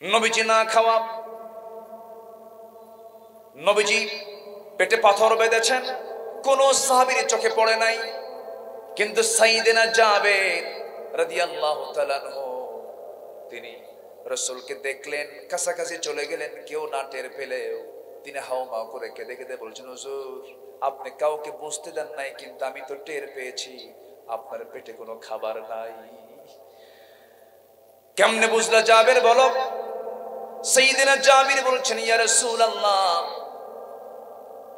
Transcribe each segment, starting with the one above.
নবীজি না খাওয়া, নবীজি পেটে পাথর বেঁধেছেন, কোন সাহাবীর চোখে পড়ে নাই। কিন্তু সাইয়েদনা জাবের রাদিয়াল্লাহু তাআলা আনহু তিনি রাসূলকে দেখলেন, কাছাকাছি চলে গেলেন, কেউ না টের পেলেও তিনি হাওমাও করে কেঁদে কেঁদে বলছেন, হুজুর আপনি কাউকে বুঝতে দেন নাই, কিন্তু আমি তো টের পেয়েছি আপনার পেটে কোনো খাবার নাই। কেমনে বুঝলা জাবের বলো? সাইয়েদনা জাবির বলছেন, ইয়া রাসূলুল্লাহ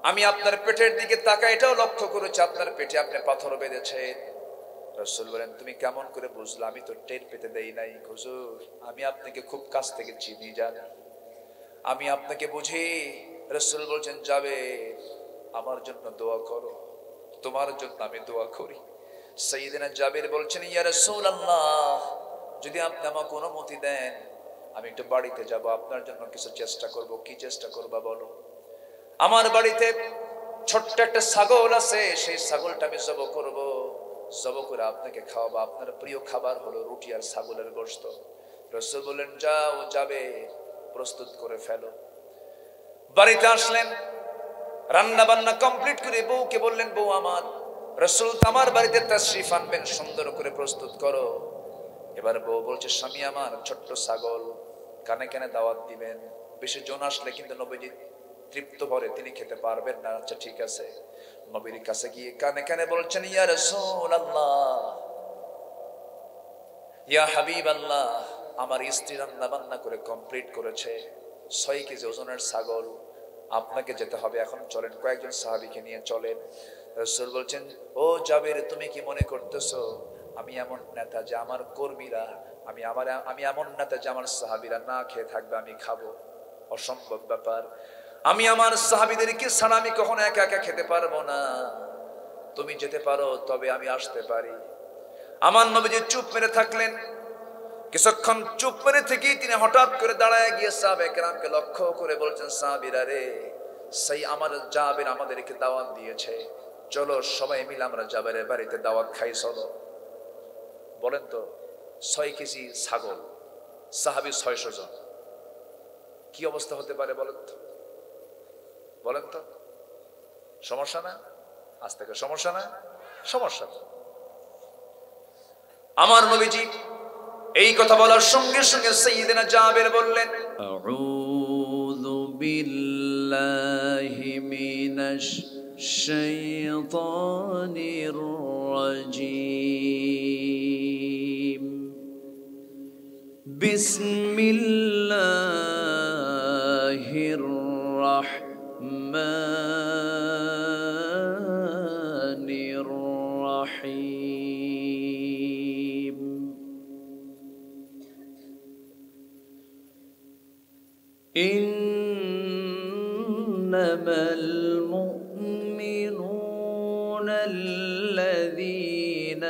আমি আপনার পেটের দিকে তাকাই, এটাও লক্ষ্য করেছি আপনার পেটে আপনি পাথর বেঁধেছেন। রাসূল বলেন, তুমি কেমন করে বুঝলা? আমি তো টের পেতে দেই নাই। হুজুর আমি আপনাকে খুব কাছ থেকে চিনি, জানি, আমি আপনাকে বুঝি। রাসূল বলছেন, যাবে আমার জন্য দোয়া করো, তোমার জন্য আমি দোয়া করি। সাইয়েদনা জাবির বলছেন, ইয়া রাসূলুল্লাহ যদি আপনি আমাকে অনুমতি দেন আমি একটু বাড়িতে যাব, আপনার জন্য কিছু চেষ্টা করব। কি চেষ্টা করবা বলো? আমার বাড়িতে ছোট্ট একটা ছাগল আছে, সেই ছাগলটা আমি জবাই করব, জবাই করে আপনাকে খাওয়াবো। আপনার প্রিয় খাবার হলো রুটি আর ছাগলের গোশত। রাসূল বললেন, যাও, যাবে প্রস্তুত করে ফেলো। বাড়িতে আসলেন, রান্না বান্না কমপ্লিট করে বউকে বললেন, বউ আমার রাসূল আমার বাড়িতে তাশরিফ আনবেন, সুন্দর করে প্রস্তুত করো। এবার বউ বলছে, স্বামী আমার ছোট্ট ছাগল, কানে কানে দাওয়াত দিবেন, বেশি জন আসলে কিন্তু নবীজি তৃপ্ত ভরে তিনি খেতে পারবেন না। আচ্ছা ঠিক আছে। নবীর কাছে গিয়ে কানে কানে বলছেন, ইয়া রাসূলুল্লাহ ইয়া হাবিবাল্লাহ আমার স্ত্রী রান্না বান্না করে কমপ্লিট করেছে, 6 কেজি ওজনের ছাগল, আপনাকে যেতে হবে, এখন চলেন, কয়েকজন সাহাবীকে নিয়ে চলেন। রাসূল বলছেন, ও জাবের তুমি কি মনে করতেছো আমি এমন নেতা যে আমার কর্মীরা, আমি এমন নেতা যে আমার সাহাবীরা না খেয়ে থাকবে, আমি খাবো? অসম্ভব ব্যাপার। আমি আমার সাহাবীদেরকে ছাড়া আমি কখনো একা একা খেতে পারবো না। তুমি যেতে পারো, তবে আমি আসতে পারি। আমার নবীজি চুপ মেরে থাকলেন। কিছুক্ষণ চুপ মেরে থেকেই তিনি হঠাৎ করে দাঁড়ায় গিয়ে সাহাবায়ে কেরামকে লক্ষ্য করে বলছেন, সাহাবীরা রে, সেই আমার জাবের আমাদেরকে দাওয়াত দিয়েছে, চলো সবাই মিলে আমরা জাবেরের বাড়িতে দাওয়াত খাই চলো। বলেন তো 6 কেজি ছাগল, সাহাবী 600 জন, কি অবস্থা হতে পারে বলেন তো? বলেন তো, সমস্যা না? আজ থেকে সমস্যা না? সমস্যা। আমার নবীজি এই কথা বলার সঙ্গে সঙ্গে সাইয়েদনা জাবের বললেন, আউযু বিল্লাহি মিনাশ শাইতানির রাজীম, বিসমিল্লাহির রাহমানির রাহিম। إنما المؤمنون الذين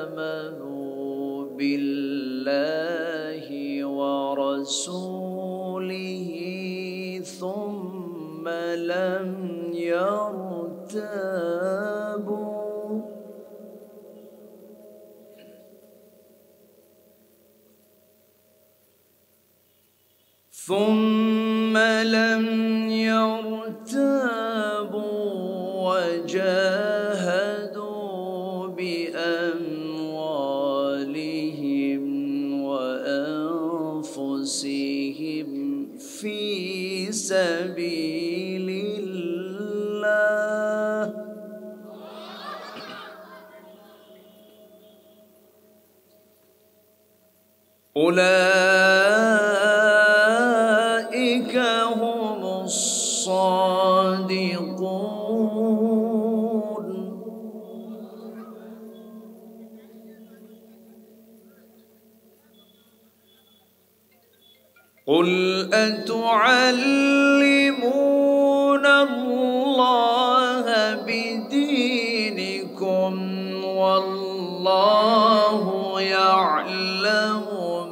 آمنوا بالله ورسوله ثم لم يرتابوا وجاهدوا بأموالهم وأنفسهم في سبيل الله أولئك هم الصادقون. قل أتعلمون الله بدينكم والله يعلم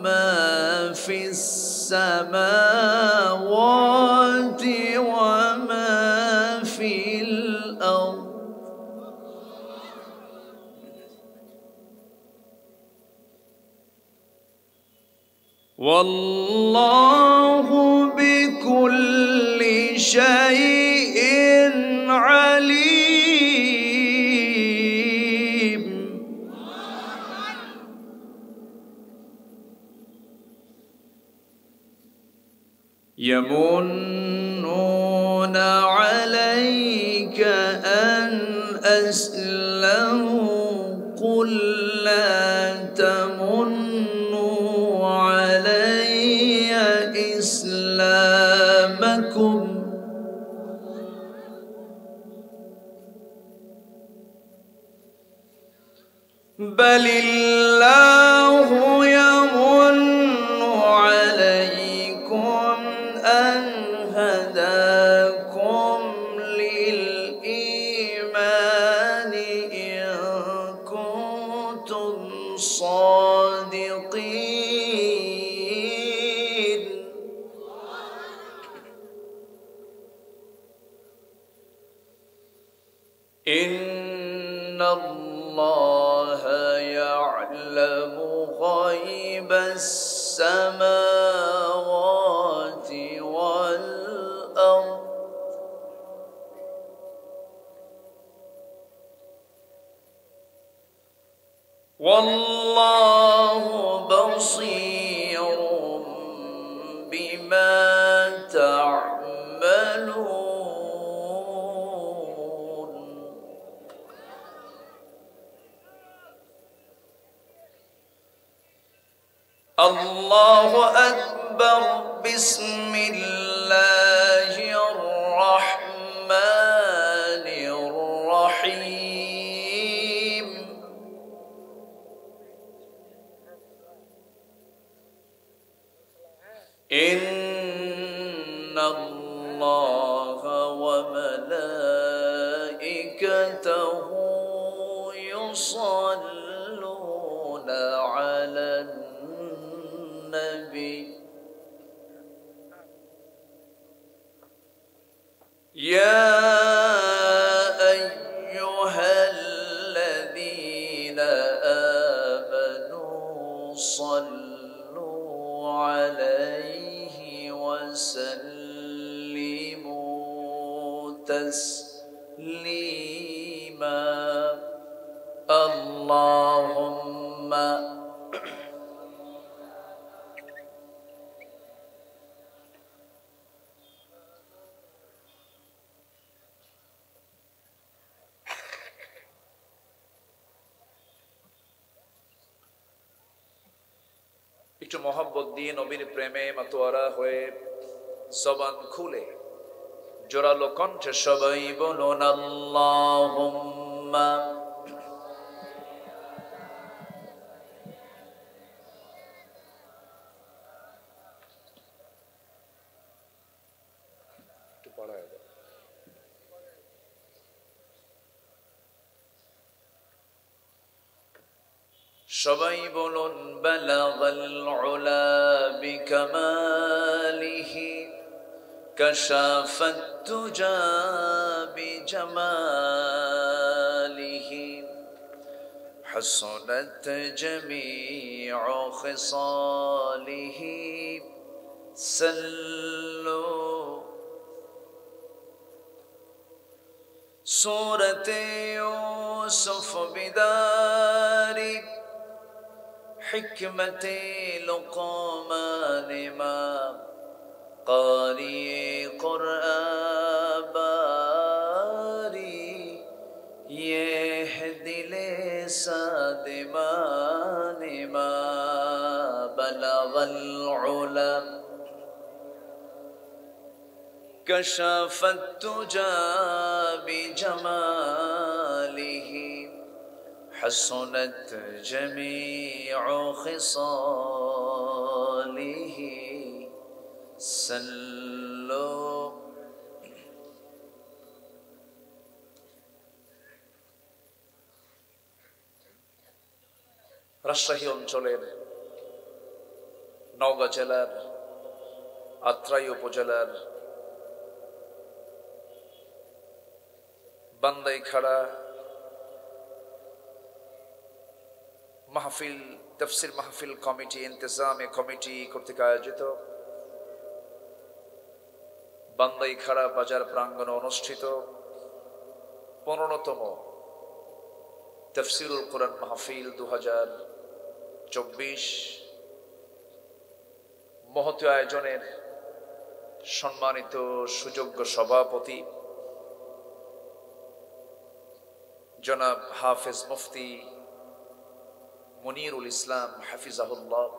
ما في السماوات وما في الأرض والله بكل شيء عليم. يمنون عليك أن أسلموا قل لا تمنوا علي إسلامكم بل الله يمن عليكم أن هداكم للإيمان إن كنتم صادقين. إن الله يعلم غيب السماوات والأرض والله بصير بما تعملون. الله أكبر. بسم الله الرحمن الرحيم. إن الله وملائكته يصلون على النبي يا أيها الذين آمنوا صلوا عليه وسلموا تسليما. اللهم একটু মহব্বত দিয়ে নবীর প্রেমে মাতোয়ারা হয়ে জবান খুলে জোরালো কণ্ঠে সবাই বলুন আল্লাহুম্মা একটু পড়ায় দাও। সবাই বলুন বালাগাল উলা বিকামালিহি কাশাফাত তুজা বিজামালিহি হাসানাত জামিউ খিসালিহি সাল্লু। সূরাতে ইউসুফ বিদারি حكمتي لقمان ما قارئ قرآن باري يهدي لسادمان ما بلغ العلا كشف التجى بجماله حسنت جميع خصاله صلوا রাজশাহী অঞ্চলের নওগাঁ জেলার আত্রাই উপজেলার বান্দাইখাড়া মাহফিল তাফসীর মাহফিল কমিটি ইন্তেজামে কমিটি কর্তৃক আয়োজিত বান্দাইখাড়া বাজার প্রাঙ্গণে অনুষ্ঠিত 15তম তাফসীরুল কোরআন মাহফিল 2024 মহৎ আয়োজনের সম্মানিত সুযোগ্য সভাপতি জনাব হাফেজ মুফতি মুনিরুল ইসলাম হাফিজাহুল্লাহ,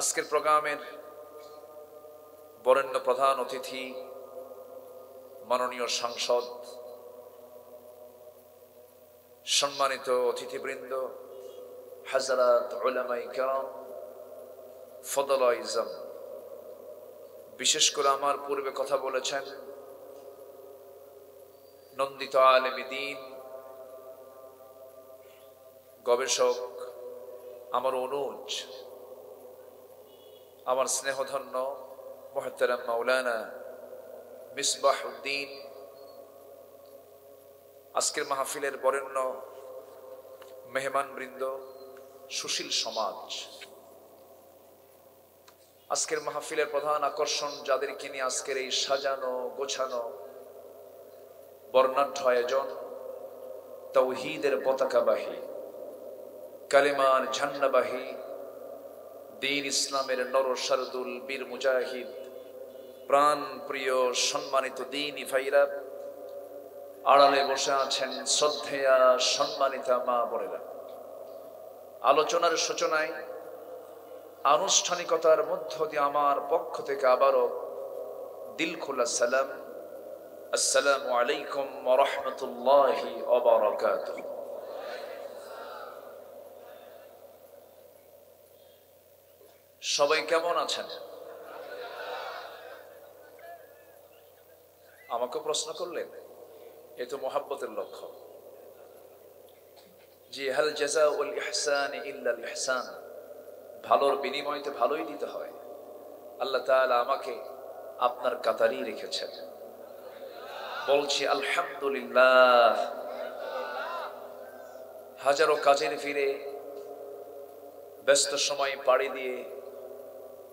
আজকের প্রোগ্রামের বরেণ্য প্রধান অতিথি মাননীয় সাংসদ, সম্মানিত অতিথিবৃন্দ, হাজরাত উলামায়ে কেরাম, ফদলায়ে ইজম, বিশেষ করে আমার পূর্বে কথা বলেছেন নন্দিত আলেমে দ্বীন, গবেষক, আমার অনুজ, আমার স্নেহধন্য মুহতারাম মাওলানা মিসবাহুদ্দিন, আজকের মাহফিলের বরেণ্য মেহমানবৃন্দ, সুশীল সমাজ, আজকের মাহফিলের প্রধান আকর্ষণ যাদেরকে নিয়ে আজকের এই সাজানো গোছানো বর্ণাঢ্য আয়োজন, তাওহীদের পতাকাবাহী, কালেমার ঝান্ডাবাহী, দ্বীন ইসলামের নরসারদুল বীর মুজাহিদ, প্রাণ প্রিয় সম্মানিত দ্বীনি ভাইরা, আড়ালে বসে আছেন শ্রদ্ধেয়া সম্মানিতা মা বোনেরা। আলোচনার সূচনায় আনুষ্ঠানিকতার মধ্য দিয়ে আমার পক্ষ থেকে আবারও দিল খোলা সালাম, আসসালামু আলাইকুম ওয়া রাহমাতুল্লাহি ওয়া বারাকাতুহু। সবাই কেমন আছেন? আমাকে প্রশ্ন করলেন, এ তো মোহাব্বতের লক্ষ্য। জি, হাল জাযাউল ইহসানি ইল্লাল ইহসান, ভালোর বিনিময় তো ভালোই দিতে হয়। আল্লাহ তাআলা আমাকে আপনার কাতারই রেখেছেন, বলছি আলহামদুলিল্লাহ। হাজারো কাজের ভিড়ে ব্যস্ত সময় পাড়ি দিয়ে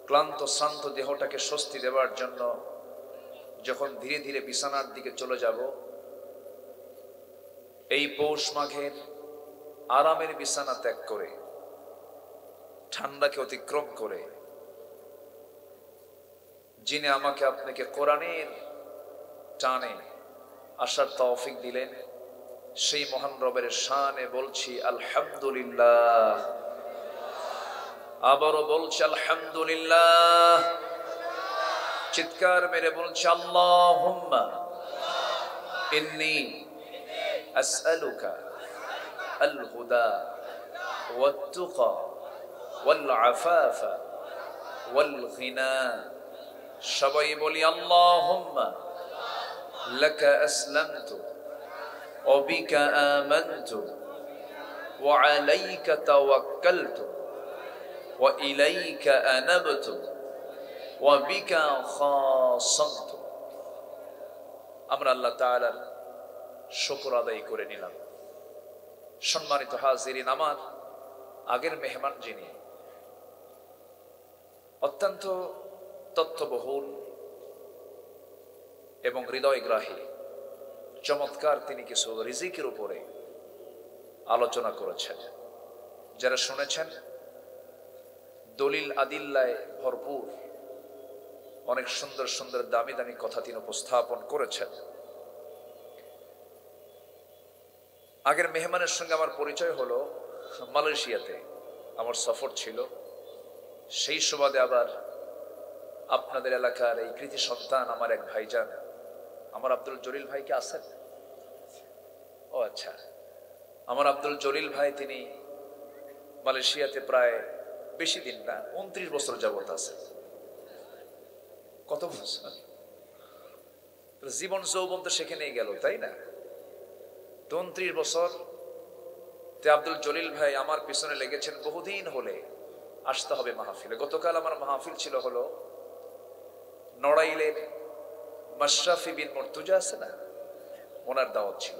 ক্লান্ত শ্রান্ত দেহটাকে স্বস্তি দেওয়ার জন্য যখন ধীরে ধীরে বিছানার দিকে চলে যাব, এই পৌষ মাঘের আরামের বিছানা ত্যাগ করে, ঠান্ডাকে অতিক্রম করে, যিনি আমাকে আপনাকে কোরআনের টানে আসার তৌফিক দিলেন, সেই মহান রবের শানে বলছি আলহামদুলিল্লাহ। আবারও বলছি আলহামদুলিল্লাহ। চিৎকার মেরে বলছি আল্লাহুম্মা ইন্নী আসআলুকা আল হুদা ওয়াত তুকা ওয়াল আফাফা ওয়াল গিনা। সবাই বলি আল্লাহুম্মা লাকা আসলামতু ওয়া বিকা আমানতু ওয়া আলাইকা তাওয়াক্কালতু ওয়া ইলাইকা আনাবতু ওয়া বিকা খাসামতু। আমরা আল্লাহ তাআলার শুকর আদায় করে নিলাম। সম্মানিত হাজিরিন, আমার আগের মেহমান যিনি অত্যন্ত তথ্যবহুল এবং হৃদয়গ্রাহী, চমৎকার তিনি কিছু রিজিকের উপরে আলোচনা করেছেন। যারা শুনেছেন, দলিল আদিল্লায় ভরপুর অনেক সুন্দর সুন্দর দামি দামি কথা তিনি উপস্থাপন করেছেন। আগের মেহমানের সঙ্গে আমার পরিচয় হলো মালয়েশিয়াতে, আমার সফর ছিল। সেই সুবাদে আবার আপনাদের এলাকার এই কৃতি সন্তান আমার এক ভাইজান, আমার আব্দুল জলিল ভাইকে আছেন? ও আচ্ছা, আমার আব্দুল জলিল ভাই তিনি মালয়েশিয়াতে প্রায় বেশি দিন না, 29 বছর যাবত আছে। কত বছর জীবন যৌবন তো সেখানেই গেল, তাই না? 29 বছর তে আব্দুল জলিল ভাই আমার পিছনে লেগেছেন বহুদিন হলে আসতে হবে মাহফিলে। গতকাল আমার মাহফিল ছিল হলো নড়াইলের মাশরাফি বিন মুর্তজা আছে না, ওনার দাওয়াত ছিল।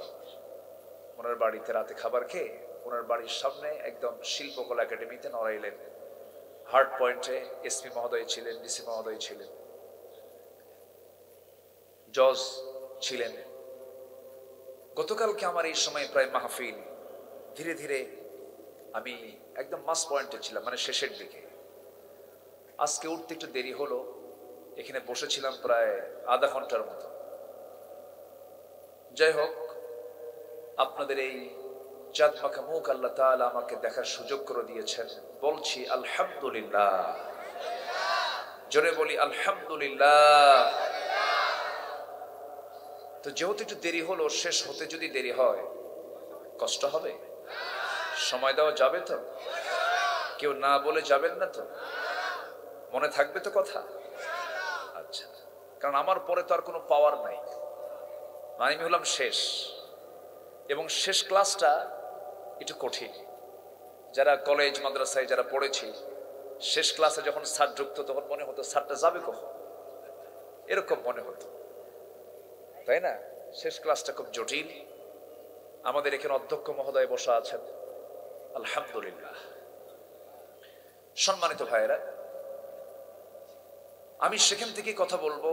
ওনার বাড়িতে রাতে খাবার খেয়ে ওনার বাড়ির সামনে একদম শিল্পকলা একাডেমিতে নড়াইলেন হার্ট পয়েন্টে এসপি মহোদয় ছিলেন, ডিসি মহোদয় ছিলেন, জজ ছিলেন। গতকালকে আমার এই সময় প্রায় মাহফিল, ধীরে ধীরে আমি একদম মাস পয়েন্টে ছিলাম, মানে শেষের দিকে। আজকে উঠতে একটু দেরি হলো, এখানে বসেছিলাম প্রায় আধা ঘন্টার মতো। যাই হোক, আপনাদের এই চাঁদ মাখা মুখ আল্লাহ তাআলা আমাকে দেখার সুযোগ করে দিয়েছেন, বলছি আলহামদুলিল্লাহ। জোরে বলি আলহামদুলিল্লাহ। তো যেহেতু একটু দেরি হলো, শেষ হতে যদি দেরি হয় কষ্ট হবে? সময় দেওয়া যাবে তো? কেউ না বলে যাবেন না তো? মনে থাকবে তো কথা? আচ্ছা, কারণ আমার পরে তো আর কোনো পাওয়ার নাই, আমি হলাম শেষ। এবং শেষ ক্লাসটা একটু কঠিন। যারা কলেজ মাদ্রাসায় যারা পড়েছি, শেষ ক্লাসে যখন স্যার ঢুকতো তখন মনে হতো স্যারটা যাবে কখন, এরকম মনে হতো, তাই না? শেষ ক্লাসটা খুব জটিল। আমাদের এখানে অধ্যক্ষ মহোদয় বসা আছেন, আলহামদুলিল্লাহ। সম্মানিত ভাইয়েরা, আমি সেখান থেকে কথা বলবো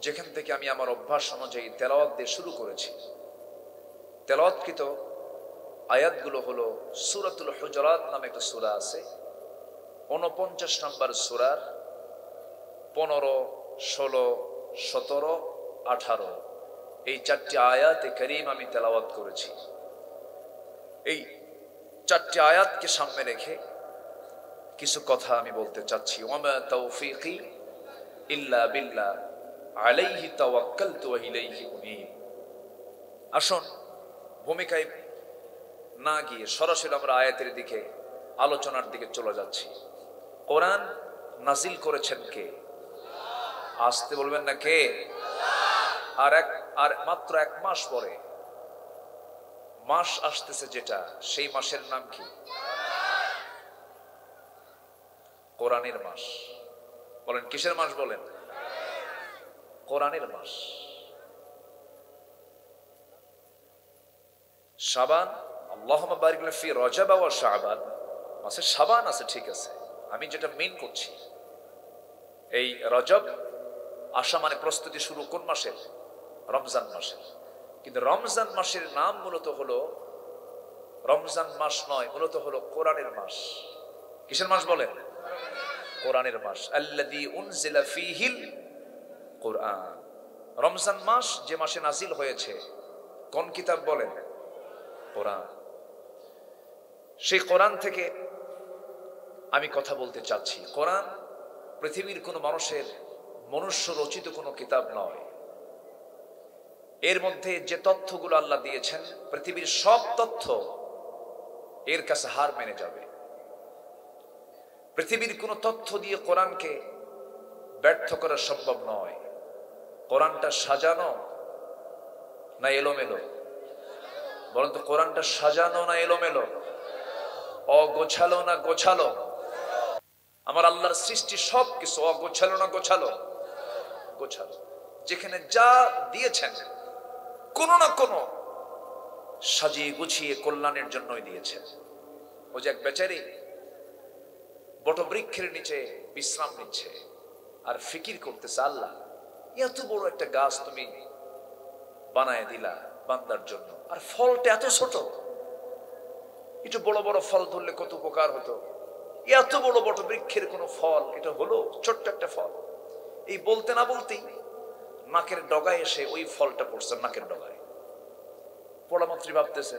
যেখান থেকে আমি আমার অভ্যাস অনুযায়ী তেলাওয়াত দিয়ে শুরু করেছি। তেলাওয়াতকৃত আয়াতগুলো হলো সূরাতুল হুজুরাত নামে একটা সূরা আছে, 49 নম্বর সূরার 15, 16, 17, 18 এই 4টি আয়াতে কারীম আমি তেলাওয়াত করেছি। এই 4টি আয়াতকে সামনে রেখে কিছু কথা আমি বলতে চাচ্ছি। ওয়ামা তাওফীকি ইল্লা বিল্লাহ আলাইহি তাওয়াক্কালতু ওয়া ইলাইহি উনীব। আসুন, ভূমিকায় না গিয়ে সরাসরি আমরা আয়াতের দিকে, আলোচনার দিকে চলে যাচ্ছি। কোরআন নাজিল করেছেন কে? আসতে বলবেন না কে? আর মাত্র 1 মাস পরে মাস আসতেছে, যেটা সেই মাসের নাম কি? কোরআনের মাস। বলেন কিসের মাস? বলেন কোরআনের মাস। শাবান, আল্লাহুম্মা বারিক লানা ফি রজব ওয়া শাবান মাসে শাবান আছে, ঠিক আছে, আমি যেটা মেইন করছি এই রজব আসা মানে প্রস্তুতি শুরু কোন মাসের? রমজান মাসের। কিন্তু রমজান মাসের নাম মূলত হলো রমজান মাস নয়, মূলত হলো কোরআনের মাস। কিসের মাস বলেন? কোরআনের মাস। আল্লাযী উনজিলা ফীহিল কোরআন। রমজান মাস যে মাসে নাজিল হয়েছে কোন কিতাব বলেন? কোরআন। সেই কোরআন থেকে আমি কথা বলতে চাচ্ছি। কোরআন পৃথিবীর কোনো মানুষের মনুষ্য রচিত কোনো কিতাব নয়। এর মধ্যে যে তথ্যগুলো আল্লাহ দিয়েছেন, পৃথিবীর সব তথ্য এর কাছে হার মেনে যাবে। পৃথিবীর কোনো তথ্য দিয়ে কোরআনকে ব্যর্থ করা সম্ভব নয়। কোরআনটা সাজানো না এলোমেলো? বলেন তো, কোরআনটা সাজানো না এলোমেলো? অগোছালো না গোছালো? আমার আল্লাহর সৃষ্টি সব কিছু অগোছালো না গোছালো? গোছালো। যেখানে যা দিয়েছেন কোনো না কোনো সাজিয়ে গুছিয়ে কল্যাণের জন্যই দিয়েছেন। ও যে এক বেচারি বটবৃক্ষের নিচে বিশ্রাম নিচ্ছে আর ফিকির করতেছে, আল্লাহ এত বড় একটা গাছ তুমি বানায় দিলা বান্দার জন্য, আর ফলটা এত ছোট, একটু বড় বড় ফল ধরলে কত উপকার হতো। এত বড় বটবৃক্ষের কোনো ফল, এটা হলো ছোট্ট একটা ফল। এই বলতে না বলতেই নাকের ডগায় এসে ওই ফলটা পড়ছে, নাকের ডগায় পড়া মাত্রই ভাবতেছে,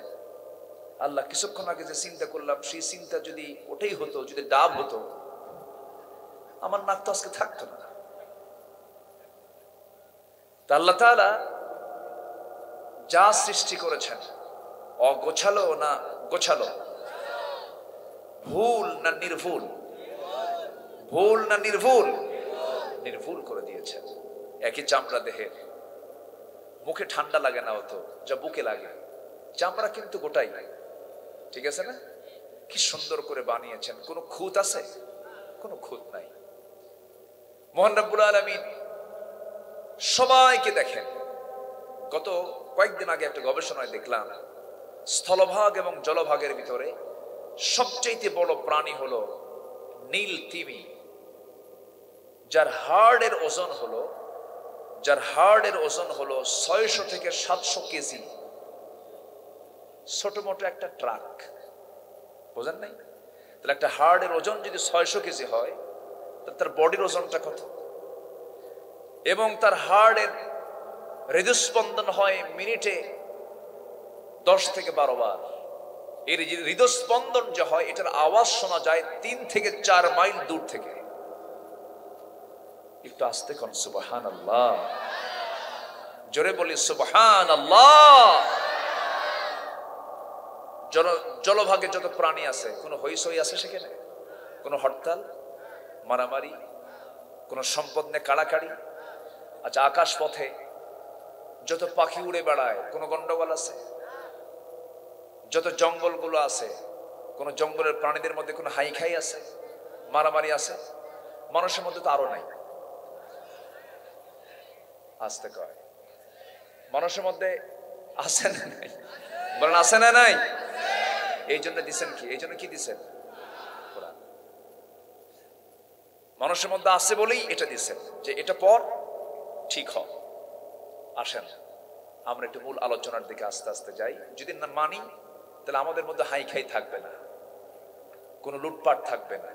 আল্লাহ কিছুক্ষণ আগে যে চিন্তা করলাম সেই চিন্তা যদি ওটাই হতো, যদি ডাব হতো, আমার নাক তো আজকে থাকতো না। আল্লাহ তাআলা যা সৃষ্টি করেছেন অগোছালো না গোছালো? ভুল না নির্ভুল? ভুল না নির্ভুল? নির্ভুল করে দিয়েছেন। একই চামড়া দেহে, মুখে ঠান্ডা লাগে না অত যা বুকে লাগে, চামড়া কিন্তু গোটাই, ঠিক আছে না? কি সুন্দর করে বানিয়েছেন। কোনো খুঁত আছে? কোনো খুঁত নাই। মহান রব্বুল আলামিন সবাইকে দেখেন। গত কয়েকদিন আগে একটা গবেষণায় দেখলাম স্থলভাগ এবং জলভাগের ভিতরে সবচেয়ে বড় প্রাণী হলো নীল তিমি, যার হাড়ের ওজন হলো 600 থেকে 700 কেজি। ছোট মোটো একটা ট্রাক, বোঝেন নাই? তাহলে একটা হাড়ের ওজন যদি 600 কেজি হয়, তার বডির ওজনটা কত? এবং তার হাড়ের হৃদস্পন্দন হয় মিনিটে 10 থেকে 12 বার। এর হৃদস্পন্দন যে হয়, এটার আওয়াজ শোনা যায় 3 থেকে 4 মাইল দূর থেকে। একটু আস্তে কোন সুবহানাল্লাহ, জোরে বলি সুবহানাল্লাহ। জলভাগে যত প্রাণী আছে, কোনো হইচই আছে সেখানে? কোনো হরতাল, মারামারি, কোনো সম্পদ নিয়ে কাড়াকাড়ি? আচ্ছা, আকাশ পথে যত পাখি উড়ে বেড়ায়, কোনো গন্ডগোল আছে? যত জঙ্গলগুলো আছে, কোন জঙ্গলের প্রাণীদের মধ্যে কোনো হাই খাই আছে, মারামারি আছে? মানুষের মধ্যে তো আরো নাই। আসতে কয়, মানুষের মধ্যে আছে না নাই? বলেন আছে না নাই? এই জন্য দিচ্ছেন কি? এই জন্য কি দিচ্ছেন? কোরআন। মানুষের মধ্যে আছে বলেই এটা দিচ্ছেন যে এটা পর ঠিক হ। আসেন আমরা একটু মূল আলোচনার দিকে আস্তে আস্তে যাই। যদি না মানি, তাহলে আমাদের মধ্যে হাই খাই থাকবে না, কোনো লুটপাট থাকবে না,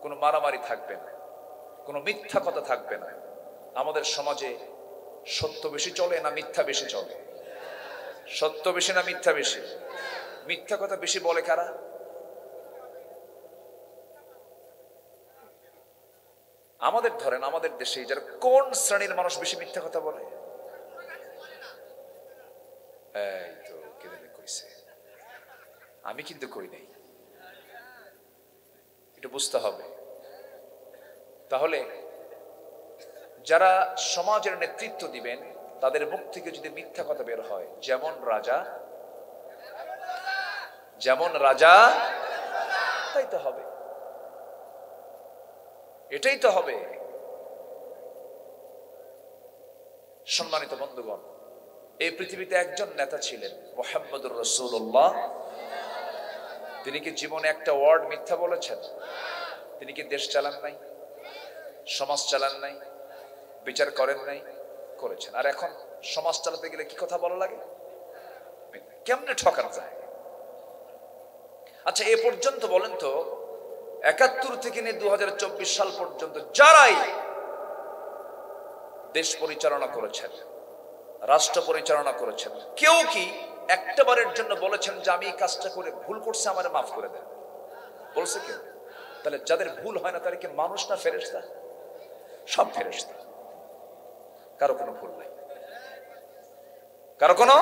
কোনো মারামারি থাকবে না, কোনো মিথ্যা কথা থাকবে না। আমাদের সমাজে সত্য বেশি চলে না মিথ্যা বেশি চলে? সত্য বেশি না মিথ্যা বেশি? মিথ্যা কথা বেশি বলে কারা? আমাদের ধরেন, আমাদের দেশে যারা কোন শ্রেণীর মানুষ বেশি মিথ্যা কথা বলে? এই তো কেন কইছে, আমি কিন্তু কই নাই, একটু বুঝতে হবে। তাহলে যারা সমাজের নেতৃত্ব দিবেন, তাদের মুখ থেকে যদি মিথ্যা কথা বের হয়, যেমন রাজা তাই তো হবে, এটাই তো হবে। সম্মানিত বন্ধুগণ, এই পৃথিবীতে একজন নেতা ছিলেন, মুহাম্মদুর রাসূলুল্লাহ। তিনি কি জীবনে একটা ওয়ার্ড মিথ্যা বলেছেন? তিনি কি দেশ চালান নাই, সমাজ চালান নাই, বিচার করেন নাই? করেছেন। আর এখন সমাজ চালাতে গেলে কি কথা বলা লাগে? কেমনে ঠকানো যায়? আচ্ছা, এ পর্যন্ত বলেন তো, 71 থেকে নিয়ে 2024 সাল পর্যন্ত যারাই দেশ পরিচালনা করেছেন, রাষ্ট্র পরিচালনা করেছেন, কেউ কি একটা বারের জন্য বলেছেন যে আমি এই কাজটা করে ভুল করছি, আমার মাফ করে দেন? বলছে কেউ? তাহলে যাদের ভুল হয় না, তারা কি মানুষ না ফেরেশতা? সব ফেরেশতা, কারো কোনো ভুল নাই, কারো কোনো।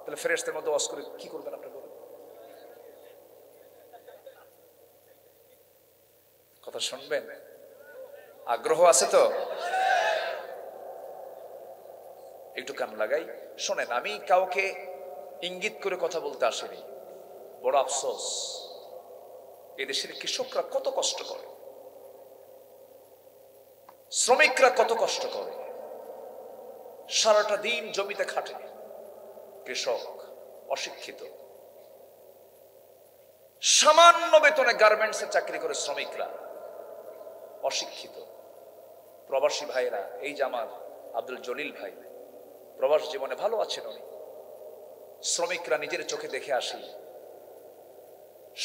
তাহলে ফেরেশতার মধ্যে ওয়াজ করে কি করবেন আপনি বলেন? কথা শুনবেন? আগ্রহ আছে তো? একটু কান লাগাই শোনেন। আমি কাউকে ইঙ্গিত করে কথা বলতে আসিনি। বড় আফসোস, এদেশের কৃষকরা কত কষ্ট করে, শ্রমিকরা কত কষ্ট করে, সারাটা দিন জমিতে খাটে। কৃষক অশিক্ষিত, সামান্য বেতনে গার্মেন্টসে চাকরি করে শ্রমিকরা অশিক্ষিত। প্রবাসী ভাইরা, এই যে আমার আব্দুল জলিল ভাই, প্রবাস জীবনে ভালো আছেন উনি। শ্রমিকরা নিজের চোখে দেখে আসি,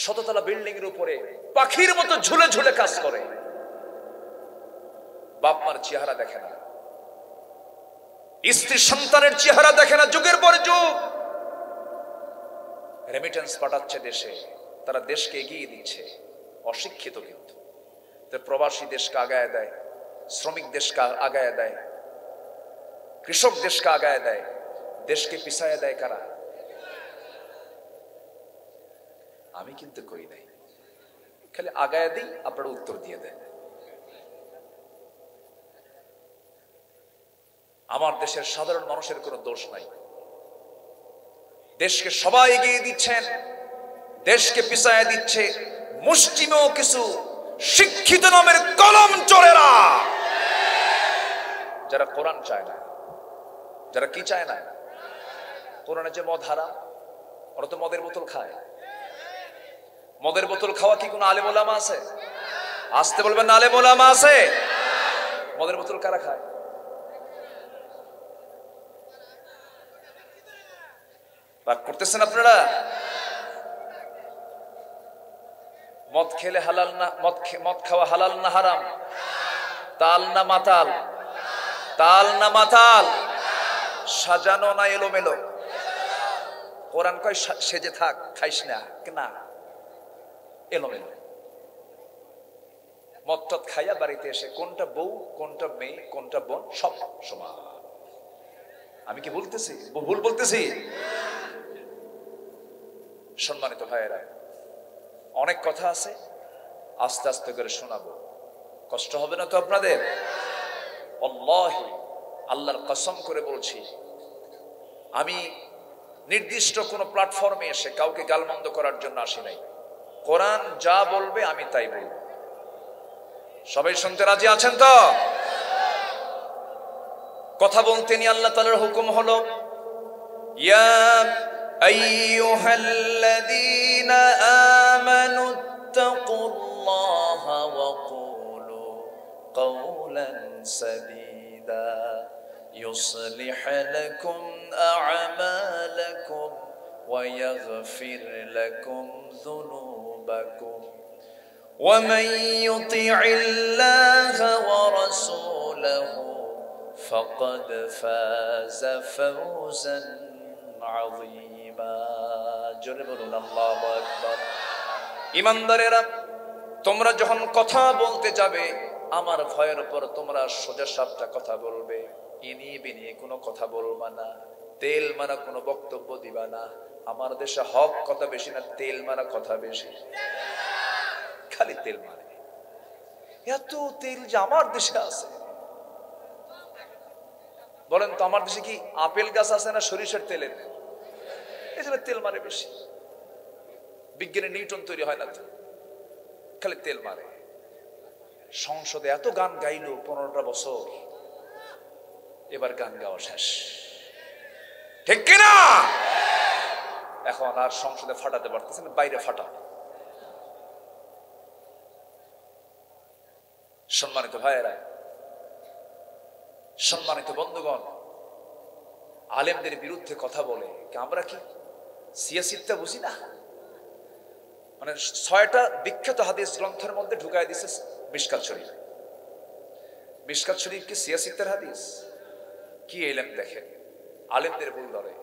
শততলা বিল্ডিং এর উপরে পাখির মতো ঝুলে ঝুলে কাজ করে, বাপ মার চেহারা দেখে না, স্ত্রী সন্তানের চেহারা দেখে না। যুগের পর যুগ রেমিটেন্স পাঠাচ্ছে দেশে, তারা দেশকে এগিয়ে দিচ্ছে, অশিক্ষিত। কিন্তু প্রবাসী দেশকে আগায় দেয়, শ্রমিক দেশকে আগায় দেয়, কৃষক দেশকে আগায় দেয়, দেশকে পিছায় দেয় কারা? আমি কিন্তু কই নাই, খালি আগায় দিই, আপনারা উত্তর দিয়ে দেন। আমার দেশের সাধারণ মানুষের কোনো দোষ নাই। দেশকে সবাই এগিয়ে দিচ্ছেন, দেশকে পিছায় দিচ্ছে মুষ্টিমেয় কিছু শিক্ষিত নামের কলম চোরেরা, যারা কোরআন চায় না, যারা কি চায় না, কোরআনে যে মদ হারাম, ওরা তো মদের বোতল খায়। মদের বোতল খাওয়া কি কোনো আলেম ওলামা আছে? আসতে বলবেন না, আলেম ওলামা আছে? মদের বোতল কারা খায়? রাগ করতেছেন আপনারা? মদ খেলে হালাল না, মদ খাওয়া হালাল না হারাম? তাল না মাতাল? তাল না মাতাল? সাজানো না এলোমেলো? কোরআন কয় সেজে থাক, খাইস না, না এলোমেলো। মদ টদ খাইয়া বাড়িতে এসে কোনটা বউ কোনটা মেয়ে কোনটা বোন সব সমান। আমি কি বলতেছি, ভুল বলতেছি? সম্মানিত ভাইয়েরা, অনেক কথা আছে, আস্তে আস্তে করে শোনাবো। কষ্ট হবে না তো আপনাদের? আল্লাহি, আল্লাহর কসম করে বলছি, আমি নির্দিষ্ট কোন প্ল্যাটফর্মে এসে কাউকে গালমন্দ করার জন্য আসি নাই। কোরআন যা বলবে আমি তাই বলবো। সবাই শুনতে রাজি আছেন তো? কথা বলতে নিয়ে আল্লাহ তাআলার হুকুম হলো, ইয়া আইয়ুহাল্লাযীনা আমানু তাকুল্লাহা ওয়া কুলু কাওলান সাদীদা يصلح لكم أعمالكم ويغفر لكم ذنوبكم ومن يطع الله ورسوله فقد فاز فوزا عظيما جربنا الله أكبر ইমানদারেরা, তোমরা যখন কথা বলতে যাবে আমার ভয়ের উপর তোমরা সোজা সাপটা কথা বলবে, ইনিয়ে বিনিয়ে কোনো কথা বলবা না, তেল মারা কোনো বক্তব্য দিবা না। আমার দেশে হক কথা বেশি না, তেল মারা কথা বেশি। খালি তেল মারে। এত তেল যে আমার দেশে আছে, বলেন তো আমার দেশে কি আপেল গাছ আছে না সরিষার তেলের? এই জন্য তেল মারে বেশি। বিজ্ঞানী নিউটন তৈরি হয় না তো, খালি তেল মারে। সংসদে এত গান গাইলো 15টা বছর, এবার গান গাওয়া শেষ, ঠিক কিনা? এখন আর সংসদে ফাটাতে পারতেছে না, বাইরে ফাটা। সম্মানিত ভাইয়েরা, সম্মানিত বন্ধুগণ, আলেমদের বিরুদ্ধে কথা বলে আমরা কি সিয়াসিতটা বুঝি না? মানে 6টা বিখ্যাত হাদিস গ্রন্থের মধ্যে ঢুকায় দিছে মিশকাত শরীফ। মিশকাত শরীফ কি সিয়াসিতের হাদিস? কি এলেম দেখেন, আলেমদের ভুল ধরে।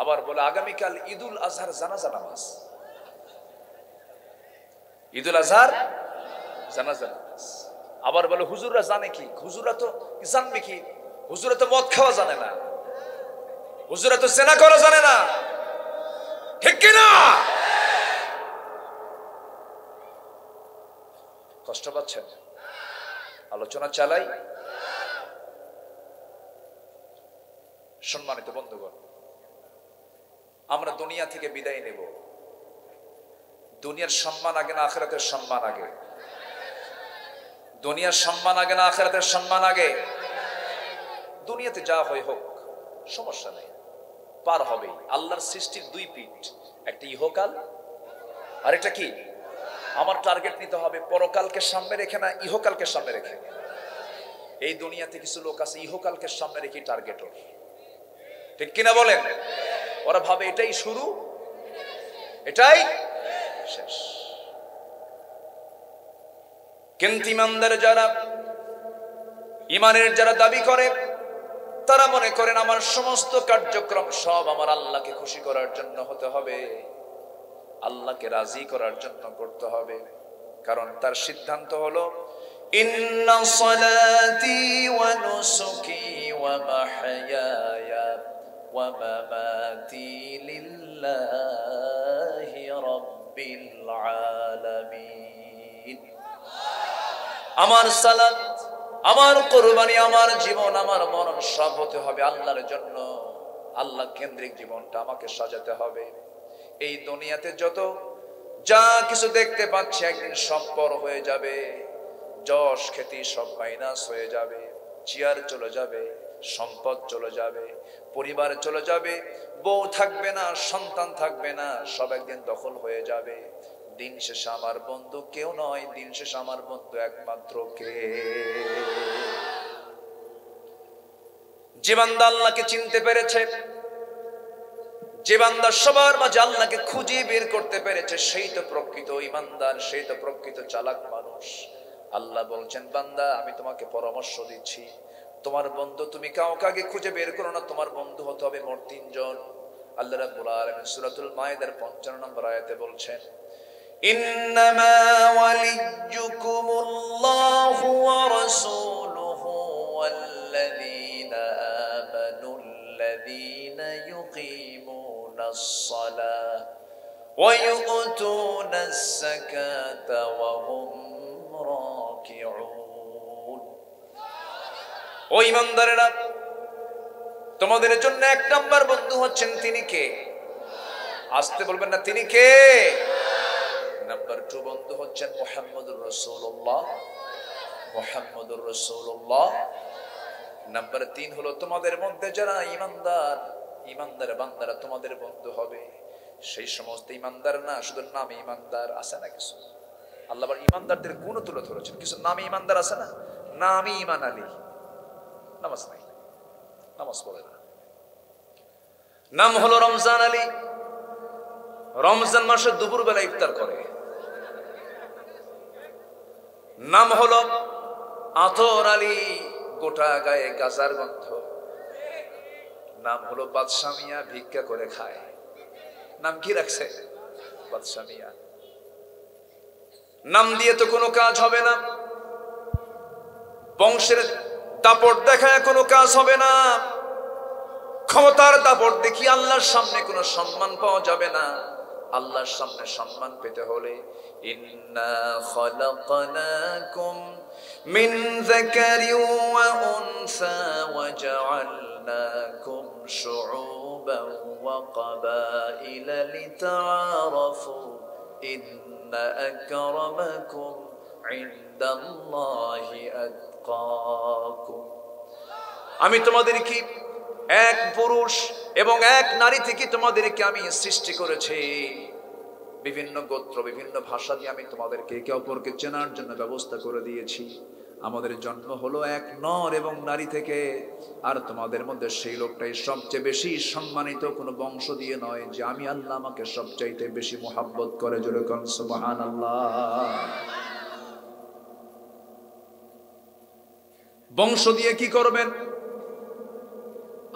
আবার বলে আগামীকাল ঈদুল আজহার জানাজা নামাজ। ঈদুল আজহার জানাজা নামাজ। আবার বলে হুজুররা জানে কি? হুজুররা তো জানবে কি? হুজুরা তো মদ খাওয়া জানে না, হুজুরা তো জেনা করা জানে না, ঠিক কিনা? কষ্ট পাচ্ছেন? আলোচনা চালাই। সম্মানিত বন্ধুগণ, আমরা দুনিয়া থেকে বিদায় নেব। দুনিয়ার সম্মান আগে না আখিরাতের সম্মান আগে? দুনিয়ার সম্মান আগে না আখিরাতের সম্মান আগে? দুনিয়াতে যা হয় হোক, সমস্যা নেই, পার হবে। আল্লাহর সৃষ্টির 2 পিঠ, একটা ইহকাল আর একটা কি? আমার টার্গেট নিতে হবে পরকালকে সামনে রেখে না ইহকালকে সামনে রেখে। এই দুনিয়াতে কিছু লোক আছে ইহকালকে সামনে রেখে টার্গেট ওর, ঠিক কিনা বলেন? ওরা ভাবে এটাই শুরু, এটাই শেষ। কিন্তু ইমানদার যারা, ইমানের যারা দাবি করে, তারা মনে করেন আমার সমস্ত কার্যক্রম সব আমার আল্লাহকে খুশি করার জন্য হতে হবে, আল্লাহকে রাজি করার জন্য করতে হবে। কারণ তার সিদ্ধান্ত হলো ইন্না সালাতি ওয়া নুসুকি ওয়া মাহইয়ায়া ওয়া মামাতি লিল্লাহি রাব্বিল আলামিন। আমার সালাত, আমার কুরবানি, আমার জীবন, আমার মরণ সব হতে হবে আল্লাহর জন্য। আল্লাহ কেন্দ্রিক জীবনটা আমাকে সাজাতে হবে। এই দুনিয়াতে যত যা কিছু দেখতে পাচ্ছি একদিন সব পর হয়ে যাবে। যশ খ্যাতি সব মাইনাস হয়ে যাবে, চেয়ার চলে যাবে, সম্পদ চলে যাবে, পরিবার চলে যাবে, বউ থাকবে না, সন্তান থাকবে না, সব একদিন দখল হয়ে যাবে। দিন শেষে আমার বন্ধু কেউ নয়, দিন শেষে আমার বন্ধু একমাত্র কে? যে বান্দা আল্লাহকে চিনতে পেরেছে, যে বান্দা সবার মাঝে আল্লাহকে খুঁজে বের করতে পেরেছে, সেই তো প্রকৃত ঈমানদার, সেই তো প্রকৃত চালাক মানুষ। আল্লাহ বলছেন, বান্দা আমি তোমাকে পরামর্শ দিচ্ছি, তোমার বন্ধু তুমি কাউকে আগে খুঁজে বের করো না, তোমার বন্ধু হতে হবে মোট তিনজন। আল্লাহ রাব্বুল আলামিন সূরাতুল মায়েদার 55 নম্বর আয়াতে বলছেন, ইন্নামা ওয়ালিয়্যুকুমুল্লাহু ওয়া রাসূলুহু ওয়াল্লাযীনা আমানুল্লাযীনা ইউকিমুনাস সালাহ ওয়া ইউতুনাস যাকাতা ওয়া হুম রাকিউন। ও ঈমানদারেরা, তোমাদের জন্য এক নাম্বার বন্ধু হচ্ছেন তিনি কে? আসতে বলবেন না, তিনি কে? নাম্বার 2 বন্ধু হচ্ছেন মুহাম্মদুর রাসূলুল্লাহ, মুহাম্মদুর রাসূলুল্লাহ। নাম্বার 3 হলো তোমাদের মধ্যে যারা ঈমানদার, ঈমানদার বান্দারা তোমাদের বন্ধু হবে। সেই সমস্ত ঈমানদার না শুধু নামে ঈমানদার, আছে না কিছু? আল্লাহ আবার ঈমানদারদের গুণ তুলে ধরেছেন। কিছু নামে ঈমানদার আছে না, নামে ঈমান আলী, নামাজ নাই, নামাজ পড়ে না, নাম হলো রমজান আলী, রমজান মাসে দুপুর বেলা ইফতার করে। নাম হলো আতর আলী, গোটা গায়ে গাজার গন্ধ। নাম হলো বাদশা মিয়া, ভিক্ষা করে খায়। নাম কি রাখছে? বাদশা মিয়া। নাম দিয়ে তো কোনো কাজ হবে না, বংশের দাপট দেখায় কোনো কাজ হবে না, ক্ষমতার দাপট দেখি আল্লাহর সামনে কোনো সম্মান পাওয়া যাবে না। আল্লাহর সামনে সম্মান পেতে হলে ইন্না খালাকনাকুম মিন যাকারিন ওয়া উনসা ওয়া জাআলনাকুম শুউবান ওয়া ক্বাবাইলা লিতাআরাফু ইন্না আকরামাকুম ইনদাল্লাহি আতকাকুম। আমি তোমাদেরকে এক পুরুষ এবং এক নারী থেকে তোমাদেরকে আমি সৃষ্টি করেছি। বিভিন্ন গোত্র, বিভিন্ন ভাষা দিয়ে আমি তোমাদেরকে একে অপরকে চেনার জন্য ব্যবস্থা করে দিয়েছি। আমাদের জন্ম হলো এক নর এবং নারী থেকে। আর তোমাদের মধ্যে সেই লোকটাই সবচেয়ে বেশি সম্মানিত, কোনো বংশ দিয়ে নয়, যে আমি আল্লাহ আমাকে সবচাইতে বেশি মোহাব্বত করে। জোরে কোন সুবহানাল্লাহ। বংশ দিয়ে কি করবেন?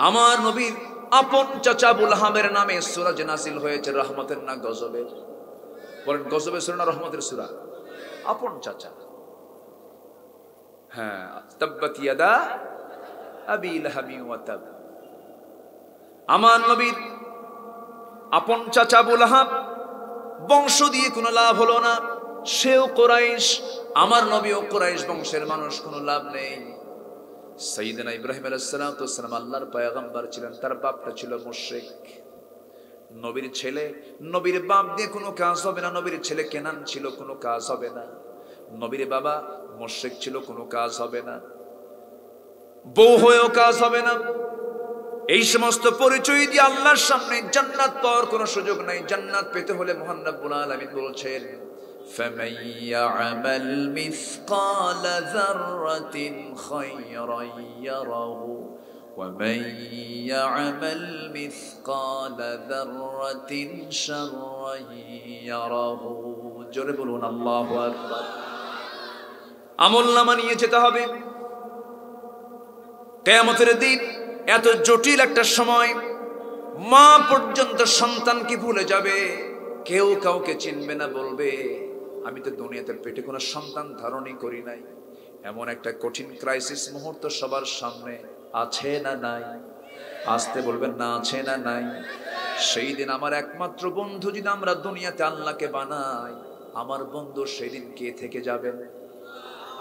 আমার নবীর আপন চাচা আবু লাহাবের নামে সূরা যে নাযিল হয়েছে, রহমতের না গজবের? বলেন, গজবের সূরা না রহমতের সূরা? আপন চাচা, হ্যাঁ, তাব্বাত ইয়াদা আবি লাহাবি ওয়া তাব। আমার নবীর আপন চাচা আবু লাহাব, বংশ দিয়ে কোনো লাভ হলো না, সেও কুরাইশ, আমার নবীও কুরাইশ বংশের মানুষ, কোনো লাভ নেই। সাইয়েদনা ইব্রাহিম আলাইহিস সালাতু ওয়াস সালাম আল্লাহর পয়গম্বর ছিলেন, তার বাপটা ছিল মুশরিক। নবীর ছেলে, নবীর বাপ দিয়ে কোনো কাজ হবে না। নবীর ছেলে কেনান ছিল, কোনো কাজ হবে না। নবীর বাবা মুশরিক ছিল, কোনো কাজ হবে না। বউ হয়েও কাজ হবে না। এই সমস্ত পরিচয় দিয়ে আল্লাহর সামনে জান্নাত পাওয়ার কোনো সুযোগ নাই। জান্নাত পেতে হলে মহান রব্বুল আলামিন বলছেন, فَمَن يَعْمَلْ مِثْقَالَ ذَرَّةٍ خَيْرًا يَرَهُ وَمَن يَعْمَلْ مِثْقَالَ ذَرَّةٍ شَرًّا يَرَهُ। জোরে বলুন আল্লাহু আকবার। আমলনামা নিয়ে যেতে হবে। কিয়ামতের দিন এত জটিল একটা সময়, মা পর্যন্ত সন্তানকে ভুলে যাবে, কেউ কাউকে চিনবে না, বলবে আমি তো দুনিয়াতে পেটে কোনো সন্তান ধারণই করি নাই। এমন একটা কঠিন ক্রাইসিস মুহূর্ত সবার সামনে আছে না নাই? আসতে বলবেন না, আছে না নাই? সেই দিন আমার একমাত্র বন্ধু যদি আমরা দুনিয়াতে আল্লাহকে বানাই, আমার বন্ধু সেই দিন কে থেকে যাবেন?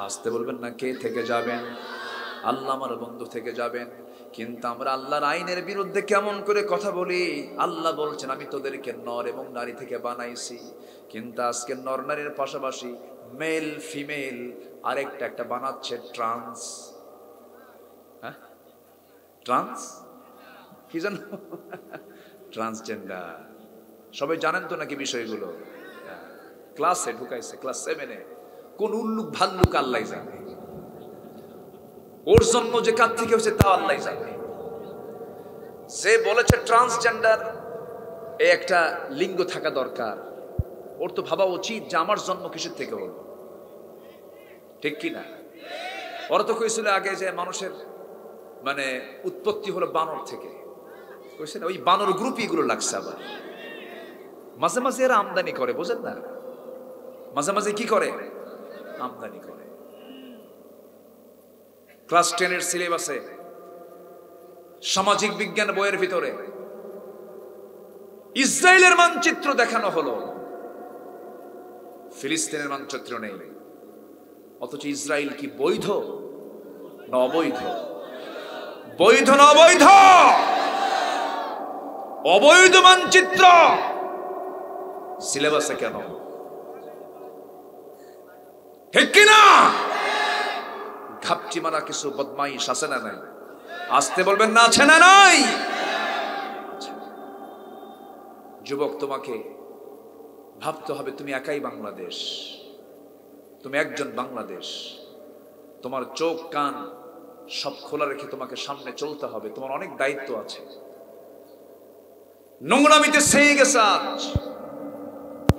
আসতে বলবেন না, কে থেকে যাবেন? আল্লাহ আমার বন্ধু থেকে যাবেন। কিন্তু আমরা আল্লাহর আইনের বিরুদ্ধে কেমন করে কথা বলি? আল্লাহ বলছেন আমি তোদেরকে নর এবং নারী থেকে বানাইছি, কিন্তু আজকে নর নারীর পাশাপাশি মেল ফিমেল আরেকটা বানাচ্ছে ট্রান্স। ট্রান্স কি জানো, ট্রান্সজেন্ডার। সবাই জানেন তো নাকি বিষয়গুলো? ক্লাসে ঢুকাইছে, ক্লাস 7-এ। কোন উল্লুক ভাল্লুক আল্লাহ জানে, ওর জন্ম যে কার থেকে হয়েছে তা আল্লাহ জানে। যে বলেছে ট্রান্সজেন্ডার, এই একটা লিঙ্গ থাকা দরকার, ওর তো ভাবা উচিত যে আমার জন্ম কিসের থেকে হলো, ঠিক কি না? ওরা তো কইছিল আগে যে মানুষের মানে উৎপত্তি হলো বানর থেকে, কইছেন ওই বানর গ্রুপই এগুলো লাগছে। আবার মাঝে মাঝে এরা আমদানি করে, বোঝেন না? মাঝে মাঝে কি করে? আমদানি করে। ক্লাস 10-এর সিলেবাসে সামাজিক বিজ্ঞান বইয়ের ভিতরে ইসরায়েলের মানচিত্র দেখানো হলো, ফিলিস্তিনের মানচিত্র নেই। অথচ ইসরায়েল কি বৈধ না অবৈধ? বৈধ না অবৈধ? অবৈধ মানচিত্র সিলেবাসে কেন? ঠিক কিনা? ঘাপটি মারা কিছু বদমাইশ আছে না নাই? আসতে বলবেন না, আছে না নাই? যুবক, তোমাকে ভাবতে হবে তুমি একাই বাংলাদেশ, তুমি একজন বাংলাদেশ। তোমার চোখ কান সব খোলা রেখে তোমাকে সামনে চলতে হবে। তোমার অনেক দায়িত্ব আছে। নোংরামিতে সেই গেছে আজ,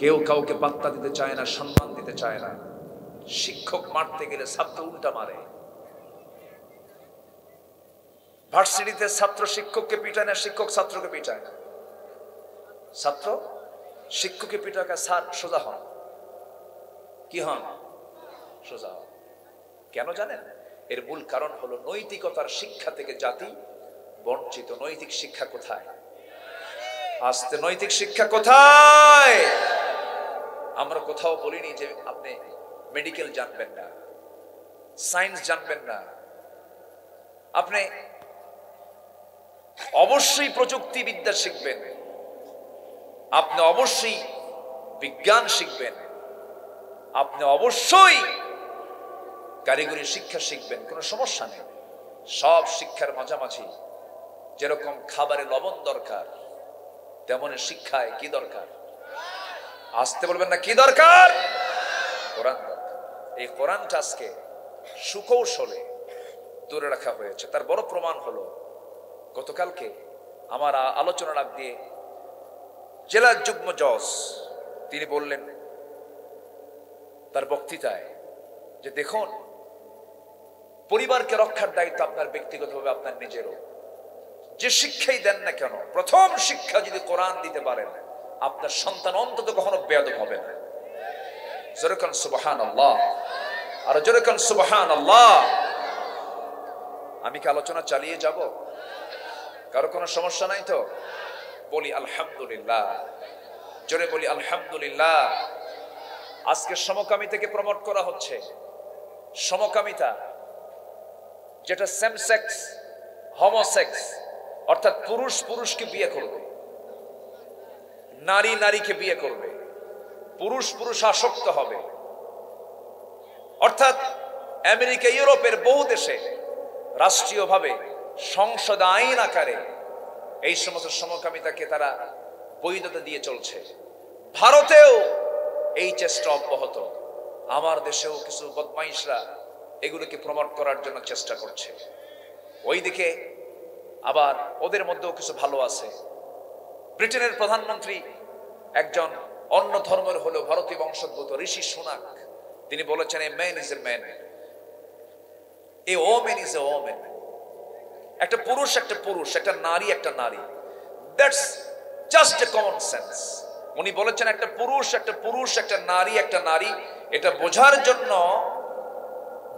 কেউ কাউকে পাত্তা দিতে চায় না, সম্মান দিতে চায় না। শিক্ষক মারতে গেলে ছাত্র উল্টা মারে। ভার্সিটিতে ছাত্র শিক্ষককে পিটায় না, শিক্ষক ছাত্রকে পিটায় না। ছাত্র শিক্ষককে পিটায়, স্যার সোজা হন। কি হন? সোজা হন। কেন জানেন? এর মূল কারণ হলো নৈতিকতার শিক্ষা থেকে জাতি বঞ্চিত। নৈতিক শিক্ষা কোথায়? আজকে নৈতিক শিক্ষা কোথায়? আমরা কোথাও বলিনি যে আপনি মেডিকেল জানবেন না, সায়েন্স জানবেন না। আপনি অবশ্যই প্রযুক্তিবিদ্যা শিখবেন, আপনি অবশ্যই বিজ্ঞান শিখবেন, আপনি অবশ্যই কারিগরি শিক্ষা শিখবেন, কোনো সমস্যা নেই। সব শিক্ষার মাঝামাঝি যেরকম খাবারে লবণ দরকার, তেমনি শিক্ষায় কি দরকার? আসতে বলবেন না, কি দরকার? কোরআন দরকার। এই কোরআনটা আজকে সুকৌশলে দূরে রাখা হয়েছে। তার বড় প্রমাণ হলো গতকালকে আমার আলোচনা ডাক দিয়ে জেলা যুগ্ম জজ তিনি বললেন তার বক্তৃতায় যে দেখুন, পরিবারকে রক্ষার দায়িত্ব আপনার ব্যক্তিগতভাবে, আপনার নিজেরও। যে শিক্ষাই দেন না কেন, প্রথম শিক্ষা যদি কোরআন দিতে পারেন, আপনার সন্তান অন্তত কখনো বেয়াদব হবে না। জোরে কোন সুবহানাল্লাহ, আর জোরে কোন সুবহানাল্লাহ। আমি কি আলোচনা চালিয়ে যাব? কারো কোনো সমস্যা নাই তো? বলি আলহামদুলিল্লাহ, জোরে বলি আলহামদুলিল্লাহ। আজকে সমকামিতাকে প্রমোট করা হচ্ছে। সমকামিতা যেটা সেম সেক্স, হোমোসেক্স, অর্থাৎ পুরুষ পুরুষকে বিয়ে করবে, নারী নারীকে বিয়ে করবে, পুরুষ পুরুষ আসক্ত হবে। অর্থাৎ আমেরিকা, ইউরোপের বহু দেশে রাষ্ট্রীয়ভাবে সংসদ আইন আকারে এই সমস্ত সমকামিতাকে তারা বৈধতা দিয়ে চলছে। ভারতেও এই চেষ্টা অব্যাহত। আমার দেশেও কিছু বদমাইশরা এগুলোকে প্রমোট করার জন্য চেষ্টা করছে। ওইদিকে আবার ওদের মধ্যেও কিছু ভালো আছে। ব্রিটেনের প্রধানমন্ত্রী একজন অন্য ধর্মের হলেও ভারতীয় বংশোদ্ভূত ঋষি সুনাক, তিনি বলেছেন a man is a man, A women is a women. একটা পুরুষ একটা পুরুষ, একটা নারী একটা নারী, that's just a common sense. উনি বলেছেন একটা পুরুষ একটা পুরুষ, একটা নারী একটা নারী, এটা বোঝার জন্য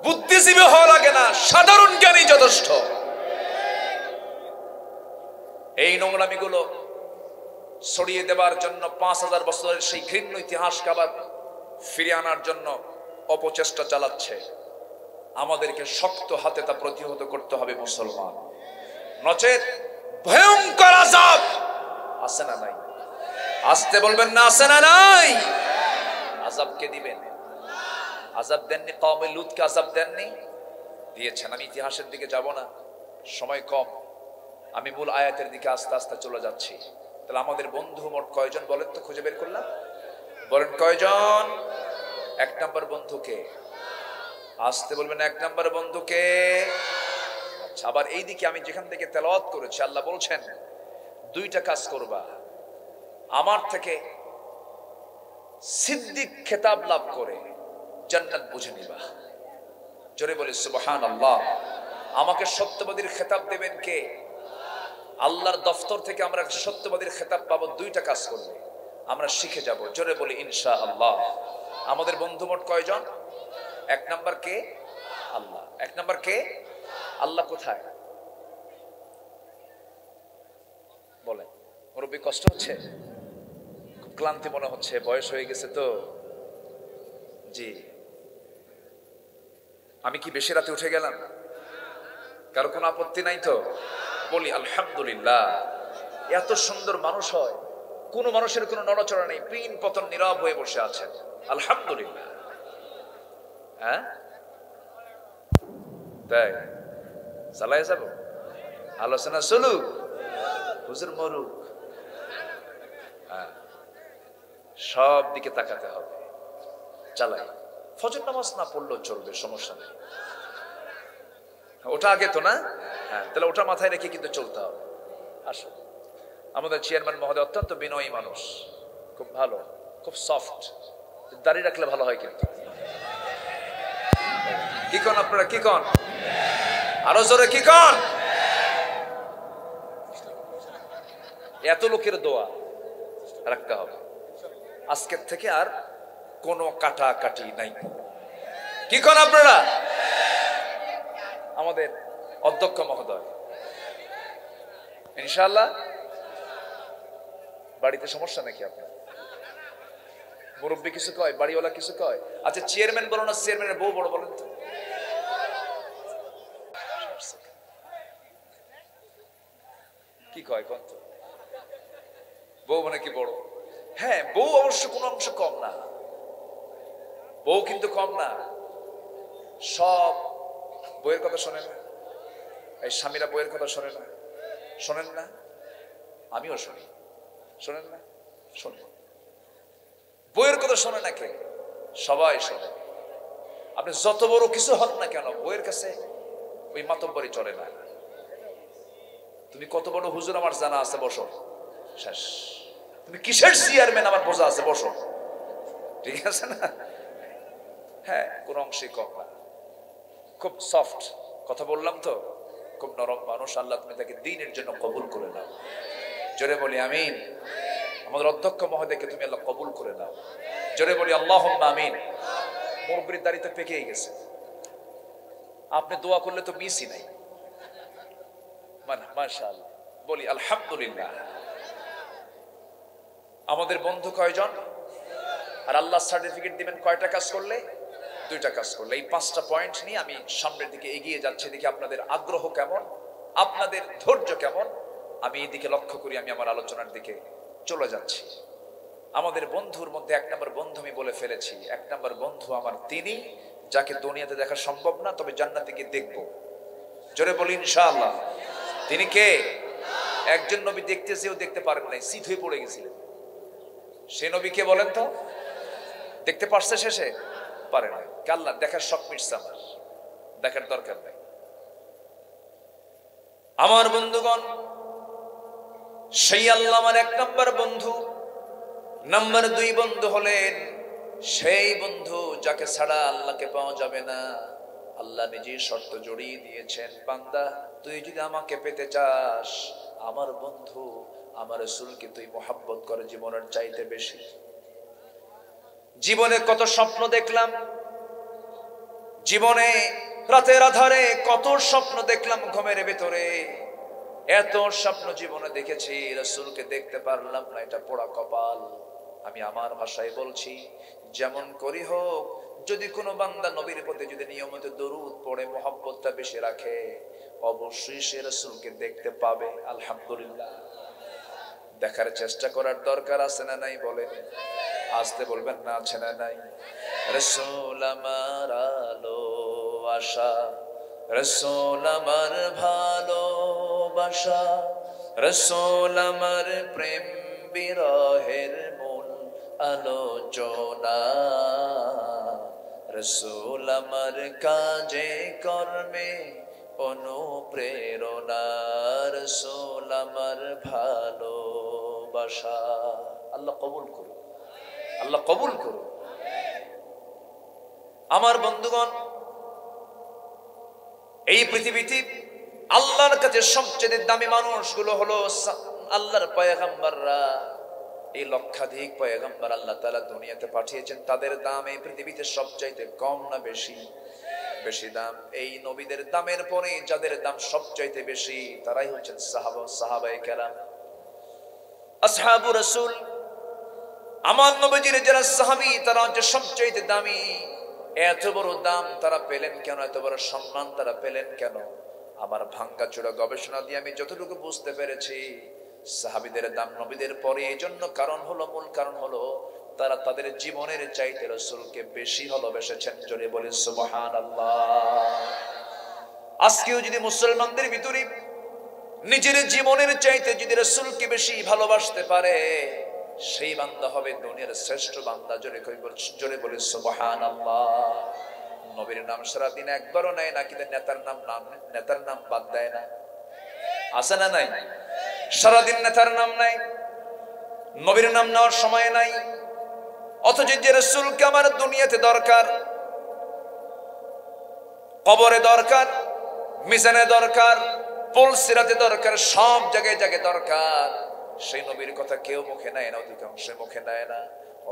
বুদ্ধিজীবী হওয়া লাগে না, সাধারণ জ্ঞানী যথেষ্ট। এই নোংরামিগুলো ছড়িয়ে দেবার জন্য 5000 বছরের সেই ঘৃণ্য ইতিহাসকে আবার ফিরে আনার জন্য অপচেষ্টা চালাচ্ছে। আমাদেরকে শক্ত হাতে তা প্রতিহত করতে হবে মুসলমান, নচেত ভয়ঙ্কর আযাব আছে না নাই? আসতে বলবেন না, আছে না নাই? আযাব কে দিবেন? আযাব দেননি কওমে লূতকে, আযাব দেননি? দিয়েছেন। আমি ইতিহাসের দিকে যাব না, সময় কম। আমি মূল আয়াতের দিকে আস্তে আস্তে চলে যাচ্ছি। তাহলে আমাদের বন্ধু মোট কয়জন বলেন তো, খুঁজে বের করলাম, বলেন কয়জন? এক নম্বর বন্ধুকে আসতে বলবেন, এক নম্বর বন্ধুকে। আচ্ছা, আবার এই দিকে আমি যেখান থেকে তেলাওয়াত করেছি আল্লাহ বলছেন দুইটা কাজ করবা, আমার থেকে সিদ্দিক খেতাব লাভ করে জান্নাত বুঝে নিবা। জোরে বলে সুবহানাল্লাহ। আমাকে সত্যবাদীর খেতাব দেবেন কে? আল্লাহর দফতর থেকে আমরা সত্যবাদীর খেতাব পাবো দুইটা কাজ করলে, আমরা শিখে যাব। জোরে বলি ইনশাআল্লাহ। আমাদের বন্ধু মোট কয়জন? এক নাম্বার কে? আল্লাহ। এক নাম্বার কে? আল্লাহ কোথায় বলেন? মুরব্বী কষ্ট হচ্ছে, খুব ক্লান্তি মনে হচ্ছে, বয়স হয়ে গেছে তো। জি, আমি কি বেশি রাতে উঠে গেলাম? কারো কোনো আপত্তি নাই তো? বলি আলহামদুলিল্লাহ। এত সুন্দর মানুষ হয়, কোন মানুষের কোনো নড়াচড়া নেই, পিন পতন নীরব হয়ে বসে আছেন, আলহামদুলিল্লাহ। হ্যাঁ তাই চালাই যাব, আলোচনা চলুক, হুজুর মরুক। হ্যাঁ, সব দিকে তাকাতে হবে, চালাই। ফজর নামাজ না পড়লেও চলবে, সমস্যা নেই, ওটা আগে তো না। হ্যাঁ, তাহলে ওটা মাথায় রেখে কিন্তু চলতে হবে। আসলে আমাদের চেয়ারম্যান মহোদয় অত্যন্ত বিনয়ী মানুষ, খুব ভালো, খুব সফট। দাড়ি রাখলে ভালো হয় কিন্তু। কি কন আপনারা, কি কন? আরো জোরে কি কন? এত লোকের দোয়া রাখতে হবে। আজকের থেকে আর কোনো কাটাকাটি নাই। কি কন আপনারা? আমাদের অধ্যক্ষ মহোদয় ইনশাআল্লাহ। বাড়িতে সমস্যা নাকি আপনার? মুরব্বী কিছু কয়, বাড়িওয়ালা কিছু কয়? আচ্ছা, চেয়ারম্যান বলো না, চেয়ারম্যানের বউ বড় বলেন তো? কি কয় কোন তো? বউ মানে কি বড়? হ্যাঁ, বউ অবশ্য কোনো অংশ কম না, বউ কিন্তু কম না। সব বইয়ের কথা শোনে না, এই স্বামীরা বইয়ের কথা শোনে না, শোনেন না? আমিও শুনি, শোনেন না? শোনেন। বইয়ের কথা শোনে না কে? সবাই শোনে। আপনি যত বড় কিছু হন না কেন, বইয়ের কাছে ওই মাতব্বরি চলে না। তুমি কত বড় হুজুর আমার জানা আছে, বসো, শেষ। তুমি কিসের চেয়ারম্যান আমার বোঝা আছে, বসো, ঠিক আছে না? হ্যাঁ, কোন অংশে কম না, খুব সফট কথা বললাম তো, খুব নরম মানুষ। আল্লাহ তুমি তাকে দ্বীনের জন্য কবুল করে নাও। জোরে বলি আমিন। আমাদের অধ্যক্ষ মহোদয়কে তুমি আল্লাহ কবুল করে নাও। জোরে বলি আল্লাহুম্মা আমিন। মুরব্বির দাড়িতে পেকেই গেছে, আপনি দোয়া করলে তো মিসই নাই। মাশাআল্লাহ, বলি আলহামদুলিল্লাহ। আমাদের বন্ধু কয়জন? আর আল্লাহ সার্টিফিকেট দিবেন কয়টা কাজ করলে? দুইটা কাজ করলে। এই 5টা পয়েন্ট নিয়ে আমি সামনের দিকে এগিয়ে যাচ্ছি। দেখি আপনাদের আগ্রহ কেমন, আপনাদের ধৈর্য কেমন। আমি এই দিকে লক্ষ্য করি, আমি আমার আলোচনার দিকে চলে যাচ্ছি। আমাদের বন্ধুর মধ্যে এক নম্বর বন্ধু আমি বলে ফেলেছি। এক নম্বর বন্ধু আমার তিনি, যাকে দুনিয়াতে দেখা সম্ভব না, তবে জান্নাতে গিয়ে দেখব। জোরে বলি ইনশাআল্লাহ। তিনি কে? একজন নবী দেখতে যেও দেখতে পারেন নাই, শীত হয়ে পড়ে গেছিলেন। সে নবী কে বলেন তো? দেখতে পারছে শেষে? পারে না। আল্লাহ দেখার শখ মিটছে, আমার দেখার দরকার নাই। আমার বন্ধুগণ, সেই আল্লাহ আমার এক নম্বর বন্ধু। নাম্বার 2 বন্ধু হলেন সেই বন্ধু যাকে ছাড়া আল্লাহকে পাওয়া যাবে না। আল্লাহ নিজেই শর্ত জড়িয়ে দিয়েছেন, বান্দা তুই যদি আমাকে পেতে চাস, আমার বন্ধু আমার রাসূলকে তুই মহব্বত করে জীবনের চাইতে বেশি। জীবনে কত স্বপ্ন দেখলাম, জীবনে রাতের আধারে কত স্বপ্ন দেখলাম ঘুমের ভেতরে। এত স্বপ্ন জীবনে দেখেছি, রাসূলকে দেখতে পারলাম না, এটা পোড়া কপাল। আমি আমার ভাষায় বলছি, যেমন করি হোক, যদি কোনো বান্দা নবীর প্রতি যদি নিয়মিত দরুদ পড়ে, মহব্বতটা বেশি রাখে, অবশ্যই সে রাসূলকে দেখতে পাবে। আলহামদুলিল্লাহ। দেখার চেষ্টা করার দরকার আছে না নাই? বলেন, আসতে বলবেন না, আছে না নাই? রাসূল আমার আলো আশা, রসুল আমার ভালোবাসা, রসুল আমার প্রেম বিরহের মূল আলোচনা, রসুল আমার কাজে কর্মে অনুপ্রেরণা, রসুল আমার ভালোবাসা। আল্লাহ কবুল করুন, আল্লাহ কবুল করুন। আমার বন্ধুগণ, এই পৃথিবীতে আল্লাহর কাছে সবচেয়ে দামি মানুষগুলো হলো আল্লাহর পয়গম্বররা। এই লক্ষাধিক পয়গম্বর আল্লাহ তাআলা দুনিয়াতে পাঠিয়েছেন, তাদের দাম এই পৃথিবীতে সবচাইতে কম না বেশি? বেশি দাম। এই নবীদের দামের পরে যাদের দাম সবচাইতে বেশি তারাই হচ্ছেন সাহাবায়ে কেরাম, আসহাবুর রাসূল। আমার নবীজির যারা সাহাবী তারা হচ্ছে সবচাইতে দামি। এত বড় দাম তারা পেলেন কেন? এত বড় সম্মান তারা পেলেন কেন? আমার ভাঙ্গাচোরা গবেষণা দিয়ে আমি যতটুকু বুঝতে পেরেছি, সাহাবীদের দাম নবীদের পরে এই জন্য মূল কারণ হলো তারা তাদের জীবনের চাইতে রাসূলকে বেশি ভালোবেসেছেন। জোরে বলেন সুবহানাল্লাহ। আজকেও যদি মুসলমানদের ভিতরে নিজের জীবনের চাইতে যদি রাসূলকে বেশি ভালোবাসতে পারে, সেই বান্দা হবে দুনিয়ার শ্রেষ্ঠ বান্দা। জোরে বলে সুবহানাল্লাহ। নবীর নাম সারাদিন একবারও নেয় না, কিন্তু নেতার নাম বাদ দেয় না, আছে না নাই? সারাদিন নেতার নাম নাই, নবীর নাম নেওয়ার সময় নাই। অথচ যে রাসূলকে আমার দুনিয়াতে দরকার, কবরে দরকার, মিজানে দরকার, পুলসিরাতে দরকার, সব জায়গায় জায়গায় দরকার, সেই নবীর কথা কেউ মুখে নেয় না, অধিকাংশ মুখে নেয় না।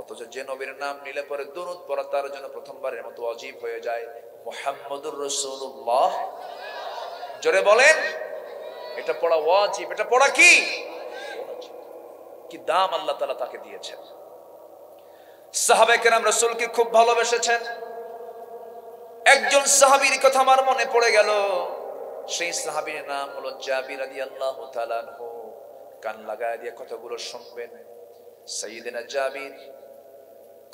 অথচ যে নবীর নাম নিলে পরে দুরূদ পড়া তার জন্য প্রথমবারের মতো ওয়াজিব হয়ে যায়। মুহাম্মদুর রাসূলুল্লাহ। জোরে বলেন, এটা পড়া ওয়াজিব। এটা পড়া কি দাম আল্লাহ তাআলা তাকে দিয়েছেন। সাহাবায়ে কেরাম রাসূলকে খুব ভালোবেসেছেন। একজন সাহাবীর কথা আমার মনে পড়ে গেল। সেই সাহাবীর নাম হলো জাবির রাদিয়াল্লাহু তাআলা আনহু। কান লাগায় দিয়ে কতগুলো শুনবেন। সাইয়েদনা জাবির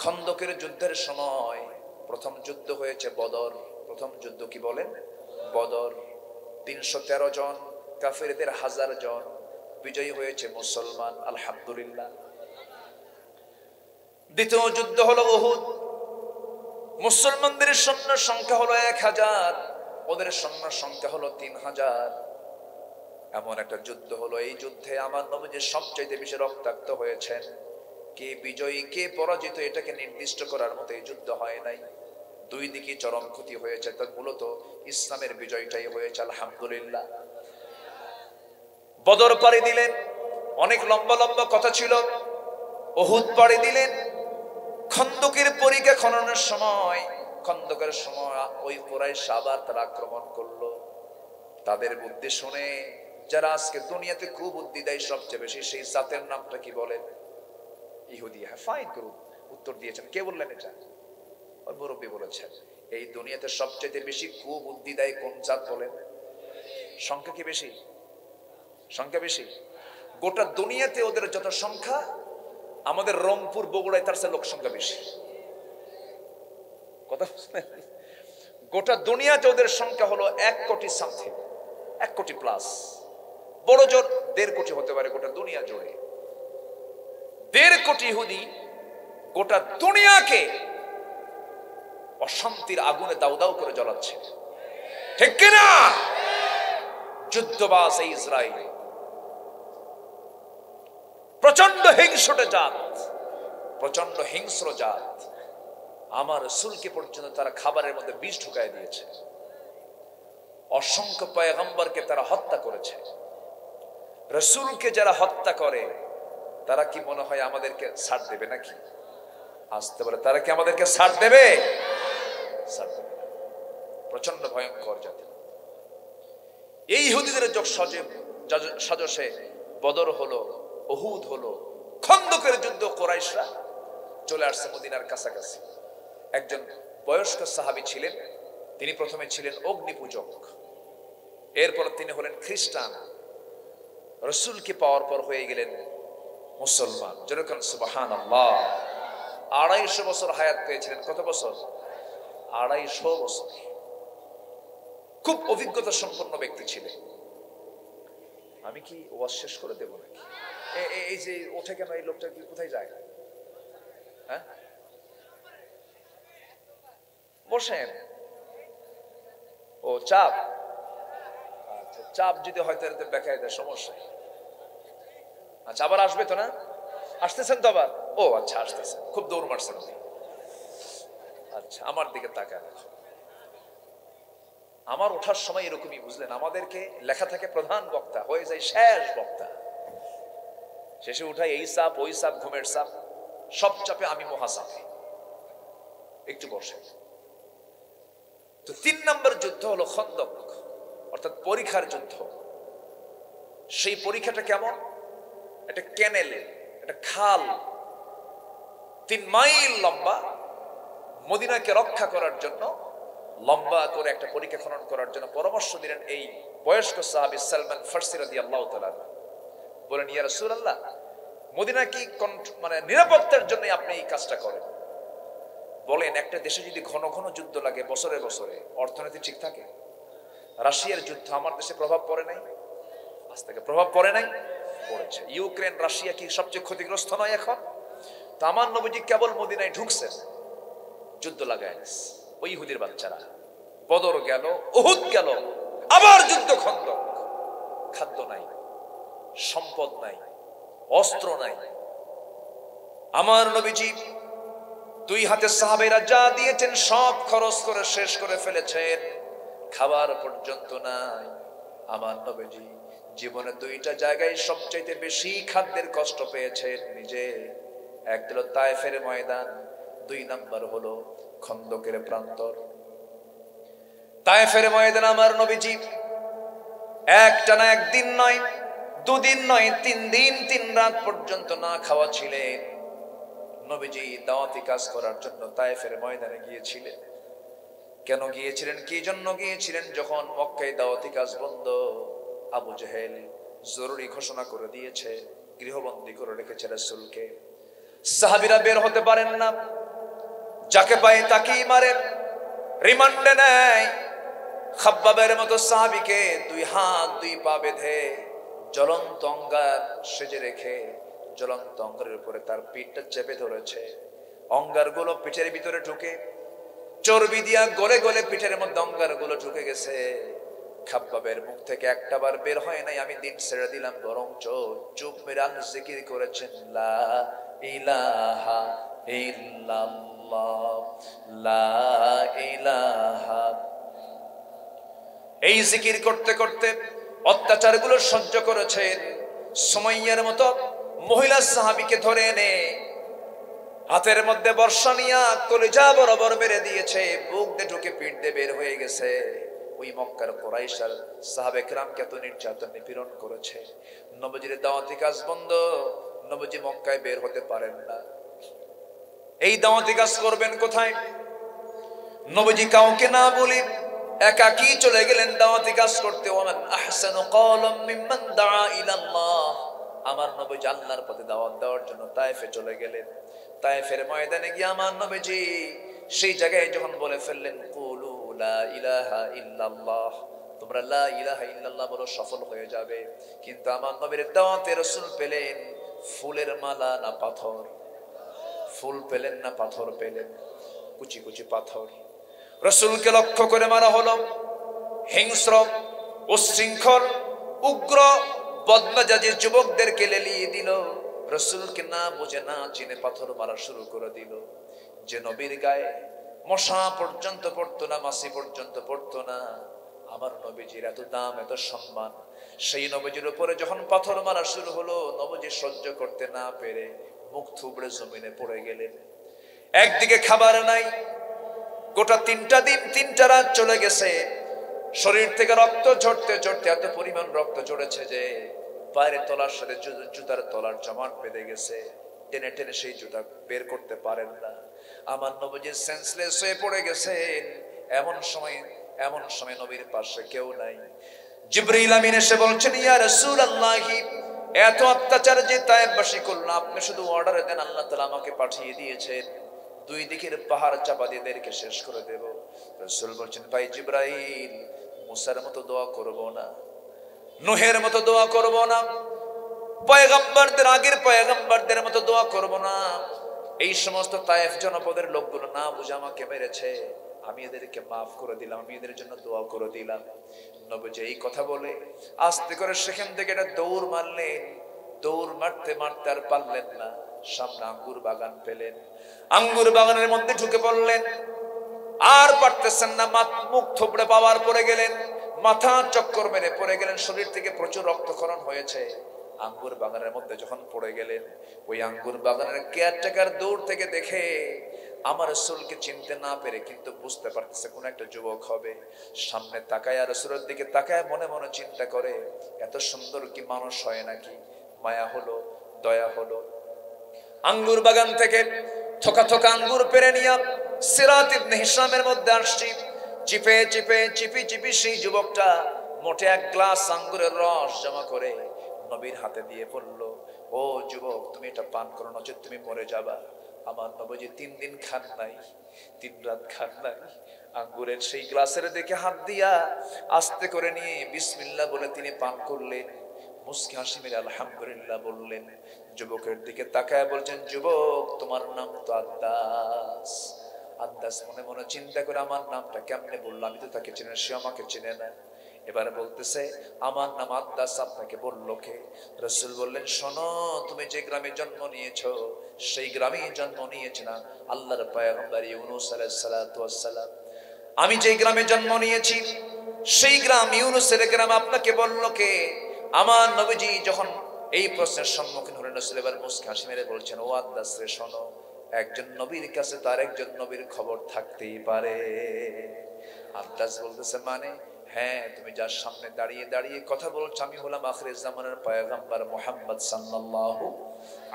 খন্দকের যুদ্ধের সময়, প্রথম যুদ্ধ হয়েছে বদর। প্রথম যুদ্ধ কি বলেন? বদর। 313 জন, কাফেরদের 1000 জন, বিজয়ী হয়েছে মুসলমান, আলহামদুলিল্লাহ। দ্বিতীয় যুদ্ধ হলো উহুদ। মুসলমানদের সৈন্য সংখ্যা হলো 1000, ওদের সৈন্য সংখ্যা হলো 3000। এমন একটা যুদ্ধ হলো, এই যুদ্ধে আমার নবী সবচেয়ে বেশি রক্তাক্ত হয়েছেন। কে বিজয়ী কে পরাজিত এটাকে নির্দিষ্ট করার মতো এই যুদ্ধ হয় নাই। দুই দিকে চরম ক্ষতি হয়েছে, তার মূলত ইসলামের বিজয়টাই হয়েছে, আলহামদুলিল্লাহ। বদর পাড়ি দিলেন, অনেক লম্বা লম্বা কথা ছিল। উহুদ পাড়ি দিলেন। খন্দকের পরিখা খননের সময়, খন্দকের সময় ওই কুরাইশ আবার তারা আক্রমণ করলো। তাদের বুদ্ধি শুনে যারা আজকে দুনিয়াতে খুব বুদ্ধি দেয় সবচেয়ে বেশি, সেই জাতের নামটা কি বলেন? ইহুদি। হ্যাঁ, ফাইন করুন, উত্তর দিয়েছেন। কে বললেন এটা? ওর মুরব্বী বলেছেন। এই দুনিয়াতে সবচেয়ে বেশি খুব বুদ্ধি দেয় কোন জাত বলেন? সংখ্যা কি বেশি? সংখ্যা বেশি। গোটা দুনিয়াতে ওদের যত সংখ্যা, আমাদের রংপুর বগুড়ায় তার চেয়ে লোক সংখ্যা বেশি। কথা বুঝলেন? গোটা দুনিয়াতে ওদের সংখ্যা হলো 1 কোটি সামথিং, 1 কোটি প্লাস। বড় জোর 1.5 কোটি হতে পারে গোটা দুনিয়া জুড়ে। 1.5 কোটি ইহুদি গোটা দুনিয়াকে অশান্তির আগুনে দাউ দাউ করে জ্বলাচ্ছে, ঠিক কিনা? যুদ্ধবাজ এই ইসরায়েল প্রচন্ড হিংস্র জাত, প্রচন্ড হিংস্র জাত। আমার রাসূলকে পর্যন্ত তারা খাবারের মধ্যে বিষ ঢুকায় দিয়েছে। অসংখ্য পয়গম্বরকে তারা হত্যা করেছে। রাসূলকে যারা হত্যা করে তারা কি মনে হয় আমাদেরকে ছাড় দেবে নাকি? আসতে পারে, তারা কি আমাদেরকে ছাড় দেবে? ছাড় দেবে না। প্রচন্ড ভয়ঙ্কর জাতি। এই ইহুদিদের সাজসে বদর হলো, উহুদ হলো, খন্দকের যুদ্ধ। কুরাইশরা চলে আসছে মদিনার কাছাকাছি। একজন বয়স্ক সাহাবী ছিলেন, তিনি প্রথমে ছিলেন অগ্নি পূজক, এরপর তিনি হলেন খ্রিস্টান। রাসূলকে পাওয়ার পর হয়ে গেলেন মুসলমান। যেরকম সুবহানাল্লাহ। 250 বছর হায়াত পেয়েছিলেন। কত বছর? 250 বছর। খুব অভিজ্ঞতা সম্পন্ন ব্যক্তি ছিলেন। আমি কি ওয়াজ শেষ করে দেবো নাকি? এই যে ওঠে কেন এই লোকটা, কি কোথায় যায়? হ্যাঁ, বসেন। ও চাপ, আচ্ছা চাপ যদি হয়তো দেখায় দেয় সমস্যা। আচ্ছা আবার আসবে তো না? আসতেছেন তো আবার? ও আচ্ছা আসতেছেন, খুব দৌড় মারছেন। আচ্ছা আমার দিকে তাকান। আমার ওঠার সময় এরকমই, বুঝলেন, আমাদেরকে লেখা থাকে প্রধান বক্তা, হয়ে যায় শেষ বক্তা। শেষে উঠাই এই চাপ ওই চাপ, ঘুমের চাপ, সব চাপে আমি মহাচাপে। একটু বসে। তো 3 নম্বর যুদ্ধ হলো খন্দক, অর্থাৎ পরীক্ষার যুদ্ধ। সেই পরীক্ষাটা কেমন? একটা ক্যানেল, একটা খাল 3 মাইল লম্বা, মদিনাকে রক্ষা করার জন্য লম্বা করে একটা পরীক্ষা খনন করার জন্য পরামর্শ দিলেন এই বয়স্ক সাহাবী সালমান ফারসি রাদিয়াল্লাহু তাআলা। বলেন, ইয়া রাসূলুল্লাহ, মদিনা কি মানে নিরাপত্তার জন্য আপনি এই কাজটা করেন? বলেন, একটা দেশে যদি ঘন ঘন যুদ্ধ লাগে বছরে বছরে, অর্থনীতি ঠিক থাকে? রাশিয়ার যুদ্ধ আমার দেশে প্রভাব পড়ে নাই? আজ থেকে প্রভাব পড়ে নাই? পড়েছে। ইউক্রেন রাশিয়া কি সবচেয়ে ক্ষতিগ্রস্ত নয় এখন? তো আমার নবীজি কেবল মদিনায় ঢুকছেন, যুদ্ধ লাগায় ওই ইহুদির বাচ্চারা। বদর গেল, উহুদ গেল, আবার যুদ্ধ খন্দক। খাদ্য নাই, সম্পদ নাই, অস্ত্র নাই। আমার নবীজি 2 হাতে সাহাবেরা যা দিয়েছেন সব খরচ করে শেষ করে ফেলেছেন, খাবার পর্যন্ত নাই। আমার নবীজি জীবনে 2টা জায়গায় সবচাইতে বেশি খাদ্যের কষ্ট পেয়েছেন নিজে। এক হলো তায়েফের ময়দান, 2 নাম্বার হলো খন্দকের প্রান্তর। তায়েফের ময়দান আমার নবীজি একটানা 1 দিন নয়, 2 দিন নয়, 3 দিন 3 রাত পর্যন্ত না খাওয়া ছিলেন। নবীজি দাওয়াতি কাজ করার জন্য তায়েফের ময়দানে গিয়েছিলেন। কেন গিয়েছিলেন, কি জন্য গিয়েছিলেন? যখন মক্কায় দাওয়াতি কাজ বন্ধ, আবু জেহেল জরুরি ঘোষণা করে দিয়েছে, গৃহবন্দী করে রেখেছে রাসূলকে। সাহাবীরা বের হতে পারেন না, যাকে পায় তাকেই মারে, রিমান্ডে নেয়। খাব্বাবের মতো সাহাবীকে 2 হাত 2 পা বেঁধে জ্বলন্ত অঙ্গার সেজে রেখে জ্বলন্ত অঙ্গারের উপরে তার পিঠটা চেপে ধরেছে। অঙ্গারগুলো পিঠের ভিতরে ঢুকে চর্বি দিয়া গলে গলে পিঠের মধ্যে অঙ্গারগুলো ঢুকে গেছে। খাব্বাবের মুখ থেকে একটা বার বের হয় নাই আমি দিন ছেড়ে দিলাম, বরং চুপ মেরে জিকির করেছেন, লা ইলাহা ইল্লাল্লাহ, লা ইলাহা। এই জিকির করতে করতে অত্যাচারগুলো সহ্য করেছেন। সুমাইয়ার মতো মহিলা সাহাবীকে ধরে এনে হাতের মধ্যে বর্ষা নিয়া কলিজা বরাবর মেরে দিয়েছে, বুক দিয়ে ঢুকে পিঠ দিয়ে বের হয়ে গেছে। ওই মক্কার কুরাইশ আর সাহাবে কিরামকে এত নির্যাতন নিপীড়ন করেছে। নবীজির দাওয়াতি কাজ বন্ধ, নবীজি মক্কায় বের হতে পারেন না। এই দাওয়াতি কাজ করবেন কোথায়? নবীজি কাউকে না বলে একাকী চলে গেলেন দাওয়াতি কাজ করতে। ওমান আহসানু ক্বালাম মিম্মান দাআ ইলাল্লাহ। আমার নবীজি আল্লাহর পথে দাওয়াত দেওয়ার জন্য তায়েফে চলে গেলেন। তায়েফের ময়দানে গিয়ে আমার নবীজি সেই জায়গায় যখন বলে ফেললেন, কুলু লা ইলাহা ইল্লাল্লাহ, তোমরা লা ইলাহা ইল্লাল্লাহ বলো, সফল হয়ে যাবে। কিন্তু আমার নবীর দাওয়াতে রাসূল পেলেন ফুলের মালা না পাথর? ফুল পেলেন না পাথর পেলেন? কুচি কুচি পাথর। রাসূলকে লক্ষ্য করে মারা হলো। হিংস্র, উচ্ছৃঙ্খল, উগ্র, বদমেজাজি যুবকদেরকে লেলিয়ে দিল। রাসূলকে না বুঝে না চিনে পাথর মারা শুরু করে দিল। যে নবীর গায়ে মশা পর্যন্ত পড়তো না, মাছি পর্যন্ত পড়তো না, আমার নবীজির এত দাম, এত সম্মান, সেই নবীজির উপরে যখন পাথর মারা শুরু হলো, নবীজি সহ্য করতে না পেরে মুখ থুবড়ে জমিনে পড়ে গেলেন। একদিকে খাবার নাই, গোটা 3টা দিন 3টা রাত চলে গেছে। শরীর থেকে রক্ত ঝরতে ঝরতে এত পরিমাণ রক্ত ঝরেছে যে পায়ের তলার সাথে জুতার তলার জমাট বেঁধে গেছে। টেনে টেনে সেই জুতা বের করতে পারেন না। আমার নবীজি সেন্সলেস হয়ে পড়ে গেছেন। এমন সময় নবীর পাশে কেউ নাই। জিবরিল আমিন এসে বলছেন, ইয়া রাসূলুল্লাহ, এত অত্যাচার যে তায়েফবাসী করলো, আপনি শুধু অর্ডার দেন, আল্লাহ তাআলা আমাকে পাঠিয়ে দিয়েছেন 2 দিকের পাহাড় চাপা দিয়ে এদেরকে শেষ করে দেব। রাসূল বলছেন, ভাই জিবরাইল, মুসার মতো দোয়া করব না, নূহের মতো দোয়া করব না, পয়গম্বরদের আগের পয়গম্বরদের মতো দোয়া করব না। এই সমস্ত তায়েফ জনপদের লোকগুলো না বুঝে আমাকে মেরেছে, আমি এদেরকে মাফ করে দিলাম, আমি এদের জন্য দোয়া করে দিলাম। নবীজি এই কথা বলে আস্তে করে সেখান থেকে একটা দৌড় মারলেন। দৌড় মারতে মারতে আর পারলেন না, সামনে আঙ্গুর বাগান পেলেন, আঙ্গুর বাগানের মধ্যে ঢুকে পড়লেন। আর পারতেছেন না, মুখ থুবড়ে পাওয়ার পড়ে গেলেন, মাথা চক্কর মেরে পড়ে গেলেন, শরীর থেকে প্রচুর রক্তক্ষরণ হয়েছে। আঙ্গুর বাগানের মধ্যে যখন পড়ে গেলেন, ওই আঙ্গুর বাগানের কেয়ারটেকার দূর থেকে দেখে আমার রাসূলকে চিনতে না পেরে কিন্তু বুঝতে পারতেছে কোন একটা যুবক হবে। সামনে তাকায় আর রাসূলের দিকে তাকায়, মনে মনে চিন্তা করে এত সুন্দর কি মানুষ হয় নাকি? মায়া হলো, দয়া হলো। আঙ্গুর বাগান থেকে থোকা থোকা আঙ্গুর পেরে নিয়ে সিরাত ইবনে হিশামের মধ্যে আসছি। চিপে চিপে চিপি চিপি সেই যুবকটা মোটে এক গ্লাস আঙ্গুরের রস জমা করে নবীর হাতে দিয়ে বলল, ও যুবক, তুমি এটা পান করো, নচেত তুমি মরে যাবা। আমার নবীজি 3 দিন খান নাই, 3 রাত খান নাই। আঙ্গুরের সেই গ্লাসের দিকে হাত দিয়া আস্তে করে নিয়ে বিসমিল্লাহ বলে তিনি পান করলেন। মুস্কি হাসি মেরে আলহামদুলিল্লাহ বললেন। যুবকের দিকে তাকায় বলছেন, যুবক, তোমার নাম তো আদ্দাস। আদ্দাস মনে মনে চিন্তা করে আমার নামটা কেমনে বললো, আমি তো তাকে চিনি না, সে আমাকে চিনে না। এবারে বলতেছে, আমার নাম আদ্দাস, আপনাকে বললো কে? রাসূল বললেন, শোনো, তুমি যে গ্রামে জন্ম নিয়েছো সেই গ্রামেই জন্ম নিয়েছিলাম আল্লাহর পয়গম্বর ইউনূস আলাইহিস সালাতু ওয়াস সালাম। আমি যে গ্রামে জন্ম নিয়েছি সেই গ্রাম ইউনূসের গ্রাম, আপনাকে বললো কে? আমার নবীজি যখন এই প্রশ্নের সম্মুখীন হলেন, রাসূল এবার মুস্কি হাসি মেরে বলছেন, ও আদ্দাস রে, শোনো, একজন নবীর কাছে তার একজন নবীর খবর থাকতেই পারে। আদ্দাস বলতেছে, মানে? হ্যাঁ, তুমি যার সামনে দাঁড়িয়ে দাঁড়িয়ে কথা বলছো, আমি হলাম আখিরের জামানার পয়গম্বর মুহাম্মদ সাল্লাল্লাহু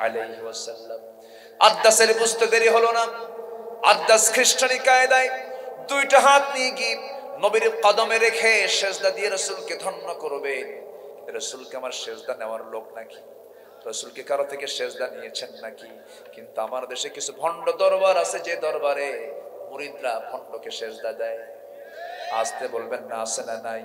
আলাইহি ওয়াসাল্লাম। আদ্দাসের বুঝতে দেরি হলো না। আদ্দাস খ্রিস্টানি কায়দায় 2টা হাত নিয়ে গিয়ে নবীর কদমে রেখে সেজদা দিয়ে রাসূলকে ধন্য করবে। রাসূলকে আমার সেজদা নেওয়ার লোক নাকি? রাসূলকে কারো থেকে সেজদা নিয়েছেন নাকি? কিন্তু আমার দেশে কিছু ভণ্ড দরবার আছে, যে দরবারে মুরিদরা ভণ্ডকে সেজদা দেয়। আসতে বলবেন না, আছে না নাই?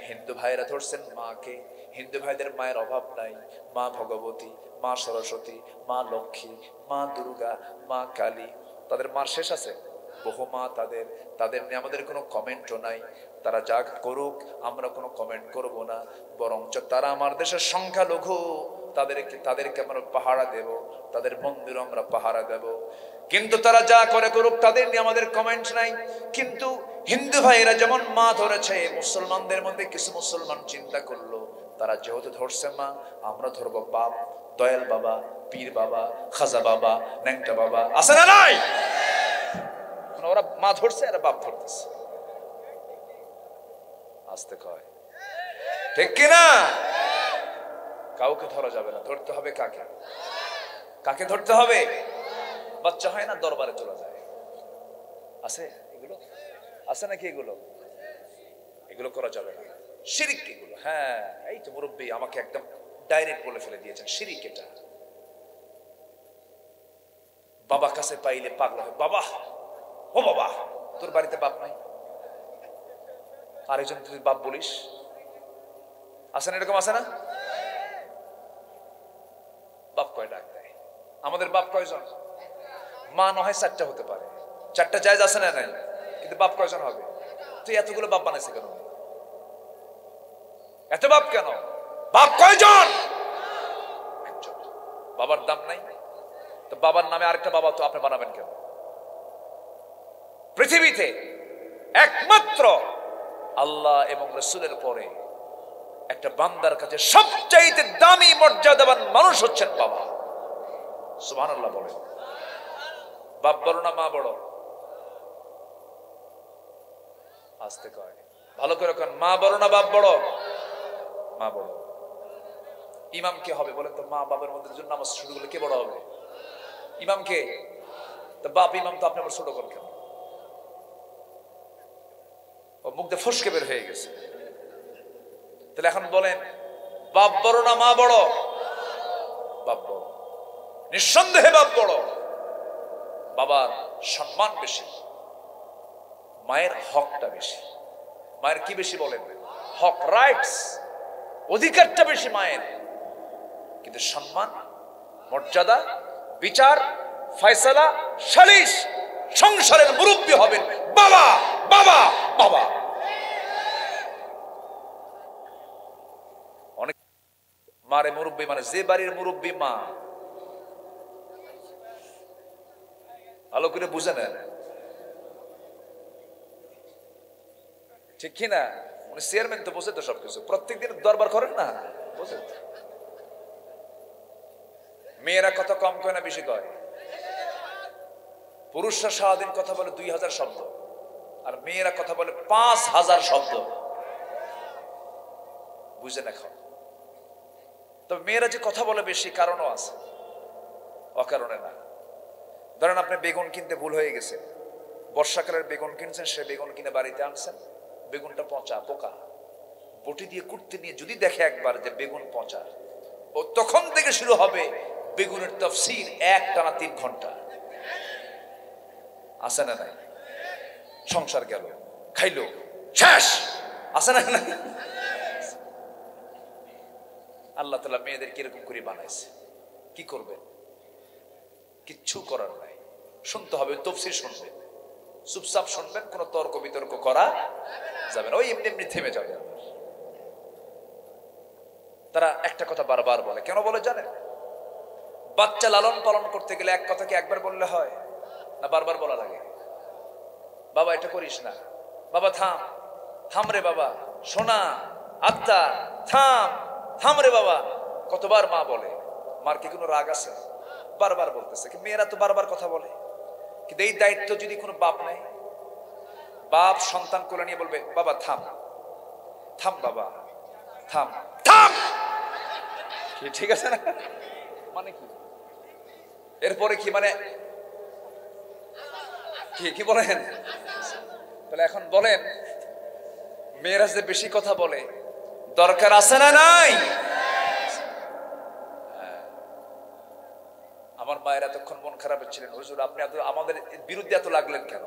হিন্দু ভাইরা ধরছেন মাকে, হিন্দু ভাইদের মায়ের অভাব নাই। মা ভগবতী, মা সরস্বতী, মা লক্ষ্মী, মা দুর্গা, মা কালী, তাদের মার শেষ আছে? বহু মা তাদের নিয়ে আমাদের কোনো কমেন্টও নাই। তারা যা করুক আমরা কোনো কমেন্ট করব না, বরঞ্চ তারা আমার দেশের সংখ্যালঘু, তাদেরকে আমরা পাহারা দেব, তাদের মন্দির আমরা পাহারা দেব। কিন্তু তারা যা করে করুক, তাদের নিয়ে আমাদের কমেন্ট নাই। কিন্তু হিন্দু ভাইয়েরা যেমন মা ধরেছে, মুসলমানদের মধ্যে কিছু মুসলমান চিন্তা করলো, তারা যেহেতু ধরছে মা, আমরা ধরবো বাপ, দয়াল বাবা, পীর বাবা, খাজা বাবা, ন্যাংটা বাবা, আছে না নাই? ওরা মা ধরছে আর বাপ ধরতেছে। আসতে কয় ঠিক কিনা? কাউকে ধরা যাবে না, ধরতে হবে কাকে? কাকে ধরতে হবে? বাচ্চা হয় না দরবারে চলে যায়, আছে এগুলো? আছে নাকি এগুলো? এগুলো করা যাবে না, শিরিক এগুলো। হ্যাঁ, এই তো মুরব্বী আমাকে একদম ডাইরেক্ট বলে ফেলে দিয়েছেন, শিরিক এটা। বাবা কাছে পাইলে পাগলা হয়, বাবা, ও বাবা, তোর বাড়িতে বাপ নাই, আরেকজন তুই বাপ বলিস, আছে না? এরকম আছে না? বাপ কয় ডাক দেয়। আমাদের বাপ কয়জন? মা নয় 4টা হতে পারে, 4টা জায়েজ আছে না নাই? কিন্তু বাপ কয়জন হবে? তুই এতগুলো বাপ বানাইছে কেন? এত বাপ কেন? বাপ কয়জন? একজন। বাবার দাম নাই তো বাবার নামে আরেকটা বাবা তো আপনি বানাবেন কেন? পৃথিবীতে একমাত্র আল্লাহ এবং রাসূলের পরে একটা বান্দার কাছে সবচাইতে দামি মর্যাদাবান মানুষ হচ্ছেন বাবা। সুবহানাল্লাহ বলেন। বাপ বড় না মা বড়? আসতে কয়, ভালো করে কন, মা বড় না বাপ বড়? মা বড়। ইমাম কে হবে বলেন তো? মা বাবার মধ্যে জন্য নামাজ শুরু করলে কে বড় হবে? ইমাম কে? তো বাপ ইমাম তো আপনি আবার ছোট করেন কেন? ও মুখ দিয়ে ফসকে বের হয়ে গেছে। তাহলে এখন বলেন, বাপ বড় না মা বড়? বাপ বড়, নিঃসন্দেহে বাপ বড়। বাবার সম্মান বেশি, মায়ের হকটা বেশি। মায়ের কি বেশি বলেন? হক, রাইটস, অধিকারটা বেশি মায়ের। কিন্তু সম্মান, মর্যাদা, বিচার, ফয়সালা, সালিশ, সংসারের মুরব্বী হবেন বাবা বাবা বাবা। অনেক মারে মুরব্বী মানে যে বাড়ির মুরব্বী মা, ভালো করে বুঝে নেন, ঠিক কিনা? উনি চেয়ারম্যান তো, বোঝে তো সবকিছু, প্রত্যেকদিন দরবার করেন না, বোঝে। মেয়েরা কথা কম কয় না বেশি কয়? পুরুষরা সারাদিন কথা বলে 2000 শব্দ, আর মেয়েরা কথা বলে 5000 শব্দ। বুঝে না খাও। তবে মেয়েরা যে কথা বলে বেশি, কারণও আছে, অকারণে না। ধরেন আপনি বেগুন কিনতে ভুল হয়ে গেছে, বর্ষাকালের বেগুন কিনছেন, সে বেগুন কিনে বাড়িতে আনছেন, বেগুনটা পচা, পোকা, বটি দিয়ে কুটতে নিয়ে যদি দেখে একবার যে বেগুন পচা, ও তখন থেকে শুরু হবে বেগুনের তাফসীর, একটানা 3 ঘন্টা। আছে না নাই? সংসার গেল, খাইলো, শেষ। আছে না নাই? আল্লাহ তাআলা মেয়েদের কিরকম করে বানাইছে, কি করবেন? কিচ্ছু করার নাই, শুনতে হবে, তাফসীর শুনবেন, চুপচাপ শুনবেন, কোনো তর্ক বিতর্ক করা যাবে না, ওই এমনি এমনি থেমে যাবে। তারা একটা কথা বারবার বলে, কেন বলে জানেন? বাচ্চা লালন পালন করতে গেলে এক কথা কি একবার বললে হয় না, বারবার বলা লাগে? বাবা এটা করিস না, বাবা থাম, থাম রে বাবা, সোনা আত্মা থাম, থাম রে বাবা। কতবার মা বলে? মার কি কোনো রাগ আছে? বারবার বলতেছে। মেয়েরা তো বারবার কথা বলে, কিন্তু এই দায়িত্ব যদি কোনো বাপ নেয়, বাপ সন্তান কোলে নিয়ে বলবে, বাবা থাম, থাম বাবা, থাম, থাম। ঠিক আছে না? মানে কি? এরপরে কি মানে কি বলেন? তাহলে এখন বলেন, মেয়েরা যে বেশি কথা বলে, দরকার আছে না নাই? আমার মায়ের এতক্ষণ মন খারাপ ছিলেন, হুজুর আপনি আমাদের বিরুদ্ধে এত লাগলেন কেন?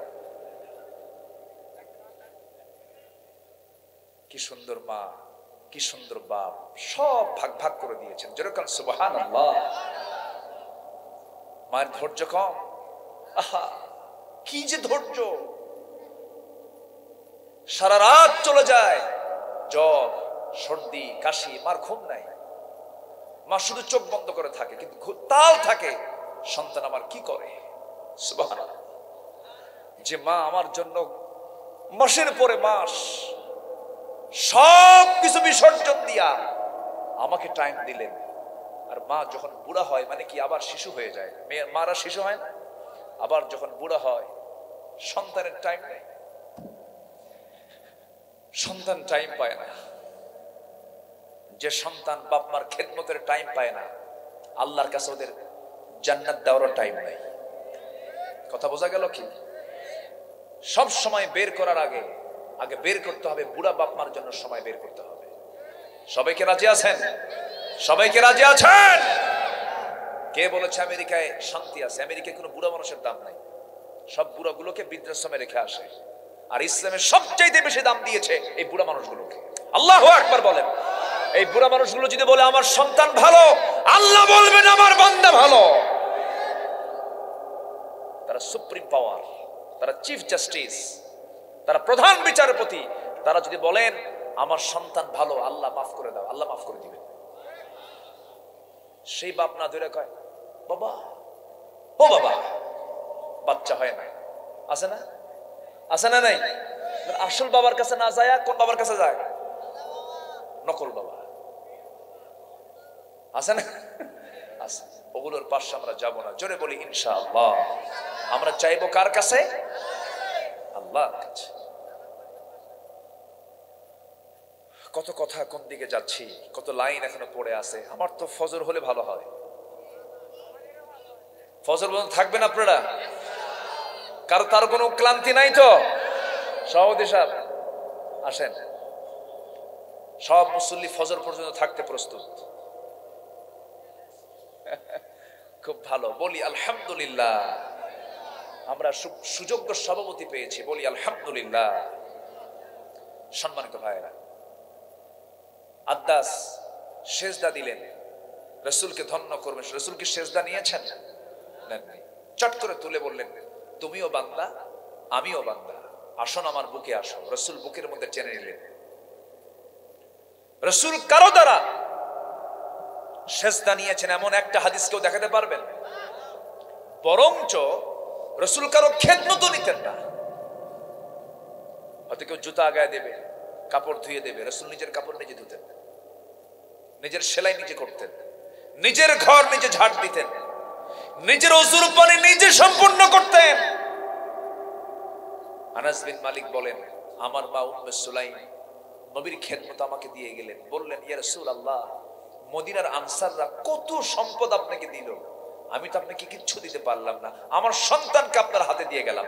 কি সুন্দর মা, কি সুন্দর বাপ, সব ভাগ ভাগ করে দিয়েছেন। যেরকম সুবহানাল্লাহ। মায়ের ধৈর্য কম? আহা, কি যে ধৈর্য! সারা রাত চলে যায়, জ্বর, সর্দি, কাশি, মার ঘুম নাই, মা শুধু চোখ বন্ধ করে থাকে, কিন্তু তাল থাকে সন্তান আমার কি করে। সুবহানাল্লাহ। যে মা আমার জন্য মাসের পরে মাস সব কিছু বিসর্জন দিয়া আমাকে টাইম দিলেন, আর মা যখন বুড়া হয়, মানে কি আবার শিশু হয়ে যায়, মেয়ের মারা শিশু হয় না, আবার যখন বুড়া হয় সন্তানের টাইম নেই, সন্তান টাইম পায় না। যে সন্তান বাপ মার খেদমতের টাইম পায় না, আল্লাহর কাছে ওদের জান্নাত দেওয়ার টাইম নাই। কথা বোঝা গেল কি? সব সময় বের করার আগে বের করতে হবে, বুড়া বাপ মার জন্য সময় বের করতে হবে। সবাইকে রাজি আছেন? সবাইকে রাজি আছেন? কে বলেছে আমেরিকায় শান্তি আছে? আমেরিকায় কোনো বুড়া মানুষের দাম নাই, সব বুড়াগুলোকে বৃদ্ধাশ্রমে রেখে আসে, আর ইসলামের সবচাইতে বেশি দাম দিয়েছে এই বুড়া মানুষগুলোকে। আল্লাহু আকবার বলেন। এই বুড়া মানুষগুলো যদি বলে আমার সন্তান ভালো, আল্লাহ বলবেন আমার বান্দা ভালো। তারা সুপ্রিম পাওয়ার, তারা চিফ জাস্টিস, তারা প্রধান বিচারপতি। তারা যদি বলেন আমার সন্তান ভালো, আল্লাহ মাফ করে দাও, আল্লাহ মাফ করে দিবেন। সেই বাপ না ধরে কয় বাবা, ও বাবা, বাচ্চা হয় না। আছে না? আছে না নাই? আসল বাবার কাছে না যায়, কোন বাবার কাছে যায়? নকল বাবা। আছে না? আছে। ওগুলোর পাশে আমরা যাব না। জোরে বলি ইনশাআল্লাহ। আমরা চাইবো কার কাছে? আল্লাহর কাছে। কত কথা, কোন দিকে যাচ্ছি, কত লাইন এখনো পড়ে আছে। আমার তো ফজর হলে ভালো হয়। ফজর পর্যন্ত থাকবেন আপনারা? কারো তার কোনো ক্লান্তি নাই তো? সভাপতি সাহেব আসেন, সব মুসল্লি ফজর পর্যন্ত থাকতে প্রস্তুত। খুব ভালো, বলি আলহামদুলিল্লাহ। আমরা সুযোগ্য সভাপতি পেয়েছি, বলি আলহামদুলিল্লাহ। সম্মানিত ভাইয়েরা, আদ্দাস সেজদা দিলেন, রাসূলকে ধন্য করবেন। রাসূল কি সেজদা নিয়েছেন? নেন নাই। চট করে তুলে বললেন, তুমিও বান্দা আমিও বান্দা, আসুন আমার বুকে আসো। রাসূল বুকের মধ্যে টেনে নিলেন। রাসূল কারো দ্বারা সেজদা নিয়েছেন এমন একটা হাদিস কেউ দেখাতে পারবেন? বরঞ্চ রাসূল কারো খেদমতও নিতেন না। হয়তো কেউ জুতা আগায় দেবে, কাপড় ধুয়ে দেবে, রাসূল নিজের কাপড় নিজে ধুতেন, নিজের সেলাই নিজে করতেন, নিজের ঘর নিজে ঝাড় দিতেন, নিজের ওযুর পানি নিজে সম্পূর্ণ করতেন। আনাস বিন মালিক বলেন, আমার মা উম্মে সুলাইম নবীর খেদমত আমাকে দিয়ে গেলেন। বললেন, ইয়া রাসূলুল্লাহ, মদিনার আনসাররা কত সম্পদ আপনাকে দিল, আমি তো আপনাকে কিচ্ছু দিতে পারলাম না, আমার সন্তানকে আপনার হাতে দিয়ে গেলাম।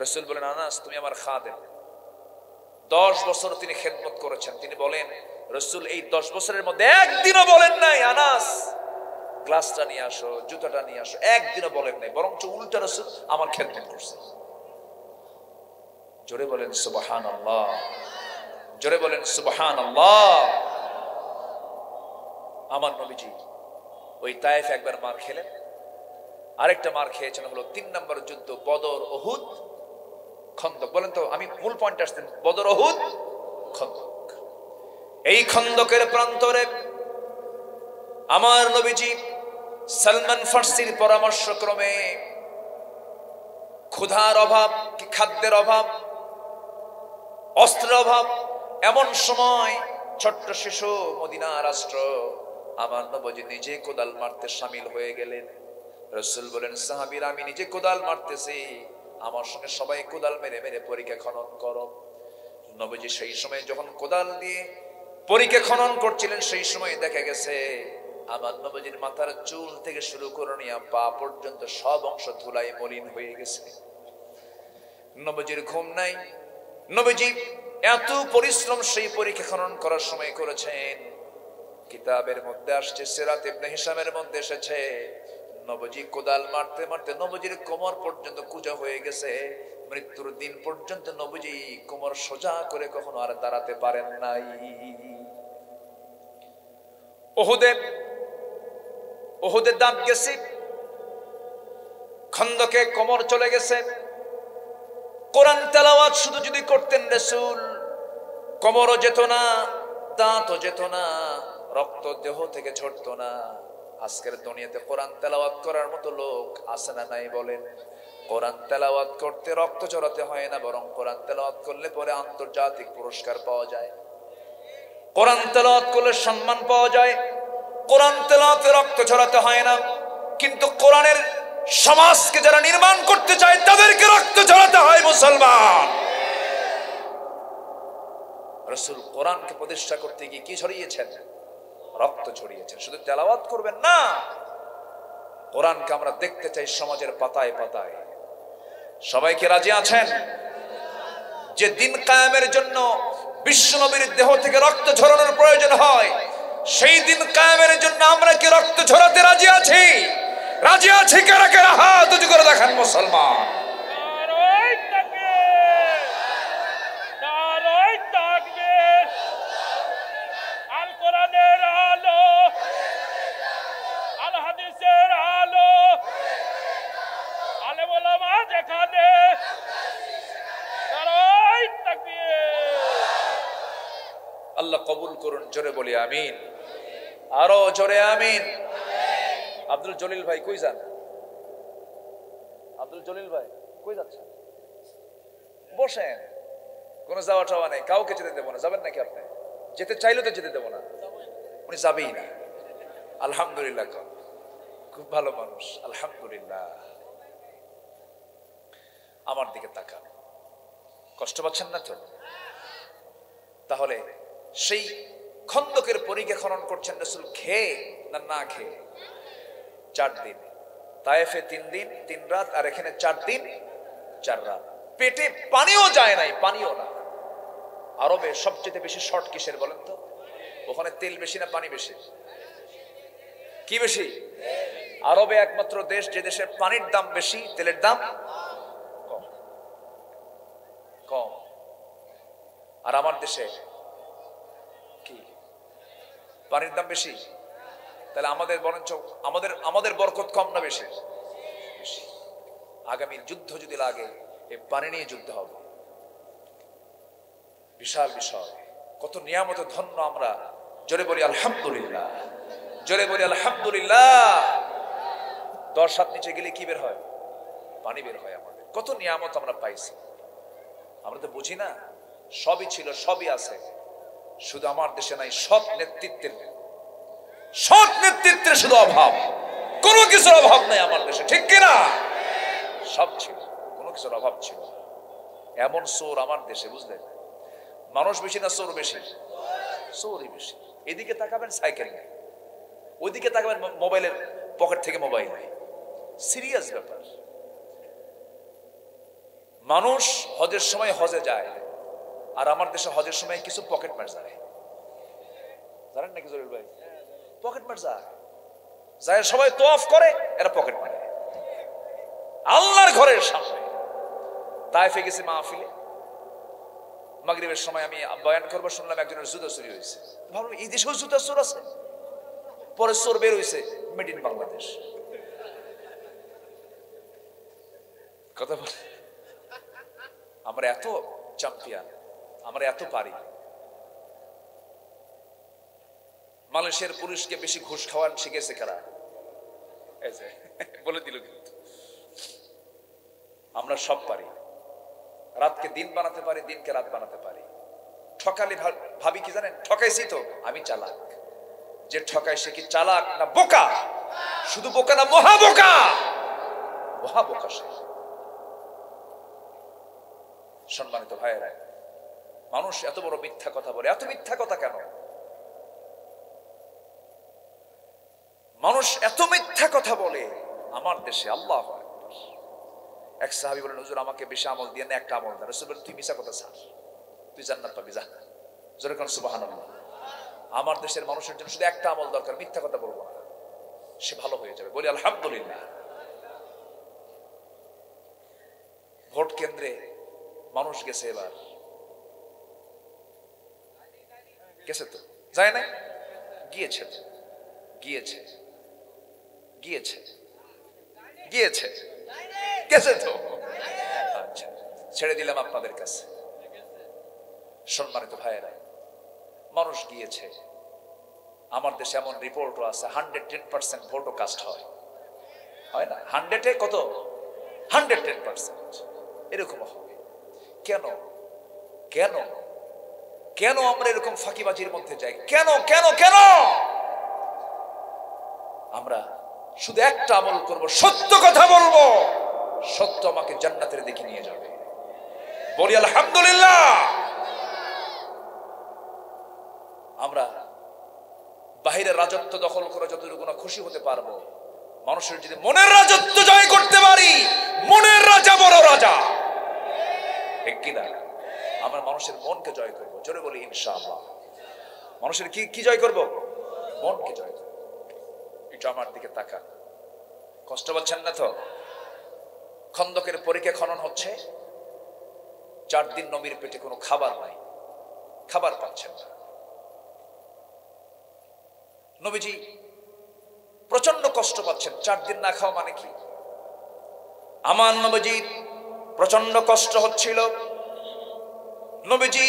রাসূল বলেন, আনাস তুমি আমার খাদেম। 10 বছর তিনি খেদমত করেছেন। তিনি বলেন, রাসূল এই 10 বছরের মধ্যে একদিনও বলেন নাই, আনাস গ্লাসটা নিয়ে আসো, জুতাটা নিয়ে আসো, একদিনও বলেন নাই, বরঞ্চ উল্টা রাসূল আমার খেদমত করছেন। জোরে বলেন সুবহানাল্লাহ, জোরে বলেন সুবহানাল্লাহ। আমার নবীজি ওই তায়েফে একবার মার খেলেন, আরেকটা মার খেয়েছেন হলো 3 নম্বর যুদ্ধ, বদর, উহুদ, খন্দক। বলেন তো, আমি মূল পয়েন্ট আসতেন, বদর, উহুদ, খন্দক। এই খন্দকের প্রান্তরে আমার নবীজি সালমান ফার্সির পরামর্শক্রমে ক্ষুধার অভাব, কি খাদ্যের অভাব, অস্ত্রের অভাব, এমন সময় ছোট্ট শিশু মদিনা রাষ্ট্র আমার নবীজি নিজে কোদাল মারতে শামিল হয়ে গেলেন। রাসূল বলেন, সাহাবীরা আমি নিজে কোদাল মারতেছি, আমার সঙ্গে সবাই কোদাল মেরে মেরে পরিখা খনন করো। নবীজি সেই সময় যখন কোদাল দিয়ে পরিখা খনন করছিলেন, সেই সময় দেখা গেছে আমার নবীজির মাথার চুল থেকে শুরু করে নিয়ে পা পর্যন্ত সব অংশ ধুলায় মলিন হয়ে গেছে। নবীজির ঘুম নাই। নবীজি এত পরিশ্রম সেই পরিখা খনন করার সময় করেছেন। কিতাবের মধ্যে আসছে, সিরাত ইবনে হিশামের মধ্যে এসেছে, নবীজি কোদাল মারতে মারতে নবীজির কোমর পর্যন্ত কুঁজা হয়ে গেছে। মৃত্যুর দিন পর্যন্ত নবীজি কোমর সোজা করে কখনো আর দাঁড়াতে পারেন নাই। উহুদে দাঁত গেছে, খন্দকে কোমর চলে গেছে। কোরআন তেলাওয়াত শুধু যদি করতেন রাসূল, কোমরও যেত না, দাঁতও যেত না, রক্ত দেহ থেকে ঝরতো না। আজকের দুনিয়াতে কোরআন তেলাওয়াত করার মতো লোক আছে না নাই বলেন? কোরআন তেলাওয়াত করতে রক্ত ঝরাতে হয় না, বরং কোরআন তেলাওয়াত করলে পরে আন্তর্জাতিক পুরস্কার পাওয়া যায়, কোরআন তেলাওয়াত করলে সম্মান পাওয়া যায়। কোরআন তেলাওয়াতে রক্ত ঝরাতে হয় না, কিন্তু কোরআনের সমাজকে যারা নির্মাণ করতে চায় তাদেরকে রক্ত ঝরাতে হয়। মুসলমান, রাসূল কোরআনকে প্রতিষ্ঠা করতে গিয়ে কি ঝরিয়েছেন? রক্ত ঝরিয়েছেন। শুধু তেলাওয়াত করবেন না, কোরআনকে আমরা দেখতে চাই সমাজের পাতায় পাতায়। সবাইকে রাজি আছেন যে দিন কায়েমের জন্য বিশ্বনবীর দেহ থেকে রক্ত ঝরানোর প্রয়োজন হয়, সেই দিন কায়েমের জন্য আমরা কি রক্ত ঝরাতে রাজি আছি? রাজি আছি কারা কারা? হাত উঁচু করে দেখান মুসলমান। আল্লাহ কবুল করুন, জোরে বলি আমিন, আরো জোরে আমিন। আব্দুল জলিল ভাই কই যান? আব্দুল জলিল ভাই কই যাচ্ছেন? বসেন, কোনো যাওয়া টাওয়া নেই, কাউকে যেতে দেবো না। যাবেন নাকি আপনি? যেতে চাইলেও তো যেতে দেবো না, উনি যাবেই না। আলহামদুলিল্লাহ, খুব ভালো মানুষ, আলহামদুলিল্লাহ। আমার দিকে তাকান, কষ্ট পাচ্ছেন না তো? তাহলে সেই খন্দকের পরিখা খনন করছেন রাসূল খেয়ে না না খেয়ে? 4 দিন, তায়েফে 3 দিন 3 রাত, আর এখানে 4 দিন 4 রাত। পেটে পানিও যায় নাই, পানিও না। আরবে সবচেয়ে বেশি শর্ট কিসের বলেন তো? ওখানে তেল বেশি না পানি বেশি? কি বেশি? আরবে একমাত্র দেশ যে দেশের পানির দাম বেশি, তেলের দাম কম। কম। আর আমার দেশে কি পানির দাম বেশি? তাহলে আমাদের বরঞ্চ আমাদের বরকত কম না বেশি? আগামী যুদ্ধ যদি লাগে এই পানি নিয়ে যুদ্ধ হবে। বিশাল বিষয়, কত নিয়ামত ধন্য আমরা। জোরে বলি আলহামদুলিল্লাহ, জোরে বলি আলহামদুলিল্লাহ। 10 হাত নিচে গেলে কি বের হয়? পানি বের হয়। আমাদের কত নিয়ামত আমরা পাইছি, আমরা তো বুঝি না। সবই ছিল, সবই আছে, শুধু আমার দেশে নাই সৎ নেতৃত্বের শুধু অভাব, কোনো কিছুর অভাব নাই আমার দেশে, ঠিক কিনা? সব ছিল, কোনো কিছুর অভাব ছিল। এমন চোর আমার দেশে, বুঝলেন? মানুষ বেশি না চোর বেশি? চোরই বেশি। এদিকে তাকাবেন সাইকেল নেই, ওইদিকে তাকাবেন মোবাইলের পকেট থেকে মোবাইল নেই। সিরিয়াস ব্যাপার। মানুষ হজের সময় হজে যায়, আর আমার দেশে হজের সময় কিছু পকেট মার যায়, জানেন নাকি জলিল ভাই? পকেট মার যায়, সবাই তোয়াফ করে, এরা পকেট মারে আল্লাহর ঘরের সামনে। তাইফে গেছে মাহফিলে, মাগরিবের সময় আমি বয়ান করবো, শুনলাম একজনের জুতা চুরি হয়েছে। ভাবলাম এই দেশেও জুতা চোর আছে। পরে চোর বের হয়েছে মেড ইন বাংলাদেশ। কথা বল, আমরা এত চ্যাম্পিয়ন, আমরা এত পারি। মালয়েশিয়ার পুলিশকে বেশি ঘুষ খাওয়ান শিখেছে কারা? বলে দিল। কিন্তু আমরা সব পারি, রাতকে দিন বানাতে পারি, দিনকে রাত বানাতে পারি। ঠকালে ভাবি কি জানেন? ঠকাইছি তো আমি চালাক। যে ঠকায় সে কি চালাক না বোকা? শুধু বোকা না, মহাবোকা, মহাবোকা সে। সম্মানিত ভাইয়েরা, মানুষ এত বড় মিথ্যা কথা বলে। এত মিথ্যা কথা কেন? মানুষ এত মিথ্যা কথা বলে আমার দেশে। আল্লাহু আকবার। এক সাহাবী বলেন, হুজুর আমাকে বেশি আমল দিয়ে না, একটা আমল দেন। রাসূল বলেন, তুই মিছা কথা ছাড়, তুই জান্নাত পাবি, যা। জোরে কোন সুবহানাল্লাহ। আমার দেশের মানুষের জন্য শুধু একটা আমল দরকার, মিথ্যা কথা বলবো না, সে ভালো হয়ে যাবে। বলি আলহামদুলিল্লাহ। ভোট কেন্দ্রে মানুষ গেছে, এবার গেছে তো, যায় না? গিয়েছে গিয়েছে গিয়েছে গিয়েছে গেছে তো। আচ্ছা, ছেড়ে দিলাম আপনাদের কাছে। সম্মানিত ভাইয়েরা, মানুষ গিয়েছে। আমার দেশে এমন রিপোর্টও আছে 110% ভোটও কাস্ট হয় না। 100-এ কত? 110% এরকম হবে। কেন কেন কেন আমরা এরকম ফাঁকিবাজির মধ্যে যাই? কেন কেন কেন? আমরা শুধু একটা আমল করব, সত্য কথা বলবো, সত্য আমাকে জান্নাতের দিকে নিয়ে যাবে। বলি আলহামদুলিল্লাহ। আমরা বাহিরের রাজত্ব দখল করে যতটুকু না খুশি হতে পারবো, মানুষের যদি মনের রাজত্ব জয় করতে পারি, মনের রাজা বড় রাজা, ঠিক কিনা? আমরা মানুষের মনকে জয় করবো। জোরে বলি ইনশাআল্লাহ। মানুষের কি জয় করব? মনকে জয় করব। এটা আমার দিকে তাকান। কষ্ট পাচ্ছেন না তো? খন্দকের পরীক্ষা খনন হচ্ছে, 4 দিন নবীর পেটে কোনো খাবার নাই, খাবার পাচ্ছেন না। নবীজি প্রচন্ড কষ্ট পাচ্ছেন। 4 দিন না খাওয়া মানে কি? আমার নবীজি প্রচন্ড কষ্ট হচ্ছিল। নবীজি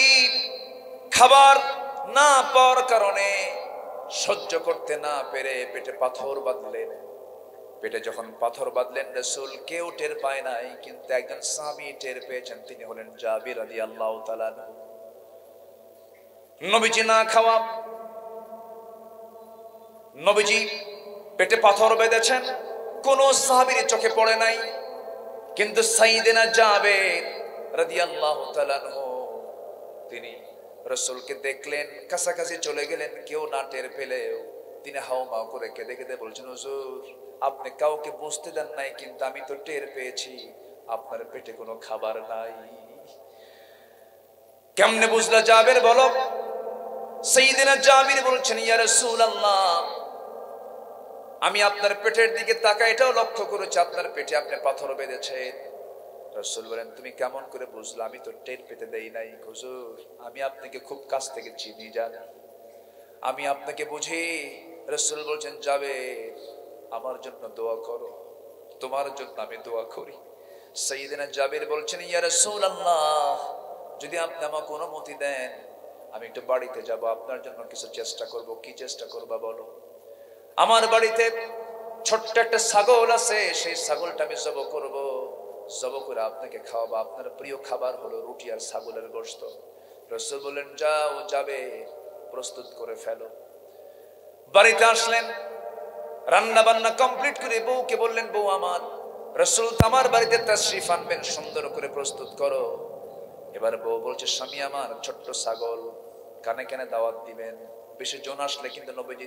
খাবার না পাওয়ার কারণে সহ্য করতে না পেরে পেটে পাথর বাঁধলেন। পেটে যখন পাথর বাঁধলেন, রাসূল কেউ টের পায় নাই, কিন্তু একজন সাহাবী টের পেয়েছেন। তিনি হলেন জাবির রাদিয়াল্লাহু তাআলা। নবীজি না খাওয়া, নবীজি পেটে পাথর বেঁধেছেন, কোন সাহাবীর চোখে পড়ে নাই, কিন্তু সাইয়েদনা জাবির রাদিয়াল্লাহু তাআলা তিনি রাসূলকে দেখলেন, কাছাকাছি চলে গেলেন, কেউ না টের পেলেও তিনি হাওমাও করে কেঁদে কেঁদে বলছেন, হুজুর আপনি কাউকে বুঝতে দেন নাই, কিন্তু আমি তো টের পেয়েছি আপনার পেটে কোনো খাবার নাই। কেমনে বুঝলা জাবির? বলো। সাইয়েদনা জাবির বলছেন, ইয়া রাসূলুল্লাহ, আমি আপনার পেটের দিকে তাকাই, এটাও লক্ষ্য করেছি আপনার পেটে আপনি পাথর বেঁধেছেন। রাসূল বলেন তুমি কেমন করে বুঝলে? আমি তো টের পেতে দেই নাই। হুজুর আমি আপনাকে খুব কাছ থেকে চিনি, জানি, আমি আপনাকে বুঝি। রাসূল বলছেন যাবে আমার জন্য দোয়া করো, তোমার জন্য আমি দোয়া করি। সাইয়েদনা জাবের বলছেন ইয়া রাসূলুল্লাহ, যদি আপনি আমাকে অনুমতি দেন আমি একটু বাড়িতে যাব, আপনার জন্য কিছু চেষ্টা করব। কি চেষ্টা করবা বলো? আমার বাড়িতে ছোট্ট একটা ছাগল আছে, সেই ছাগলটা আমি জব করব, জব করে আপনাকে খাওয়াবো। আপনার প্রিয় খাবার হলো রুটি আর ছাগলের গোশত। রাসূল বললেন যাও, যাবে, প্রস্তুত করে ফেলো। বাড়িতে আসলেন, রান্না বান্না কমপ্লিট করে বউকে বললেন বউ আমার, রাসূল আমার বাড়িতে তাশরিফ আনবেন, সুন্দর করে প্রস্তুত করো। এবার বউ বলছে স্বামী আমার ছোট্ট ছাগল, কানে কানে দাওয়াত দিবেন, বেশি জন আসলে কিন্তু নবীজি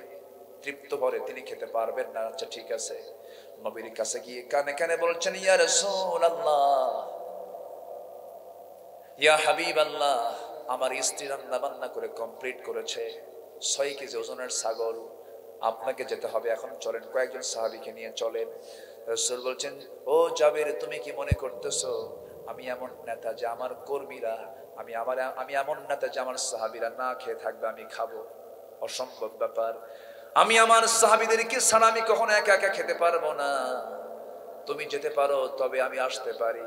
তৃপ্ত ভরে তিনি খেতে পারবেন না। আচ্ছা ঠিক আছে। নবীর কাছে গিয়ে কানে কানে বলছেন ইয়া রাসূলুল্লাহ, ইয়া হাবিবাল্লাহ, আমার স্ত্রী রান্না বান্না করে কমপ্লিট করেছে, 6 কেজি ওজনের ছাগল, আপনাকে যেতে হবে, এখন চলেন, কয়েকজন সাহাবীকে নিয়ে চলেন। রাসূল বলছেন ও জাবের, তুমি কি মনে করতেছো আমি এমন নেতা যে আমার কর্মীরা, আমি এমন নেতা যে আমার সাহাবীরা না খেয়ে থাকবে, আমি খাবো? অসম্ভব ব্যাপার। আমি আমার সাহাবীদেরকে ছাড়া আমি কখনো একা একা খেতে পারবো না। তুমি যেতে পারো, তবে আমি আসতে পারি।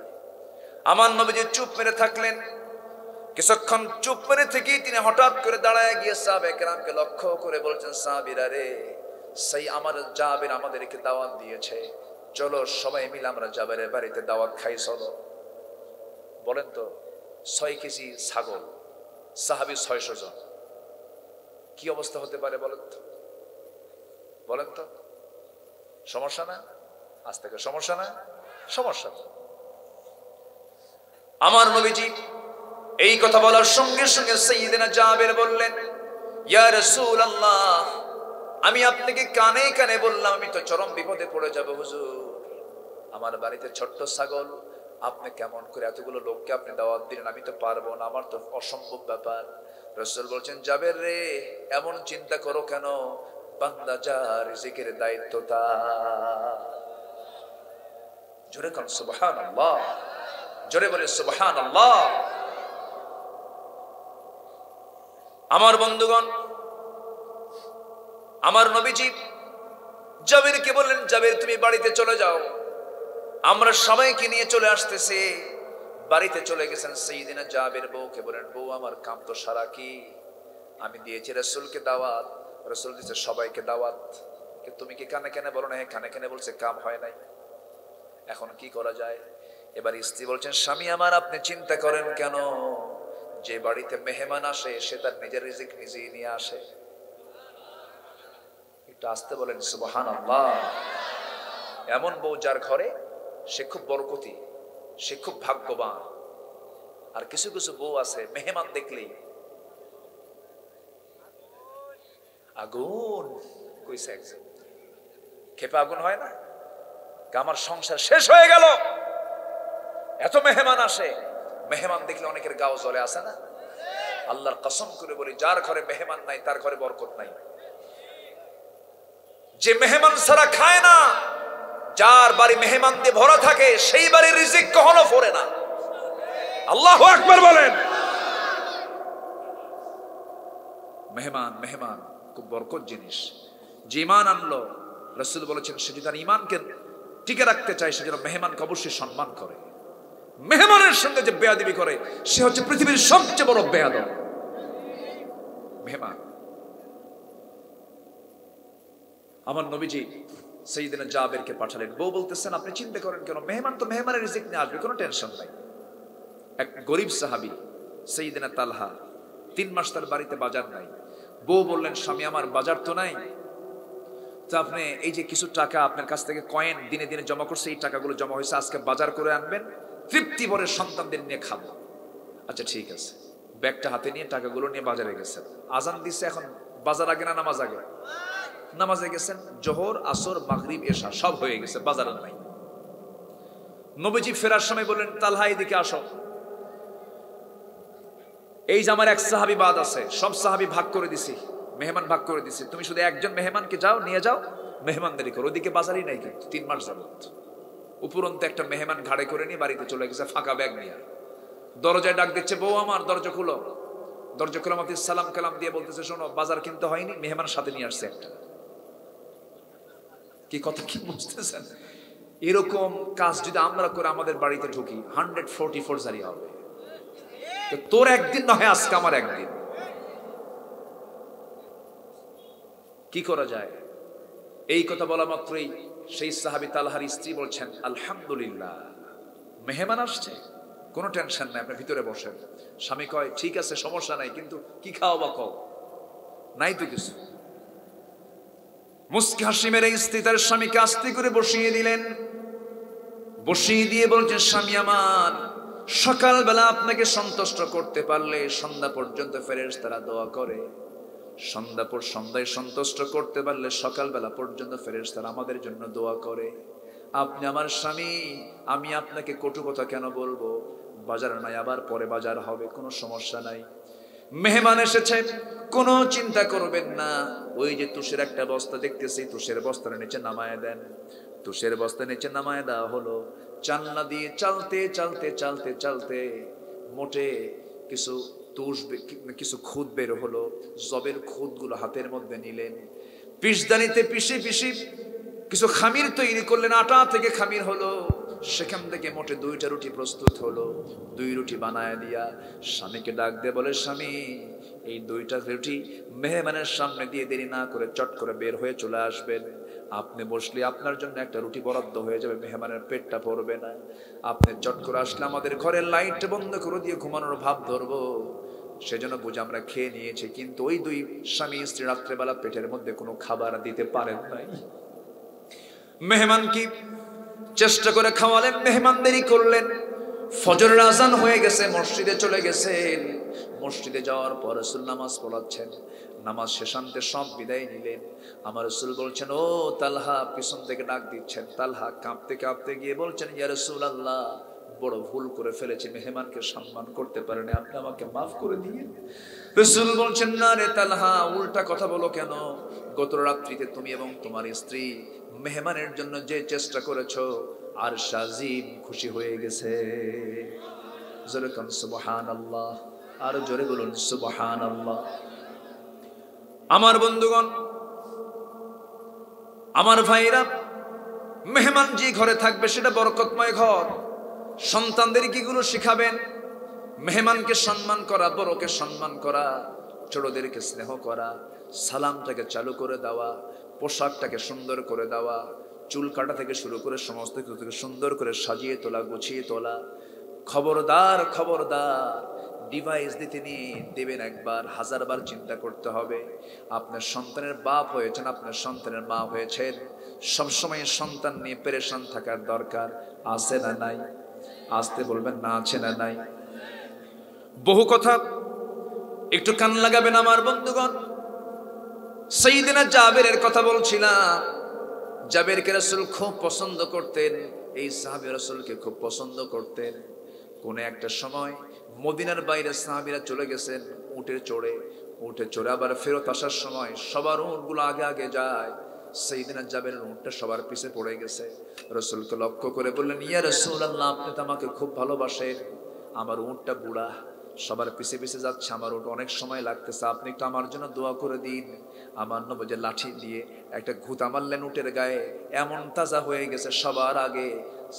আমার নবীজি চুপ মেরে থাকলেন। কিছুক্ষণ চুপ মেরে থেকেই তিনি হঠাৎ করে দাঁড়ায় গিয়ে সাহাবায়ে কেরামকে লক্ষ্য করে বলছেন সাহাবীরা রে, সেই আমার জাবের আমাদেরকে দাওয়াত দিয়েছে, চলো সবাই মিলে আমরা জাবেরের বাড়িতে দাওয়াত খাই চলো। বলেন তো 6 কেজি ছাগল, সাহাবী 600 জন, কি অবস্থা হতে পারে বলেন তো? বলেন তো, সমস্যা না? আজ থেকে সমস্যা না? সমস্যা। আমার নবীজি এই কথা বলার সঙ্গে সঙ্গে সাইয়েদনা জাবের বললেন ইয়া রাসূলুল্লাহ, আমি আপনাকে কানে কানে বললাম আমি তো চরম বিপদে পড়ে যাব হুজুর, আমার বাড়িতে ছোট্ট ছাগল, আপনি কেমন করে এতগুলো লোককে আপনি দাওয়াত দিলেন, আমি তো পারবো না, আমার তো অসম্ভব ব্যাপার। রাসূল বলছেন জাবের রে, এমন চিন্তা করো কেন, বান্দা যার রিজিকের দায়িত্ব তার। জোরে কোন সুবহানাল্লাহ, জোরে বলে সুবহানাল্লাহ। আমার বন্ধুগণ, আমার নবীজি জাবেরকে বললেন জাবের তুমি বাড়িতে চলে যাও, আমরা সবাইকে নিয়ে চলে আসতেছি। বাড়িতে চলে গেছেন সাইয়েদনা জাবের, বউকে বলেন বউ আমার কাম তো সারা কি, আমি দিয়েছি রাসূলকে দাওয়াত, রাসূল দিয়েছে সবাইকে দাওয়াত, কিন্তু তুমি কি কানে কানে বলো না? হ্যাঁ কানে কানে বলছে, কাম হয় নাই, এখন কি করা যায়? এবার স্ত্রী বলছেন স্বামী আমার আপনি চিন্তা করেন কেন, যে বাড়িতে মেহমান আসে সে তার নিজের রিজিক নিজেই নিয়ে আসে। একটু আসতে বলেন সুবহানাল্লাহ। এমন বউ যার ঘরে, সে খুব বরকতি, সে খুব ভাগ্যবান। আর কিছু কিছু বউ আছে মেহমান দেখলেই আগুন, কইছে একজন খেপে আগুন হয় না, আমার সংসার শেষ হয়ে গেল, এত মেহমান আসে, মেহমান দেখলে অনেকের গাও জ্বলে, আসে না? আল্লাহর কসম করে বলি যার ঘরে মেহমান নাই তার ঘরে বরকত নাই। যে মেহমান ছাড়া খায় না, যার বাড়ি মেহমান দিয়ে ভরা থাকে, সেই বাড়ির রিজিক কখনো ফোরে না। আল্লাহু আকবার বলেন। মেহমান মেহমান খুব বরকত জিনিস। যে ঈমান আনলো, রাসূল বলেছেন সে যদি তার ঈমানকে টিকে রাখতে চায় সে যেন মেহমানকে অবশ্যই সম্মান করে। মেহমানের সঙ্গে যে বেয়াদবি করে সে হচ্ছে পৃথিবীর সবচেয়ে বড় বেয়াদব। মেহমান। আমার নবীজি সাইয়েদনা জাবেরকে পাঠালেন, বউ বলতেছেন আপনি চিন্তা করেন কেন, মেহমান তো মেহমানের রিজিক নিয়ে আসবে, কোনো টেনশন নাই। এক গরিব সাহাবী সাইয়েদনা তালহা, 3 মাস তার বাড়িতে বাজার নাই। বউ বললেন স্বামী আমার বাজার তো নাই, তো আপনি এই যে কিছু টাকা আপনার কাছ থেকে কয়েন দিনে দিনে জমা করছে, এই টাকাগুলো জমা হয়েছে, আজকে বাজার করে আনবেন, তৃপ্তি ভরে সন্তানদের নিয়ে খাবো। আচ্ছা ঠিক আছে। ব্যাগটা হাতে নিয়ে টাকাগুলো নিয়ে বাজারে গেছেন। আজান দিচ্ছে, এখন বাজার আগে না নামাজ আগে? নামাজে গেছেন, জোহর আসর মাগরিব এশা সব হয়ে গেছে, বাজার নাই। নবীজি ফেরার সময় বললেন তালহা এদিকে আসো, এই যে আমার এক সাহাবী বাদ আছে, সব সাহাবী ভাগ করে দিছি, মেহমান ভাগ করে দিছি, তুমি শুধু একজন মেহমানকে যাও নিয়ে যাও, মেহমানদারি করো, ওদিকে বাজারই নাই কিন্তু 3 মাস যাবত। উপরন্তু একটা মেহমান ঘাড়ে করে নিয়ে বাড়িতে চলে গেছে ফাঁকা ব্যাগ নিয়ে। দরজায় ডাক দিচ্ছে, বউ আমার দরজা খুলো। দরজা খুলে আমাকে সালাম কালাম দিয়ে বলতেছে, শোনো বাজার কিনতে হয়নি, মেহমান সাথে নিয়ে আসছে একটা। কি কথা কি বুঝতেছেন? এরকম কাজ যদি আমরা করে আমাদের বাড়িতে ঢুকি 144 জারি হবে। তো তোর একদিন না হয় আজকে আমার একদিন। কি করা যায়? এই কথা বলা মাত্রই সেই সাহাবী তালহার স্ত্রী বলছেন, আলহামদুলিল্লাহ মেহমান আসছে, কোনো টেনশন নাই, আপনি ভিতরে বসেন। স্বামী কয়, ঠিক আছে সমস্যা নাই, কিন্তু কি খাও বা কও, নাই তো কিছু। মুস্কি হাসি মেরে স্ত্রী তার স্বামীকে আস্তে করে বসিয়ে দিলেন। বসিয়ে দিয়ে বলছেন, স্বামী আমার, সকালবেলা আপনাকে সন্তুষ্ট করতে পারলে সন্ধ্যা পর্যন্ত ফেরেশতারা দোয়া করে, সন্ধ্যায় সন্তুষ্ট করতে পারলে সকালবেলা পর্যন্ত ফেরেশতারা আমাদের জন্য দোয়া করে। আপনি আমার স্বামী, আমি আপনাকে কটু কথা কেন বলবো? বাজার নাই, আবার পরে বাজার হবে, কোনো সমস্যা নাই। মেহমান এসেছে, কোনো চিন্তা করবেন না। ওই যে তুষের একটা বস্তা দেখতেছি, তুষের বস্তার নিচে নামায় দেন। তুষের বস্তা নিচে নামায় দেওয়া হলো। জানলা দিয়ে চালতে চালতে চালতে চালতে মোটে কিছু খুদ বের হলো। জবের খুদগুলো হাতের মধ্যে নিলেন, পিষদানিতে পিষে পিষে কিছু খামির তৈরি করলেন। আটা থেকে খামির হলো, সেখান থেকে মোটে 2টা রুটি প্রস্তুত হলো। 2 রুটি বানায় দিয়া স্বামীকে ডাক দিয়ে বলে, স্বামী এই 2টা রুটি মেহমানের সামনে দিয়ে দেরি না করে চট করে বের হয়ে চলে আসবেন। আপনি বসলে আপনার জন্য একটা রুটি বরাদ্দ হয়ে যাবে, মেহমানের পেটটা পড়বে না। আপনি চট করে আসলে আমাদের ঘরের লাইট বন্ধ করে দিয়ে ঘুমানোর ভাব ধরবো, সেজন্য বুঝে আমরা খেয়ে নিয়েছি। কিন্তু ওই 2 স্বামী স্ত্রী রাত্রেবেলা পেটের মধ্যে কোনো খাবার দিতে পারেন নাই। মেহমান কি চেষ্টা করে খাওয়ালেন, মেহমান দেরি করলেন। ফজরের আজান হয়ে গেছে, মসজিদে চলে গেছেন। মসজিদে যাওয়ার পর রাসূল নামাজ পড়াচ্ছেন। নামাজ শেষান্তে সব বিদায় নিলেন। আমার রাসূল বলছেন, ও তালহা, পিছন থেকে ডাক দিচ্ছেন। তালহা কাঁপতে কাঁপতে গিয়ে বলছেন, ইয়া রাসূলুল্লাহ, বড় ভুল করে ফেলেছি, মেহমানকে সম্মান করতে পারেনি, আপনি আমাকে মাফ করে দিন। রাসূল বলছেন, না রে তালহা, উল্টা কথা বলো কেন? গত রাত্রিতে তুমি এবং তোমার স্ত্রী মেহমানের জন্য যে চেষ্টা করেছো, আর শাজিম খুশি হয়ে গেছে। জোরে কোন সুবহানাল্লাহ, আর জোরে বলুন সুবহানাল্লাহ। আমার বন্ধুগণ, আমার ভাইরা, মেহমান যে ঘরে থাকবে সেটা বরকতময় ঘর। সন্তানদের কিগুলো শিখাবেন? মেহমানকে সম্মান করা, বড়কে সম্মান করা, ছোটদেরকে স্নেহ করা, সালামটাকে চালু করে দেওয়া, পোশাকটাকে সুন্দর করে দেওয়া, চুল কাটা থেকে শুরু করে সমস্ত কিছুকে সুন্দর করে সাজিয়ে তোলা, গুছিয়ে তোলা। খবরদার খবরদার, ডিভাইস দিতে নিয়ে দেবেন একবার, 1000 বার চিন্তা করতে হবে। আপনার সন্তানের বাপ হয়েছেন, আপনার সন্তানের মা হয়েছেন, সবসময় সন্তান নিয়ে পেরেশান থাকার দরকার আছে না নাই? আসতে বলবেন না, আছে না নাই? বহু কথা, একটু কান লাগাবেন আমার বন্ধুগণ। সাইয়েদনা জাবেরের কথা বলছিলাম। জাবেরকে রাসূল খুব পছন্দ করতেন, এই সাহাবী রাসূলকে খুব পছন্দ করতেন। কোন একটা সময় মদিনার বাইরে সাহাবীরা চলে গেছেন উটে চড়ে আবার ফেরত আসার সময় সবার উটগুলো আগে আগে যায়। সাইয়েদনা জাবেরের উটটা সবার পিছে পড়ে গেছে। রাসূলকে লক্ষ্য করে বললেন, ইয়া রাসূলুল্লাহ, আপনি তো আমাকে খুব ভালোবাসেন, আমার উটটা বুড়া, সবার পিছে পিছে যাচ্ছে, আমার উট অনেক সময় লাগতেছে, আপনি একটু আমার জন্য দোয়া করে দিন। আমার নবী যে লাঠি দিয়ে একটা ঘুতা মারলেন উটের গায়ে, এমন তাজা হয়ে গেছে, সবার আগে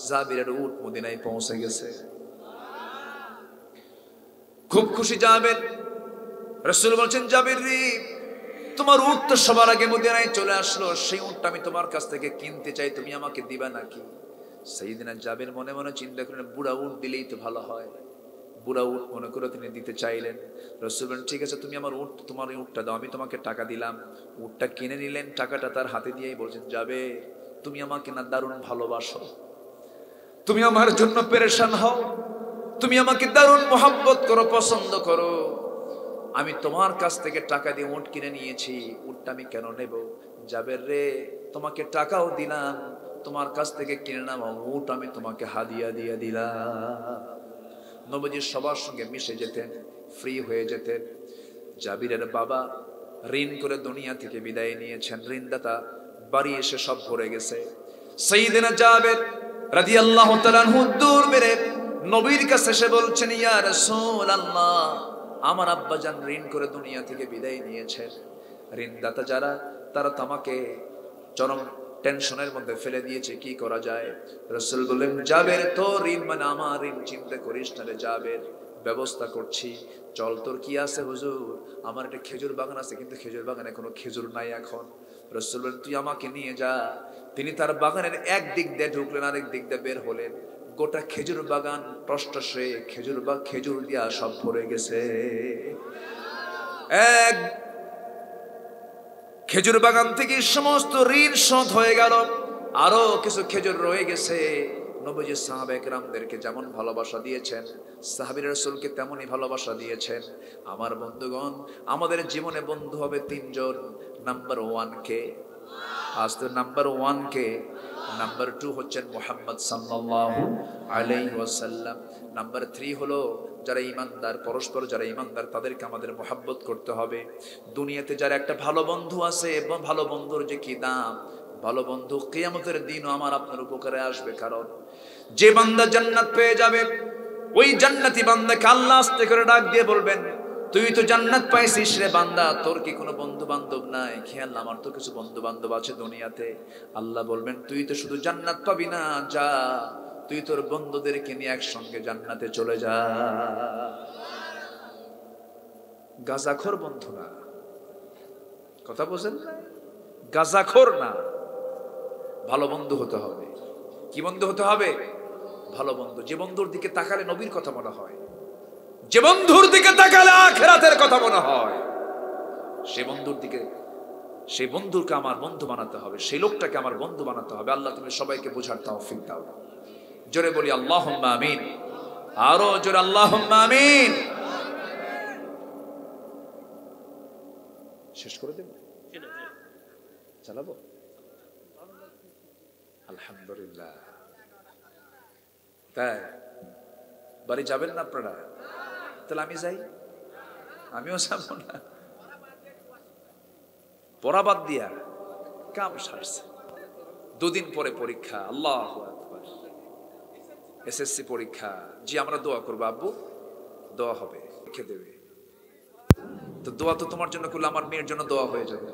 জাবেরের উট মদিনায় পৌঁছে গেছে। খুব খুশি জাবের। রাসূল বলছেন, জাবের রে, তোমার উট তো সবার আগে মদিনায় চলে আসলো, সেই উটটা আমি তোমার কাছ থেকে কিনতে চাই, তুমি আমাকে দিবা নাকি? সাইয়েদনা জাবের মনে মনে চিন্তা করেন, বুড়া উট দিলেই তো ভালো হয়। বুড়া উট মনে করে তিনি দিতে চাইলেন। রাসূল বলেন, ঠিক আছে, তুমি আমার উট, তোমার এই উটটা দাও, আমি তোমাকে টাকা দিলাম। উটটা কিনে নিলেন, টাকাটা তার হাতে দিয়েই বলছেন, যাবে, তুমি আমাকে না দারুণ ভালোবাসো, তুমি আমার জন্য পেরেশান হও, তুমি আমাকে দারুণ মহব্বত করো, পছন্দ করো, আমি তোমার কাছ থেকে টাকা দিয়ে উট কিনে নিয়েছি, উটটা আমি কেন নেব? জাবের রে, তোমাকে টাকাও দিলাম, তোমার কাছ থেকে কিনে নেওয়া উট আমি তোমাকে হাদিয়া দিয়ে দিলাম। নবীজি সবার সঙ্গে মিশে যেতেন, ফ্রি হয়ে যেতেন। জাবিরের বাবা ঋণ করে দুনিয়া থেকে বিদায় নিয়েছেন, ঋণদাতা বাড়ি এসে সব ভরে গেছে। সাইয়েদনা জাবের রাদিয়াল্লাহু তাআলা আনহু দূর মেরে নবীর কাছে এসে বলছেন, ইয়া রাসূলুল্লাহ, আমার আব্বাজান ঋণ করে দুনিয়া থেকে বিদায় নিয়েছেন। ঋণদাতা যারা, তারা তো আমাকে চরম টেনশনের মধ্যে ফেলে দিয়েছে, কি করা যায়? রাসূল বললেন, জাবের তো ঋণ মানে আমার ঋণ, চিন্তা করিস না রে জাবের, ব্যবস্থা করছি, চল। তোর কি আছে হুজুর? আমার একটা খেজুর বাগান আছে, কিন্তু খেজুর বাগানে কোনো খেজুর নাই এখন। রাসূল বললেন, তুই আমাকে নিয়ে যা। তিনি তার বাগানের এক দিক দিয়ে ঢুকলেন, আরেক দিক দিয়ে বের হলেন। গোটা খেজুর বাগান টসটসে খেজুর দিয়া সব ভরে গেছে। এক খেজুর বাগান থেকে সমস্ত ঋণ শোধ হয়ে গেল, আরো কিছু খেজুর রয়ে গেছে। নবীজি সাহাবায়ে কেরামদেরকে যেমন ভালোবাসা দিয়েছেন, সাহাবীর রাসূলকে তেমনই ভালোবাসা দিয়েছেন। আমার বন্ধুগণ, আমাদের জীবনে বন্ধু হবে তিনজন। নাম্বার 1 কে? আজ তো নাম্বার 1 কে। নাম্বার 2 হচ্ছেন মুহাম্মদ সাল্লাল্লাহু আলাইহি ওয়াসাল্লাম। নাম্বার 3 হলো যারা ঈমানদার, পরস্পর যারা ঈমানদার তাদেরকে আমাদের মহব্বত করতে হবে। দুনিয়াতে যারা একটা ভালো বন্ধু আছে, এবং ভালো বন্ধুর যে কি দাম, ভালো বন্ধু কিয়ামতের দিনও আমার আপনার উপকারে আসবে। কারণ যে বান্দা জান্নাত পেয়ে যাবে, ওই জান্নাতি বান্দাকে আল্লাহ আস্তে করে ডাক দিয়ে বলবেন, তুই তো জান্নাত পাইছিস রে বান্দা, তোর কি কোনো বন্ধু বান্ধব নাই? খেয়াল, আমার তো কিছু বন্ধু বান্ধব আছে দুনিয়াতে। আল্লাহ বলবেন, তুই তো শুধু জান্নাত পাবি না, যা তুই তোর বন্ধুদেরকে নিয়ে একসঙ্গে জান্নাতে চলে যা। গাঁজাখোর বন্ধু না, কথা বোঝেন না? গাঁজাখোর না, ভালো বন্ধু হতে হবে। কি বন্ধু হতে হবে? ভালো বন্ধু। যে বন্ধুর দিকে তাকালে নবীর কথা মনে হয়, যে বন্ধুর দিকে তাকালে আখিরাতের কথা মনে হয়, সেই বন্ধুকে আমার বন্ধু বানাতে হবে, সেই লোকটাকে আমার বন্ধু বানাতে হবে। আল্লাহ তুমি সবাইকে বোঝার তৌফিক দাও। জোরে বলি আল্লাহুম্মা আমিন, আরো জোরে আল্লাহুম্মা আমিন। শেষ করে দেব, চালাবো? আলহামদুলিল্লাহ। তাই বাড়ি যাবেন না আপনারা? তাহলে আমি যাই, আমিও যাবো না। পড়া বাদ দিয়া কাম সারছে। 2 দিন পরে পরীক্ষা। আল্লাহু আকবার। এসএসসি পরীক্ষা। জি, আমরা দোয়া করবো আব্বু, দোয়া হবে, লিখে দেবে। তো দোয়া তো তোমার জন্য করলে আমার মেয়ের জন্য দোয়া হয়ে যাবে,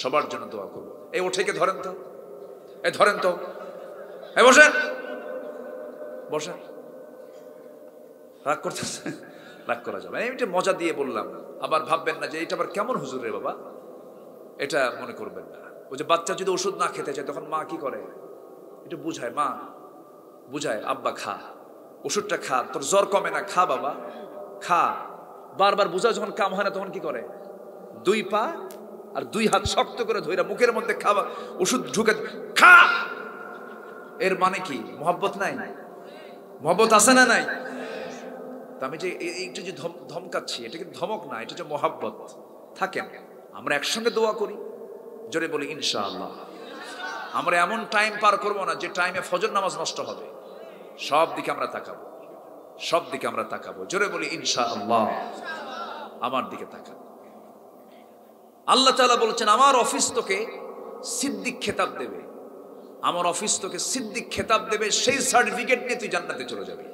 সবার জন্য দোয়া করবো। এই ওঠেকে ধরেন তো, এই ধরেন তো, এই বসেন বসেন। রাগ করতেছে? রাগ করা যাবে, আমি এটা মজা দিয়ে বললাম। আবার ভাববেন না যে এটা আবার কেমন হুজুর রে বাবা, এটা মনে করবেন না। ওই যে বাচ্চা যদি ওষুধ না খেতে চায়, তখন মা কি করে? একটু বুঝায়, মা বুঝায়, আব্বা খা, ওষুধটা খা, তোর জ্বর কমে না, খা বাবা খা। বারবার বুঝায়, যখন কাম হয় না তখন কি করে? 2 পা আর 2 হাত শক্ত করে ধইরা মুখের মধ্যে খাওয়া ওষুধ ঢুকে খা। এর মানে কি? মহব্বত নাই? মহব্বত আছে না নাই? আমি যে এইটা যে ধমকাচ্ছি, এটা কিন্তু ধমক না, এটা যে মহব্বত। থাকেন, আমরা একসঙ্গে দোয়া করি। জোরে বলি ইনশাআল্লাহ। আমরা এমন টাইম পার করবো না যে টাইমে ফজর নামাজ নষ্ট হবে। সব দিকে আমরা তাকাবো, সব দিকে আমরা তাকাবো। জোরে বলি ইনশাআল্লাহ। আমার দিকে তাকাবো। আল্লাহ তাআলা বলছেন, আমার অফিস তোকে সিদ্দিক খেতাব দেবে, আমার অফিস তোকে সিদ্দিক খেতাব দেবে, সেই সার্টিফিকেট নিয়ে তুই জান্নাতে চলে যাবি।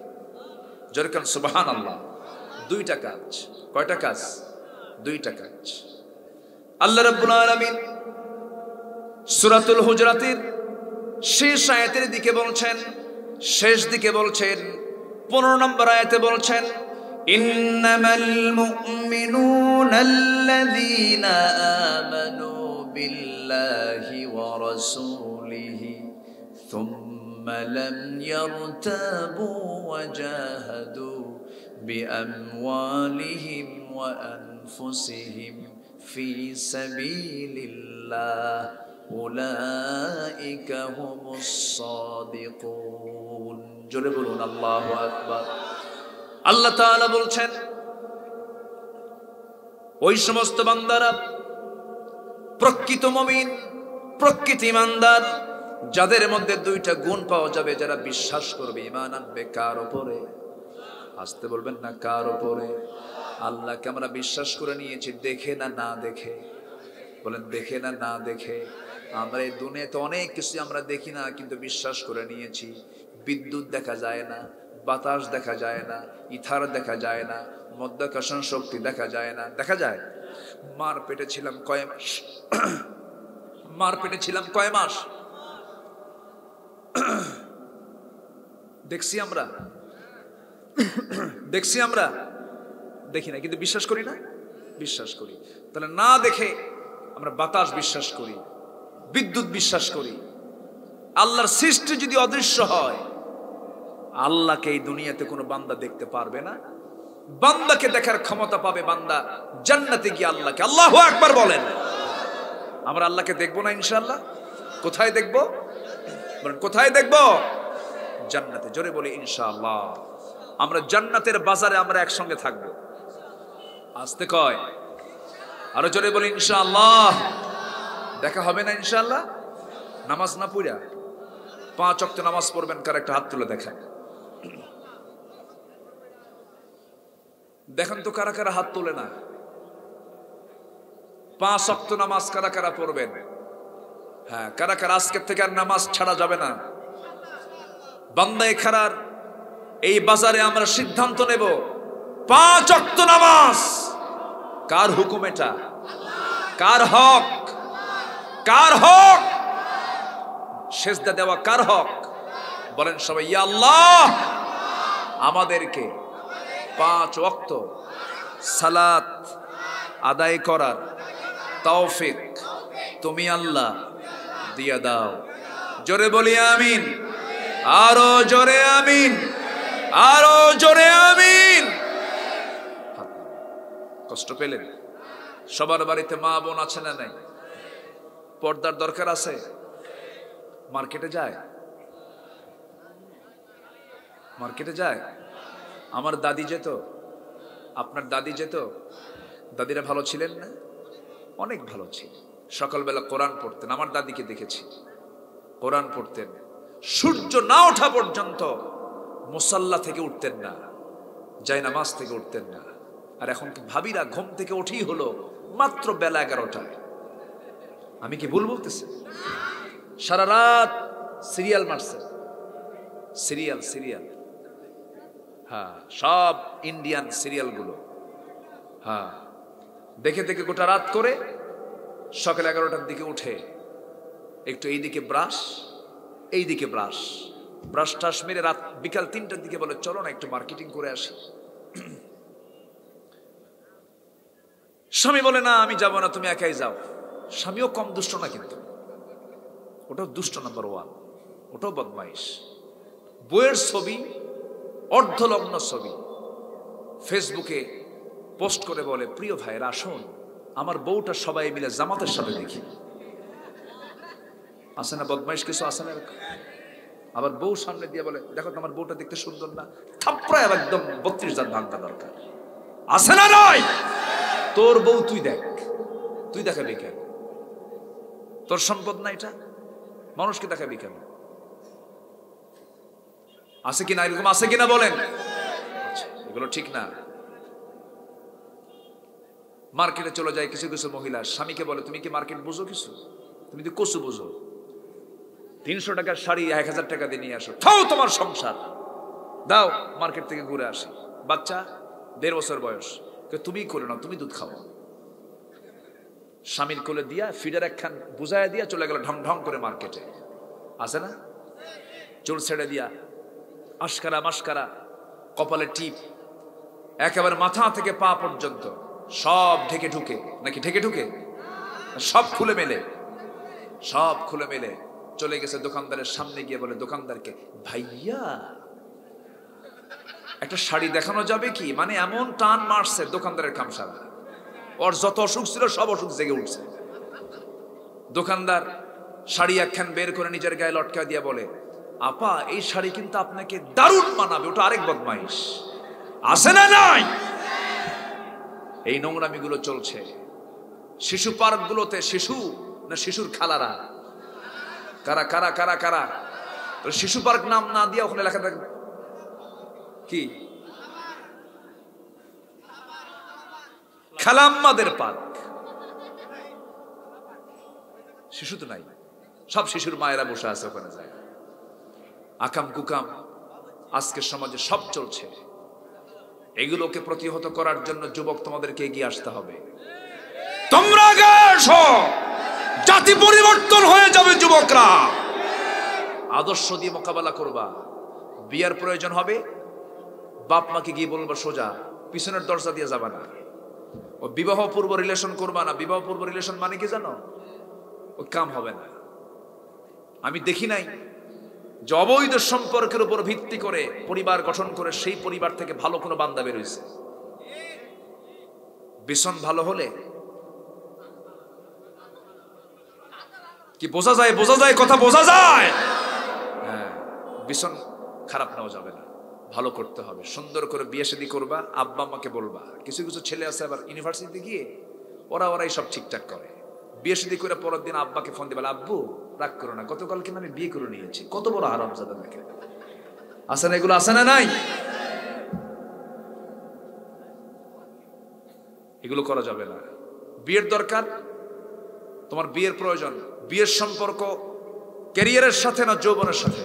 যেরকম সুবহানাল্লাহ। 2টা কাজ। কয়টা কাজ? 2টা কাজ। আল্লাহ রাব্বুল আলামিন সূরাতুল হুজরাতের শেষ আয়াতের দিকে বলছেন, শেষ দিকে বলছেন, 15 নম্বর আয়াতে বলছেন, ইন্নামাল মুমিনুনাল্লাযীনা আমানু বিল্লাহি ওয়া রাসূলিহি থুম্মা লাম ইয়ারতাবু ওয়া জাহাদু বিআমওয়ালিহিম ওয়া আনফুসিহিম ফি সাবিলিল্লাহ উলাইকা হুমুস সাদিকুন। জোরে বলুন আল্লাহু আকবার। আল্লাহ তাআলা বলছেন, ওই সমস্ত বান্দারা প্রকৃত মুমিন, প্রকৃত ঈমানদার, যাদের মধ্যে 2টা গুণ পাওয়া যাবে, যারা বিশ্বাস করবে, ঈমান আনবে। কার উপরে? আসতে বলবেন না, কার উপরে? আল্লাহকে আমরা বিশ্বাস করে নিয়েছি, দেখে না না দেখে। বলেন দেখে না না দেখে। আমরা এই দুনিয়াতে অনেক কিছু আমরা দেখি না, কিন্তু বিশ্বাস করে নিয়েছি। বিদ্যুৎ দেখা যায় না, বাতাস দেখা যায় না, ইথার দেখা যায় না, মধ্যাকর্ষণ শক্তি দেখা যায় না। দেখা যায়? মার পেটে ছিলাম কয় মাস, মার পেটে ছিলাম কয় মাস, দেখছি আমরা, দেখছি আমরা, দেখি না, কিন্তু বিশ্বাস করি না? বিশ্বাস করি। তাহলে না দেখে আমরা বাতাস বিশ্বাস করি, বিদ্যুৎ বিশ্বাস করি। আল্লাহর সৃষ্টি যদি অদৃশ্য হয়, আল্লাহকে এই দুনিয়াতে কোনো বান্দা দেখতে পারবে না। বান্দাকে দেখার ক্ষমতা পাবে বান্দা জান্নাতে গিয়ে আল্লাহকে। আল্লাহু আকবার বলেন। আমরা আল্লাহকে দেখবো না ইনশাআল্লাহ? কোথায় দেখবো বলেন? কোথায় দেখবো? জান্নাতে। জোরে বলি ইনশাআল্লাহ। আমরা জান্নাতের বাজারে আমরা একসঙ্গে থাকবো। আসতে কয়, আরো জোরে বলি ইনশাআল্লাহ। দেখা হবে না ইনশাআল্লাহ? নামাজ না পড়া 5 ওয়াক্ত নামাজ পড়বেন, কার একটা হাত তুলে দেখায়। দেখেন তো কারা কারা হাত তোলে না। 5 ওয়াক্ত নামাজ কারা কারা পড়বেন? হ্যাঁ, কারা কারা আজকের থেকে আর নামাজ ছাড়া যাবে না? বান্দায়ে খারার এই বাজারে আমরা সিদ্ধান্ত নেব 5 ওয়াক্ত নামাজ। কার হুকুম এটা? কার হক? কার হক? সেজদা দেওয়া কার হক? বলেন সবাই, ইয়া আল্লাহ, আমাদেরকে 5 ওয়াক্ত সালাত আদায় করার তৌফিক তুমি আল্লাহ দিয়া দাও। জোরে বলি আমিন। আরো জোরে আমিন, আরো জোরে আমিন। কষ্ট পেলেন? সবার বাড়িতে মা বোন আছে না নাই? পর্দার দরকার আছে? মার্কেটে যায়? মার্কেটে যায়? আমার দাদি যেত, আপনার দাদি যেত। দাদিরা ভালো ছিলেন না? অনেক ভালো ছিল। সকালবেলা কোরআন পড়তেন। আমার দাদিকে দেখেছি, কোরআন পড়তেন। সূর্য না ওঠা পর্যন্ত মুসাল্লা থেকে উঠতেন না, যায় নামাজ থেকে উঠতেন না। আর এখন ভাবিরা ঘুম থেকে উঠেই হলো মাত্র বেলা 11টায়। আমি কি ভুল বলতেছি? সারা রাত সিরিয়াল মারছে, সিরিয়াল সিরিয়াল। হ্যাঁ, সব ইন্ডিয়ান সিরিয়ালগুলো। হ্যাঁ, দেখে দেখে গোটা রাত করে সকাল 11টার দিকে উঠে একটু এইদিকে ব্রাশ, এইদিকে ব্রাশ, ব্রাশ টাশ মেরে রাত বিকাল 3টার দিকে বলে চলো না একটু মার্কেটিং করে আসি। স্বামী বলে না আমি যাব না, তুমি একাই যাও। স্বামীও কম দুষ্ট না, কিন্তু ওটাও দুষ্ট নাম্বার 1, ওটাও বদমাইশ। বইয়ের ছবি, অর্ধলগ্ন ছবি ফেসবুকে পোস্ট করে বলে, প্রিয় ভাইয়েরা আসুন আমার বউটা সবাই মিলে জামাতের সাথে দেখি। আসে না বদমাইশ কিছু? আসে না? আবার বউ সামনে দিয়ে বলে, দেখো তোমার বউটা দেখতে সুন্দর না? থাপড়ায় একদম 32 জাত ভাঙা দরকার। আসে না? নয়, তোর বউ তুই দেখ, তুই দেখাবি কেন? তোর সম্পদ না এটা? মানুষকে দেখাবি কেন? আছে কিনা? এরকম আছে কিনা বলেন? এগুলো ঠিক না। মার্কেটে চলে যায় কিছু কিছু মহিলা, স্বামীকে বলে তুমি কি মার্কেট বুঝো কিছু? তুমি তো কচু বুঝো। 300 টাকার শাড়ি 1000 টাকা দিয়ে নিয়ে আসো, থাও তোমার সংসার, দাও মার্কেট থেকে ঘুরে আসি। বাচ্চা 1.5 বছর বয়স, তুমি করে নাও, তুমি দুধ খাও। স্বামীর কোলে দিয়া ফিডার একখান বুঝাইয়া দিয়া চলে গেল ঢং ঢং করে মার্কেটে। আছে না? চুল ছেড়ে দিয়া, আশকারা মাস্কারা, কপালে টিপ, একেবারে মাথা থেকে পা পর্যন্ত সব ঢেকে ঢুকে, নাকি ঢেকে ঢুকে সব খুলে মেলে, সব খুলে মেলে চলে গেছে দোকানদারের সামনে গিয়ে বলে দোকানদারকে, ভাইয়া একটা শাড়ি দেখানো যাবে কি? মানে এমন টান মারছে দোকানদারের কামসারা, ওর যত অসুখ ছিল সব অসুখ জেগে উঠছে। দোকানদার শাড়ি একখান বের করে নিজের গায়ে লটকা দিয়ে বলে, আপা এই শাড়ি কিন্তু আপনাকে দারুণ মানাবে। ওটা আরেক বদমাইশ। আছে না নাই? এই নোংরামিগুলো চলছে শিশু পার্ক গুলোতে। শিশু না শিশুর খালারা? কারা কারা কারা কারা? শিশু পার্ক নাম না দিয়ে ওখানে লেখা থাকবে কি? খালাম্মাদের পার্ক। শিশু তো নাই। সব শিশুর মায়েরা বসে আছে ওখানে যায়, আকাম কুকাম আজকের সমাজে সব চলছে। এগুলোকে প্রতিহত করার জন্য যুবক তোমাদেরকে এগিয়ে আসতে হবে। তোমরা আগে এসো, জাতি পরিবর্তন হয়ে যাবে। যুবকরা আদর্শ দিয়ে মোকাবেলা করবা। বিয়ার প্রয়োজন হবে, বাপ মাকে গিয়ে বলবা সোজা, পিছনের দরজা দিয়ে যাবা না। ও বিবাহ পূর্ব রিলেশন করবা না। বিবাহ পূর্ব রিলেশন মানে কি জানো? ও কাম হবে না। আমি দেখি নাই যে অবৈধ সম্পর্কের উপর ভিত্তি করে পরিবার গঠন করে সেই পরিবার থেকে ভালো কোনো বান্দা বের হয়েছে। বিছন ভালো হলে কি বোঝা যায়? বোঝা যায়, কথা বোঝা যায়। হ্যাঁ, বিছন খারাপ নেওয়া যাবে না, ভালো করতে হবে। সুন্দর করে বিয়ে শাদী করবা, আব্বা আম্মাকে বলবা। কিছু কিছু ছেলে আছে আবার ইউনিভার্সিটিতে গিয়ে ওরাই সব ঠিকঠাক করে। বিয়ে শাদী করে পরের দিন আব্বাকে ফোন দিবে, আব্বু রাগ করো না, গতকাল কিনা আমি বিয়ে করে নিয়েছি। কত বড় হারামজাদা দেখে। আছে না এগুলো? আছে না নাই? এগুলো করা যাবে না। বিয়ের দরকার, তোমার বিয়ের প্রয়োজন। বিয়ের সম্পর্ক ক্যারিয়ারের সাথে না যৌবনের সাথে?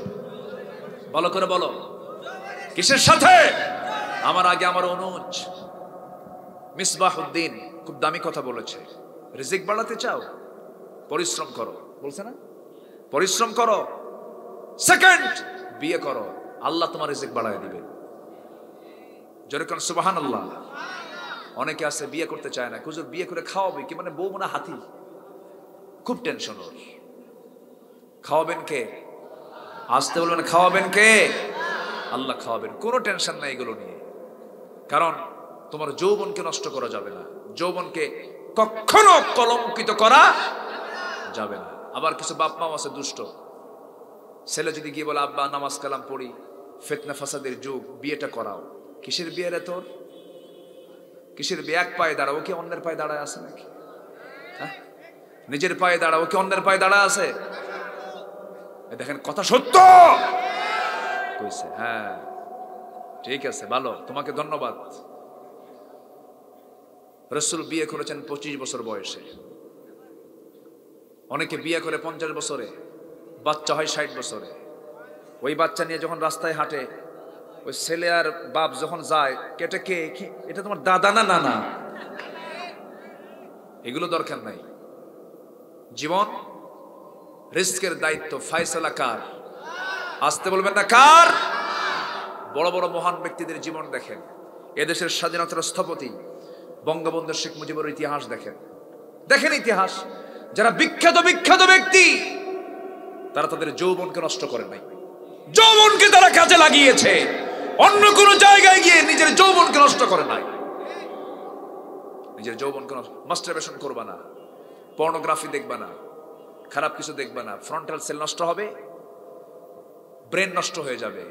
ভালো করে বলো, কিসের সাথে? আমার আগে আমার অনুজ মিসবাহুদ্দিন খুব দামি কথা বলেছে। রিজিক বাড়াতে চাও, পরিশ্রম করো। বলছে না? পরিশ্রম করো। সেকেন্ড, বিয়ে করো, আল্লাহ তোমার রিজিক বাড়ায় দিবে। যেরকম সুবহানাল্লাহ। অনেকে আছে বিয়ে করতে চায় না, হুজুর বিয়ে করে খাওয়াবে কি? মানে বউ মনে হাতি, খুব টেনশন ওর। খাওয়াবেন কে? আসতে বলবেন, খাওয়াবেন কে? আল্লাহ খাওয়াবেন। কোনো টেনশন নাই এগুলো নিয়ে। কারণ তোমার যৌবনকে নষ্ট করা যাবে না, যৌবনকে কখনো কলঙ্কিত করা যাবে না। আবার কিছু বাপ মা আছে দুষ্ট। ছেলে যদি গিয়ে বলে, আব্বা নামাজ কালাম পড়ি, ফিতনা ফাসাদের যুগ, বিয়েটা করাও। কিসের বিয়ে রে তোর? কিসের বিয়ে? এক পায়ে দাঁড়াও, কি অন্যের পায়ে দাঁড়ায় আছে নাকি? হ্যাঁ, নিজের পায়ে দাঁড়াও, কি অন্যের পায়ে দাঁড়ায় আছে? দেখেন, কথা সত্য কইছে। হ্যাঁ ঠিক আছে, ভালো, তোমাকে ধন্যবাদ। রাসূল বিয়ে করেছেন 25 বছর বয়সে। অনেকে বিয়ে করে 50 বছরে, বাচ্চা হয় 60 বছরে। ওই বাচ্চা নিয়ে যখন রাস্তায় হাঁটে, ওই ছেলে আর বাপ যখন যায়, কেটে কে? এটা তোমার দাদা না নানা? এগুলো দরকার নাই। জীবন রিস্কের দায়িত্ব, ফায়সালা কার? আসতে বলবেন না, কার? বড় বড় মহান ব্যক্তিদের জীবন দেখেন। এদেশের স্বাধীনতার স্থপতি বঙ্গবন্ধু শেখ মুজিবুর ইতিহাস দেখেন। দেখেন ইতিহাস, যারা বিখ্যাত বিখ্যাত ব্যক্তি, তারা তাদের যৌবনকে নষ্ট করে নাই। যৌবনকে তারা কাজে লাগিয়েছে, অন্য কোন জায়গায় গিয়ে নিজের যৌবনকে নষ্ট করে নাই। নিজের যৌবনকে মাস্টারবেশন করবা না, পর্নোগ্রাফি দেখবা না, খারাপ কিছু দেখবা না। ফ্রন্টাল সেল নষ্ট হবে, ব্রেন নষ্ট হয়ে যাবে।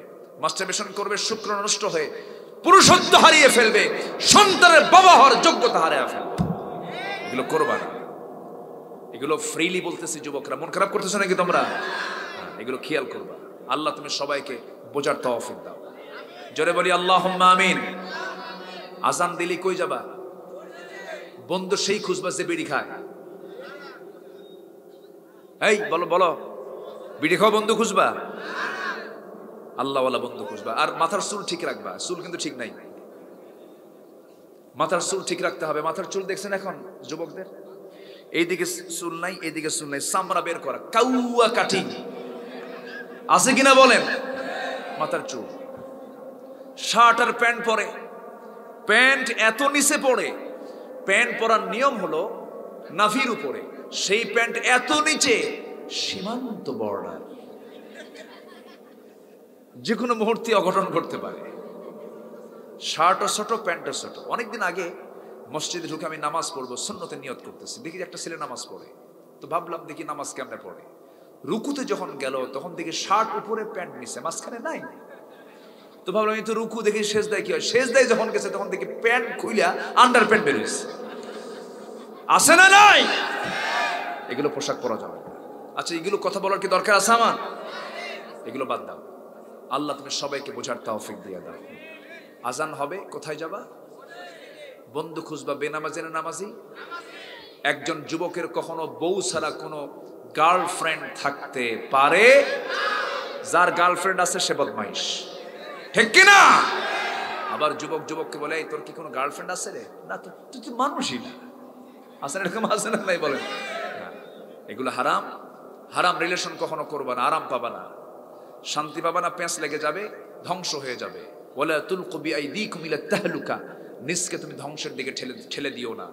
মাস্টারবেশন করবে, শুক্র নষ্ট হয়ে পুরুষত্ব হারিয়ে ফেলবে, সন্তানের বাবা হওয়ার যোগ্যতা হারিয়ে ফেলবে। এগুলো করবা না। এগুলো ফ্রিলি বলতেছি, যুবকরা মন খারাপ করতেছো নাকি তোমরা? এগুলো খেয়াল করবা। আল্লাহ তুমি সবাইকে বোঝার তৌফিক দাও। জোরে বলি আল্লাহুম্মা আমিন। আজান দিলি কই যাবা? বন্ধু সেই খুঁজবা যে বিড়ি খায়। এই বলো বলো, বিড়ি খাও বন্ধু খুঁজবা? আল্লাহওয়ালা বন্ধু খুঁজবা। আর মাথার চুল ঠিক রাখবা। চুল কিন্তু ঠিক নাই, মাথার চুল ঠিক রাখতে হবে। মাথার চুল দেখছেন এখন যুবকদের? এইদিকে চুল নাই, এইদিকে চুল নাই, চামড়া বের করা, কাউয়া কাটিং আছে কিনা বলেন? মাথার চুল। শার্ট আর প্যান্ট পরে, প্যান্ট এত নিচে পড়ে, প্যান্ট পরার নিয়ম হলো নাভির উপরে, সেই প্যান্ট এত নিচে সীমান্ত বর্ডার, যে কোনো মুহূর্তে অঘটন ঘটতে পারে। শার্টও ছোট, প্যান্টও ছোট। অনেকদিন আগে মসজিদে ঢুকে আমি নামাজ পড়বো, সুন্নতে নিয়ত করতেছি, দেখি একটা ছেলে নামাজ পড়ে। তো ভাবলাম দেখি নামাজ কেমনে পড়ে। রুকুতে যখন গেল তখন দেখি শার্ট উপরে, প্যান্ট নিচে, মাঝখানে নাই। তো ভাবলাম আমি তো রুকু দেখি সেজদায় কি হয়। সেজদায় যখন গেছে তখন দেখি প্যান্ট খুইলা আন্ডার প্যান্ট বেরিয়েছে। আছে না নাই? এগুলো পোশাক পরা যাবে না। আচ্ছা, এগুলো কথা বলার কি দরকার আছে আমার? এগুলো বাদ দাও। আল্লাহ তুমি সবাইকে বোঝার তৌফিক দিয়ে দাও। আজান হবে, কোথায় যাবা? বন্ধু খুঁজবা। বেনামাজি না নামাজি? একজন যুবকের কখনো বউ ছাড়া কোনো গার্লফ্রেন্ড থাকতে পারে, যার গার্লফ্রেন্ড আছে সে বদমাইশ, ঠিক কিনা? আবার যুবক যুবককে বলে, এই তোর কি কোনো গার্লফ্রেন্ড আছে রে? না, তো তুই তো মানুষই না। আসেন এরকম আছে না নাই বলেন? এগুলো হারাম। হারাম রিলেশন কখনো করবা না, আরাম পাবা না, শান্তি পাবা না, পেঁচ লেগে যাবে, ধ্বংস হয়ে যাবে। ওয়ালা তুলকু বিআইদিকুম ইলা তাহলুকা, নিজকে তুমি ধ্বংসের দিকে ঠেলে দিও না।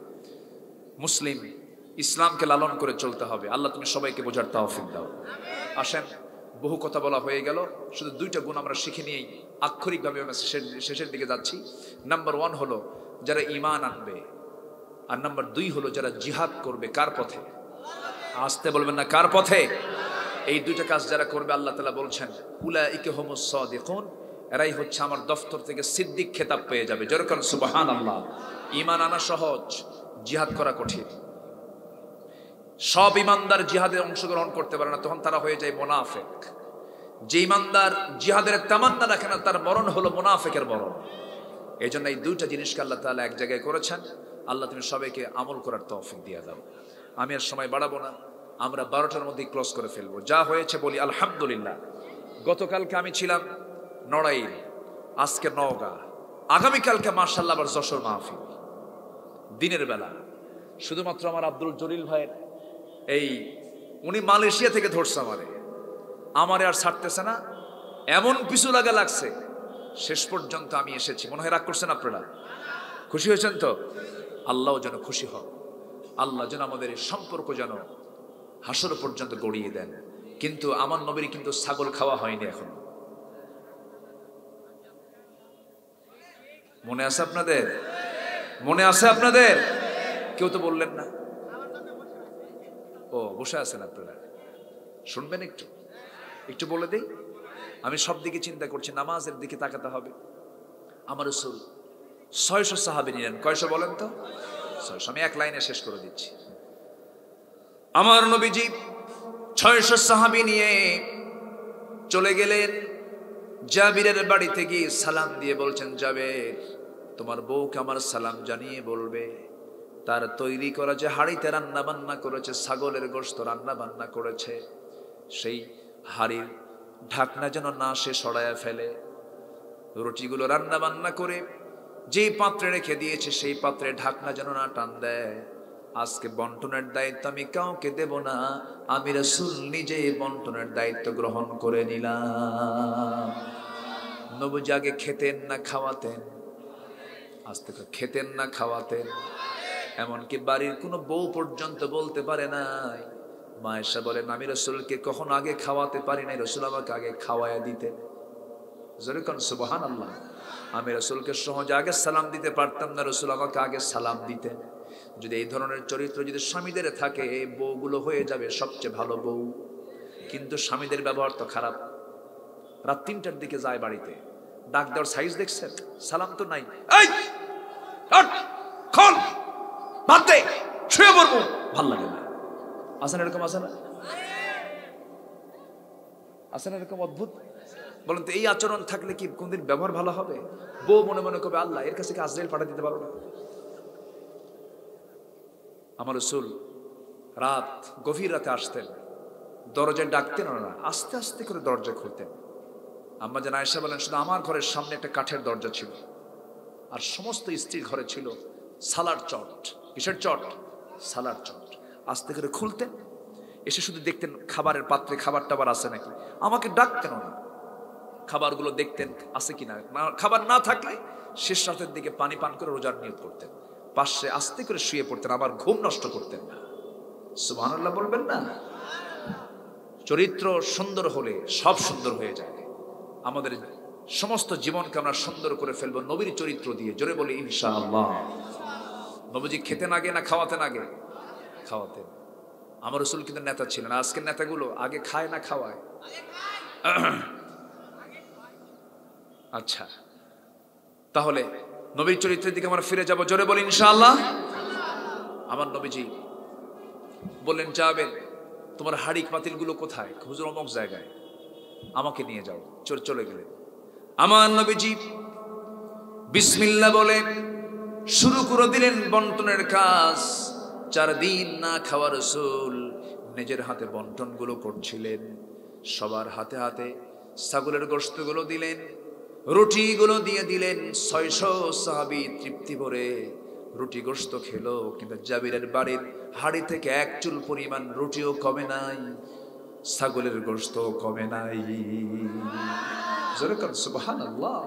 মুসলিম ইসলামকে লালন করে চলতে হবে। আল্লাহ তুমি সবাইকে বোঝার তৌফিক দাও। আসেন, বহু কথা বলা হয়ে গেল, শুধু 2টা গুণ আমরা শিখে নিয়েই আক্ষরিকভাবে আমরা শেষের দিকে যাচ্ছি। নাম্বার 1 হলো যারা ঈমান আনবে, আর নাম্বার 2 হলো যারা জিহাদ করবে। কার পথে? আসতে বলবেন না, কার পথে? এই 2টা কাজ যারা করবে, আল্লাহ তাআলা বলছেন উলাইকা হুমুস সাদিকুন, এরাই হচ্ছে আমার দফতর থেকে সিদ্দিক খেতাব পেয়ে যাবে। যেরকম সুবহানাল্লাহ। ঈমান আনা সহজ, জিহাদ করা কঠিন। সব ইমানদার জিহাদে অংশগ্রহণ করতে পারে না, তখন তারা হয়ে যায় মুনাফিক। যে ইমানদার জিহাদের তামান্না রাখে না, তার মরণ হলো মুনাফিকের মরণ। এই জন্য এই 2টা জিনিসকে আল্লাহ তাআলা এক জায়গায় করেছেন। আল্লাহ তুমি সবাইকে আমল করার তৌফিক দিয়ে দাও। আমি আর সময় বাড়াবো না, আমরা 12টার মধ্যেই ক্লোজ করে ফেলবো। যা হয়েছে বলি আলহামদুলিল্লাহ। গতকালকে আমি ছিলাম নড়াইল, আজকে নওগাঁ, আগামীকালকে মাশাআল্লাহ আবার যশোর মাহফিল দিনের বেলা। শুধুমাত্র আমার আব্দুল জলিল ভাইয়ের এই উনি মালয়েশিয়া থেকে ধরছে আমারে আর ছাড়তেছে না, এমন পিছু লাগছে, শেষ পর্যন্ত আমি এসেছি। মনে হয় রাগ করছেন আপনারা? খুশি হয়েছেন তো? আল্লাহ যেন খুশি হন, আল্লাহ যেন আমাদের এই সম্পর্ক যেন হাসর পর্যন্ত গড়িয়ে দেন। কিন্তু আমার নবীর কিন্তু ছাগল খাওয়া হয়নি এখন। মনে আছে আপনাদের? মনে আছে আপনাদের? কেউ তো বললেন না। ও, বসে আছেন আপনারা, শুনবেন? একটু বলে দেই। আমি সব দিকে চিন্তা করছি, নামাজের দিকে তাকাতে হবে। আমার রাসূল 600 সাহাবী নিলেন। কয়শো বলেন তো? 600। আমি এক লাইনে শেষ করে দিচ্ছি। আমার নবীজি 600 সাহাবী নিয়ে চলে গেলেন জাবিরের বাড়িতে গিয়ে সালাম দিয়ে বলছেন, জাবির, তোমার বউকে আমার সালাম জানিয়ে বলবে তার তৈরি করা যে হাড়িতে রান্না বান্না করেছে, ছাগলের গোশত রান্না বান্না করেছে, সেই হাড়ির ঢাকনা যেন না সে সরায়া ফেলে। রুটিগুলো রান্না বান্না করে যে পাত্রে রেখে দিয়েছে, সেই পাত্রে ঢাকনা যেন না টান দেয়। আজকে বন্টনের দায়িত্ব আমি কাউকে দেব না, আমি রাসূল নিজে বন্টনের দায়িত্ব গ্রহণ করে নিলাম। নবী আগে খেতেন না খাওয়াতেন? আজ থেকে খেতেন না খাওয়াতেন? এমনকি বাড়ির কোনো বউ পর্যন্ত বলতে পারে নাই। মা আয়েশা বলেন, আমি রাসূলকে কখনো আগে খাওয়াতে পারি নাই, রাসূল আমাকে আগে খাওয়ায়া দিতেন। যেরকম সুবহানাল্লাহ। আমি রাসূলকে সহজে আগে সালাম দিতে পারতাম না, রাসূল আমাকে আগে সালাম দিতেন। যদি এই ধরনের চরিত্র যদি স্বামীদের থাকে, এই বউগুলো হয়ে যাবে সবচেয়ে ভালো বউ। কিন্তু স্বামীদের ব্যবহার তো খারাপ। রাত 3টার দিকে যায় বাড়িতে, ডাক দেওয়ার সাইজ দেখছেন? সালাম তো নাই। এই খোল, ভাত দে, শুয়ে পড়বো, ভাল লাগে না। আসেন এরকম, আসে না? আসেন এরকম অদ্ভুত? বলেন তো, এই আচরণ থাকলে কি কোনদিন ব্যবহার ভালো হবে? বউ মনে মনে করবে, আল্লাহ এর কাছে কি আজরাইল পাঠা দিতে পারো না? আমার রাসূল রাত গভীর রাতে আসতেন, দরজায় ডাকতেন না, আস্তে আস্তে করে দরজা খুলতেন। আম্মা জান আয়েশা বলেন, শুধু আমার ঘরের সামনে একটা কাঠের দরজা ছিল, আর সমস্ত স্ত্রীর ঘরে ছিল সালার চট। কিসের চট? সালার চট। আস্তে করে খুলতেন, এসে শুধু দেখতেন খাবারের পাত্রে খাবার টাবার আছে নাকি। আমাকে ডাকতেন না, খাবারগুলো দেখতেন আছে কিনা। খাবার না থাকলে শেষ রাতের দিকে পানি পান করে রোজার নিয়ত করতেন, পাশে আস্তে করে শুয়ে পড়তেন, আবার ঘুম নষ্ট করতেন না। সুবহানাল্লাহ বলবেন না? চরিত্র সুন্দর হলে সব সুন্দর হয়ে যায়। আমাদের সমস্ত জীবনকে আমরা সুন্দর করে ফেলবো নবীর চরিত্র দিয়ে। জোরে বলি ইনশাআল্লাহ। নবীজি খেতেন আগে না খাওয়াতেন আগে? খাওয়াতেন। আমার রাসূল কিন্তু নেতা ছিলেন। আজকের নেতাগুলো আগে খায় না খাওয়ায়? আচ্ছা, তাহলে নবীর চরিত্রের দিকে আমরা ফিরে যাব। জোরে বলি ইনশাআল্লাহ। আমার নবীজি বললেন, যাবেন তোমার হাড়ি পাতিলগুলো কোথায়? হুজুর অমুক জায়গায়, আমাকে নিয়ে যাও। চলে গেলেন। আমার নবীজি বিসমিল্লাহ বলে শুরু করে দিলেন বন্টনের কাজ। 4 দিন না খাওয়া রাসূল নিজের হাতে বন্টনগুলো করছিলেন। সবার হাতে হাতে ছাগলের গোশতগুলো দিলেন, রুটিগুলো দিয়ে দিলেন। 600 সাহাবী তৃপ্তি ভরে রুটি গোশত খেলো, কিন্তু জাবিরের বাড়ির হাড়ি থেকে এক চুল পরিমাণ রুটিও কমে নাই, ছাগলের গোশত কমে নাই। জোরে কান সুবহানাল্লাহ।